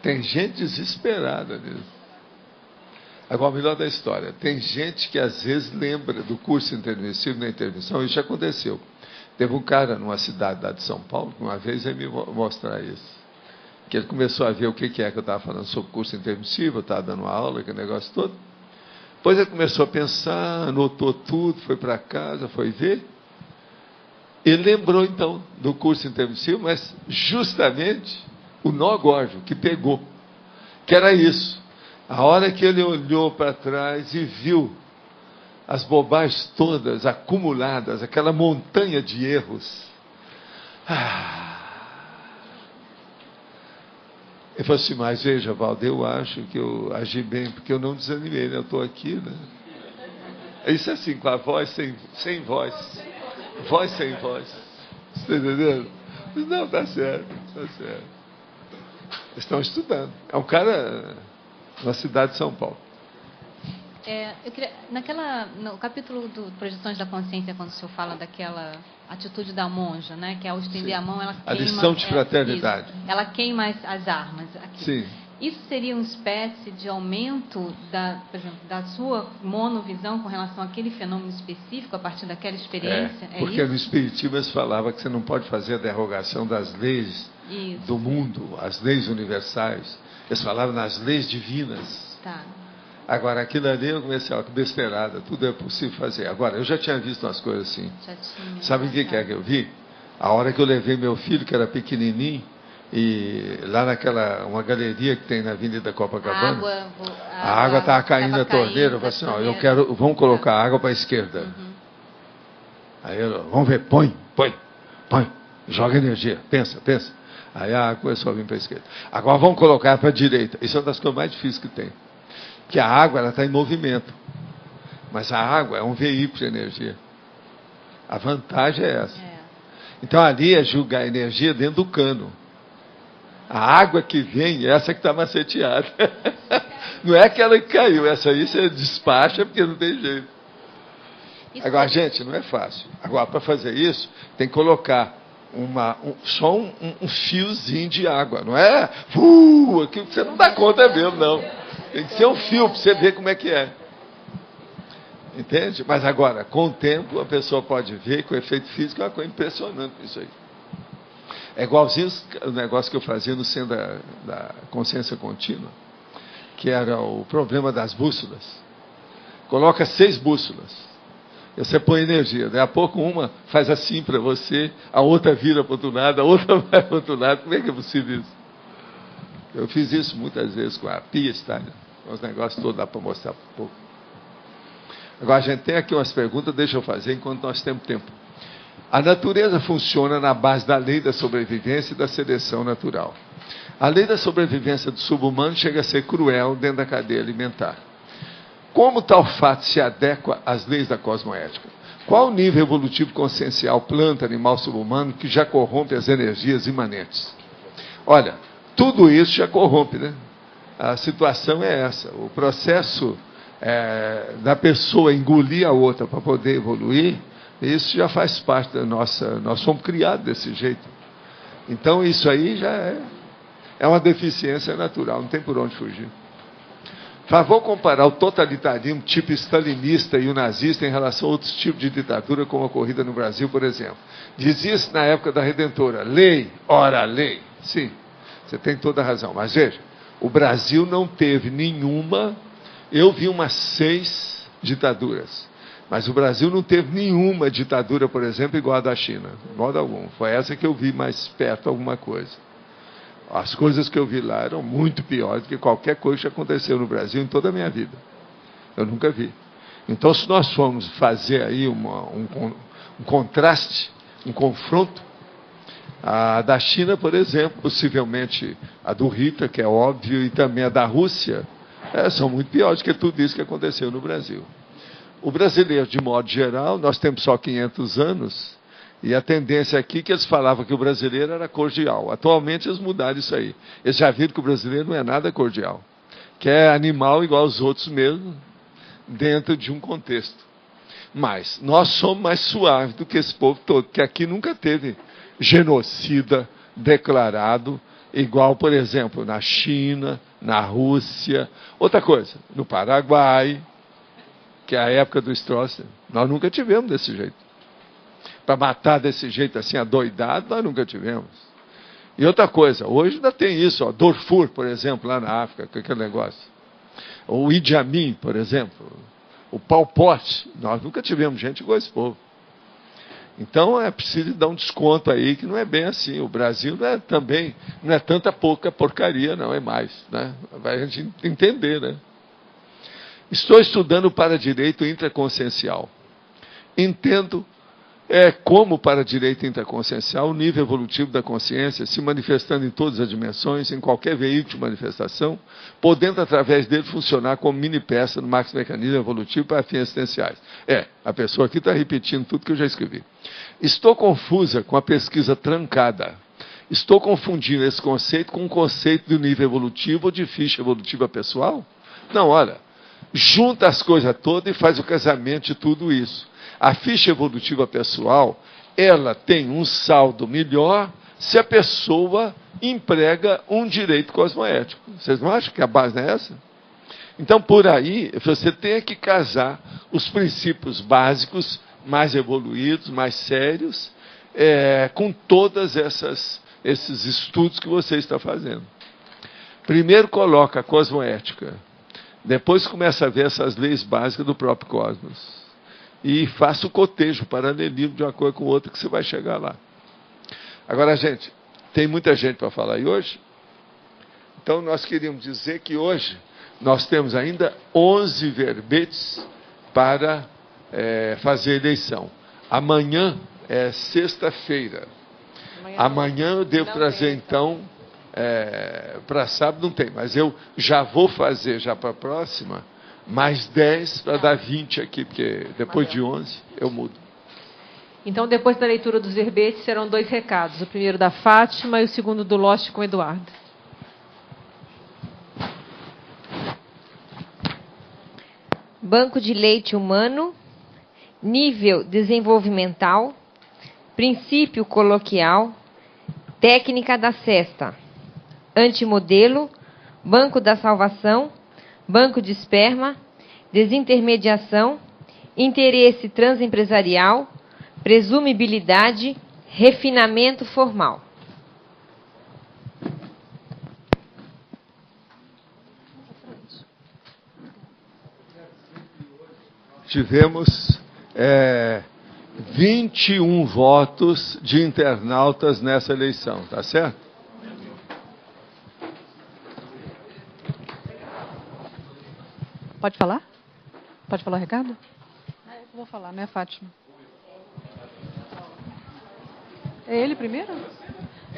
Tem gente desesperada nisso. Agora, o melhor da história, tem gente que às vezes lembra do curso intermissivo na intermissão, isso já aconteceu. Teve um cara numa cidade lá de São Paulo, que uma vez veio me mostrar isso. Que ele começou a ver o que é que eu estava falando sobre o curso intermissivo, eu estava dando uma aula, aquele negócio todo. Depois ele começou a pensar, anotou tudo, foi para casa, foi ver. Ele lembrou então do curso intermissivo, mas justamente o nó górdio que pegou, que era isso. A hora que ele olhou para trás e viu as bobagens todas acumuladas, aquela montanha de erros. Ele falou assim, mas veja, Valdo, eu acho que eu agi bem, porque eu não desanimei, né? Eu estou aqui, né? Isso assim, com a voz sem voz. Voz sem voz. Você está entendendo? Não, está certo, está certo. Eles estão estudando. É um cara na cidade de São Paulo. Eu queria, no capítulo do Projeções da Consciência, quando o senhor fala daquela atitude da monja, né, que ao estender a mão, ela queima... A lição de fraternidade. Ela queima as armas. Aqui. Sim. Isso seria uma espécie de aumento, por exemplo, da sua monovisão com relação àquele fenômeno específico, a partir daquela experiência? Porque isso? no Espiritismo eles falavam que você não pode fazer a derrogação das leis do mundo, as leis universais. Eles falavam nas leis divinas. Tá. Agora, aquilo ali eu comecei, que besteirada, tudo é possível fazer. Agora, eu já tinha visto umas coisas assim. Sabe o que é que eu vi? A hora que eu levei meu filho, que era pequenininho, e lá uma galeria que tem na Avenida Copacabana, a água estava caindo na torneira. Eu falei assim, vamos colocar a água para a esquerda. Uhum. Aí eu, vamos ver, põe, joga energia, pensa. Aí a água começou a vir para a esquerda. Agora vamos colocar para a direita. Isso é uma das coisas mais difíceis que tem. Que a água está em movimento. Mas a água é um veículo de energia. A vantagem é essa. Então ali é julgar a energia dentro do cano. A água que vem, essa que está maceteada. Não é aquela que caiu. Essa aí você despacha porque não tem jeito. Agora, gente, não é fácil. Agora, para fazer isso, tem que colocar só um fiozinho de água. Não é aquilo que você não dá conta mesmo, não. Tem que ser um fio para você ver como é que é. Entende? Mas agora, com o tempo, a pessoa pode ver que o efeito físico é uma coisa impressionante isso aí. É igualzinho o negócio que eu fazia no centro da consciência contínua, que era o problema das bússolas. Coloca 6 bússolas. Você põe energia. Daí a pouco uma faz assim para você, a outra vira para o outro lado, a outra vai para o outro lado. Como é que é possível isso? Eu fiz isso muitas vezes com a Pia Steiner. Os negócios todos dá para mostrar um pouco. Agora, a gente tem aqui umas perguntas, deixa eu fazer enquanto nós temos tempo. A natureza funciona na base da lei da sobrevivência e da seleção natural. A lei da sobrevivência do subhumano chega a ser cruel dentro da cadeia alimentar. Como tal fato se adequa às leis da cosmoética? Qual o nível evolutivo consciencial planta, animal, subhumano que já corrompe as energias imanentes? Olha, tudo isso já corrompe, né? A situação é essa. O processo da pessoa engolir a outra para poder evoluir, isso já faz parte da nossa... Nós fomos criados desse jeito. Então, isso aí já é uma deficiência natural, não tem por onde fugir. Vou comparar o totalitarismo tipo stalinista e o nazista em relação a outros tipos de ditadura, como ocorrida no Brasil, por exemplo. Dizia-se na época da Redentora, lei, ora lei. Sim, você tem toda a razão. Mas veja, o Brasil não teve nenhuma... Eu vi umas 6 ditaduras. Mas o Brasil não teve nenhuma ditadura, por exemplo, igual a da China. De modo algum. Foi essa que eu vi mais perto alguma coisa. As coisas que eu vi lá eram muito piores do que qualquer coisa que aconteceu no Brasil em toda a minha vida. Eu nunca vi. Então, se nós formos fazer aí um contraste, um confronto, a da China, por exemplo, possivelmente a do Rita, que é óbvio, e também a da Rússia, são muito piores que tudo isso que aconteceu no Brasil. O brasileiro, de modo geral, nós temos só 500 anos, e a tendência aqui é que eles falavam que o brasileiro era cordial. Atualmente eles mudaram isso aí. Eles já viram que o brasileiro não é nada cordial, que é animal igual aos outros mesmo, dentro de um contexto. Mas nós somos mais suaves do que esse povo todo, que aqui nunca teve genocida declarado, igual, por exemplo, na China, na Rússia. Outra coisa, no Paraguai, que é a época do Stroessner, nós nunca tivemos desse jeito. Para matar desse jeito assim, adoidado, nós nunca tivemos. E outra coisa, hoje ainda tem isso, ó, Darfur, por exemplo, lá na África, com aquele negócio. O Idi Amin, por exemplo, o Pol Pot, nós nunca tivemos gente igual esse povo. Então é preciso dar um desconto aí, que não é bem assim. O Brasil não é tanta pouca porcaria, não, é mais. Né? Vai a gente entender, né? Estou estudando para direito intraconsciencial. Entendo como para direito intraconsciencial o nível evolutivo da consciência se manifestando em todas as dimensões, em qualquer veículo de manifestação, podendo através dele funcionar como mini peça no maxi-mecanismo evolutivo para fins existenciais. A pessoa aqui está repetindo tudo que eu já escrevi. Estou confusa com a pesquisa trancada. Estou confundindo esse conceito com um conceito do nível evolutivo ou de ficha evolutiva pessoal? Não, olha, junta as coisas todas e faz o casamento de tudo isso. A ficha evolutiva pessoal, ela tem um saldo melhor se a pessoa emprega um direito cosmoético. Vocês não acham que a base não é essa? Então, por aí, você tem que casar os princípios básicos, mais evoluídos, mais sérios, com todos esses estudos que você está fazendo. Primeiro coloca a cosmoética, depois começa a ver essas leis básicas do próprio cosmos. E faça o cotejo, o paralelismo de uma coisa com outra, que você vai chegar lá. Agora, gente, tem muita gente para falar aí hoje. Então, nós queríamos dizer que hoje nós temos ainda 11 verbetes para fazer eleição. Amanhã é sexta-feira. Amanhã eu devo trazer, então, para sábado não tem, mas eu já vou fazer, já para a próxima, mais 10 para dar 20 aqui, porque depois de 11 eu mudo. Então, depois da leitura dos verbetes, serão 2 recados. O primeiro da Fátima e o segundo do Lost com o Eduardo. Banco de leite humano, nível desenvolvimental, princípio coloquial, técnica da cesta, antimodelo, banco da salvação, banco de esperma, desintermediação, interesse transempresarial, presumibilidade, refinamento formal. Tivemos 21 votos de internautas nessa eleição, tá certo? Pode falar? Pode falar o recado? Eu vou falar, não é Fátima? É ele primeiro?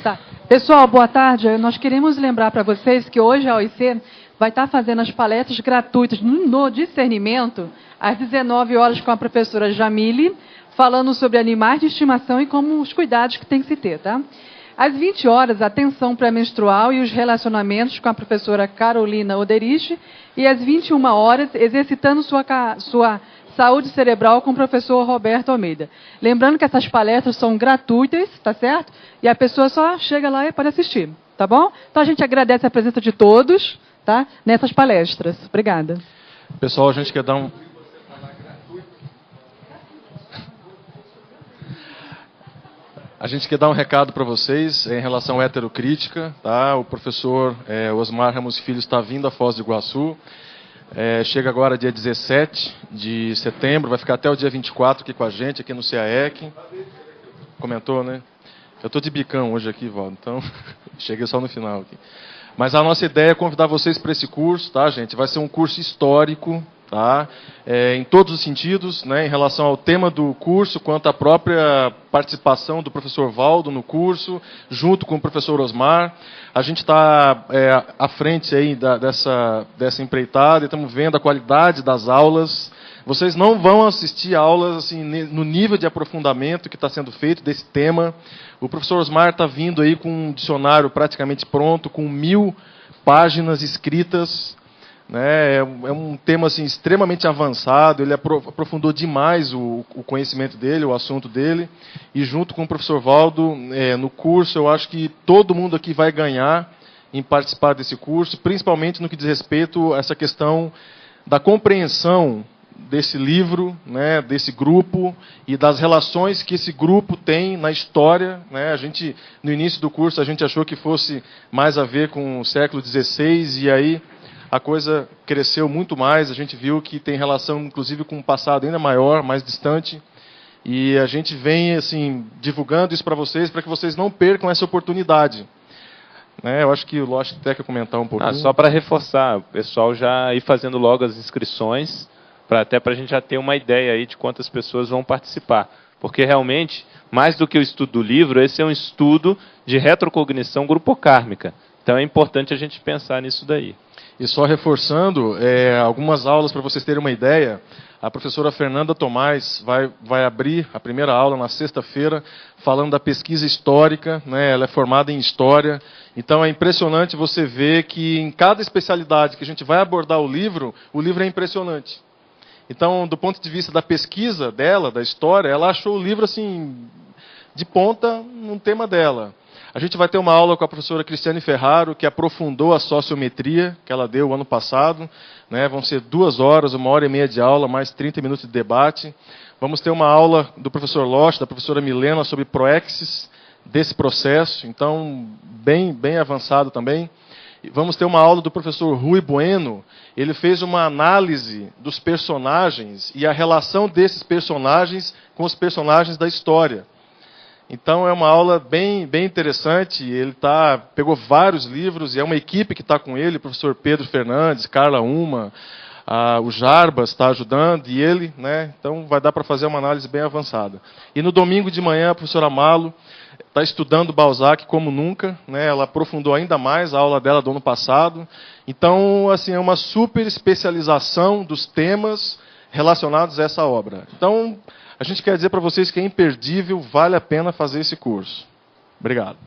Tá. Pessoal, boa tarde. Nós queremos lembrar para vocês que hoje a OIC vai estar fazendo as palestras gratuitas no discernimento, às 19 horas, com a professora Jamile, falando sobre animais de estimação e como os cuidados que tem que se ter, tá? Às 20 horas, a tensão pré-menstrual e os relacionamentos, com a professora Carolina Oderich. E às 21 horas, exercitando sua saúde cerebral, com o professor Roberto Almeida. Lembrando que essas palestras são gratuitas, tá certo? E a pessoa só chega lá e pode assistir, tá bom? Então a gente agradece a presença de todos, tá? Nessas palestras. Obrigada. Pessoal, a gente quer dar um recado para vocês em relação à heterocrítica. Tá? O professor Osmar Ramos Filho está vindo a Foz do Iguaçu. Chega agora dia 17 de setembro, vai ficar até o dia 24 aqui com a gente, aqui no CAEC. Comentou, né? Eu estou de bicão hoje aqui, Valdo, então cheguei só no final aqui. Mas a nossa ideia é convidar vocês para esse curso, tá, gente? Vai ser um curso histórico, tá? Em todos os sentidos, né? Em relação ao tema do curso, quanto à própria participação do professor Valdo no curso, junto com o professor Osmar. A gente está à frente aí dessa empreitada e estamos vendo a qualidade das aulas. Vocês não vão assistir aulas assim, no nível de aprofundamento que está sendo feito desse tema. O professor Osmar está vindo aí com um dicionário praticamente pronto, com 1000 páginas escritas. Né? É um tema assim, extremamente avançado, ele aprofundou demais o conhecimento dele, o assunto dele. E junto com o professor Valdo, no curso, eu acho que todo mundo aqui vai ganhar em participar desse curso, principalmente no que diz respeito a essa questão da compreensão desse livro, né, desse grupo e das relações que esse grupo tem na história. Né? A gente, no início do curso, a gente achou que fosse mais a ver com o século XVI e aí a coisa cresceu muito mais. A gente viu que tem relação, inclusive, com um passado ainda maior, mais distante. E a gente vem assim divulgando isso para que vocês não percam essa oportunidade. Né? Eu acho que o Lost até quer comentar um pouquinho. Só para reforçar, o pessoal já ir fazendo logo as inscrições, até para a gente já ter uma ideia aí de quantas pessoas vão participar. Porque realmente, mais do que o estudo do livro, esse é um estudo de retrocognição grupocármica. Então é importante a gente pensar nisso daí. E só reforçando, algumas aulas para vocês terem uma ideia, a professora Fernanda Tomás vai abrir a primeira aula na sexta-feira, falando da pesquisa histórica, né? Ela é formada em História. Então é impressionante você ver que em cada especialidade que a gente vai abordar o livro é impressionante. Então, do ponto de vista da pesquisa dela, da história, ela achou o livro assim de ponta no tema dela. A gente vai ter uma aula com a professora Cristiane Ferraro, que aprofundou a sociometria que ela deu ano passado. Né? Vão ser 2 horas, 1h30 de aula, mais 30 minutos de debate. Vamos ter uma aula do professor Lost, da professora Milena, sobre proexis desse processo. Então, bem avançado também. Vamos ter uma aula do professor Rui Bueno. Ele fez uma análise dos personagens e a relação desses personagens com os personagens da história. Então é uma aula bem interessante. Ele pegou vários livros e é uma equipe que está com ele, o professor Pedro Fernandes, Carla Uma, o Jarbas está ajudando e ele, né? Então vai dar para fazer uma análise bem avançada. E no domingo de manhã a professora Malo está estudando Balzac como nunca, né? Ela aprofundou ainda mais a aula dela do ano passado. Então, assim, é uma super especialização dos temas relacionados a essa obra. Então, a gente quer dizer para vocês que é imperdível, vale a pena fazer esse curso. Obrigado.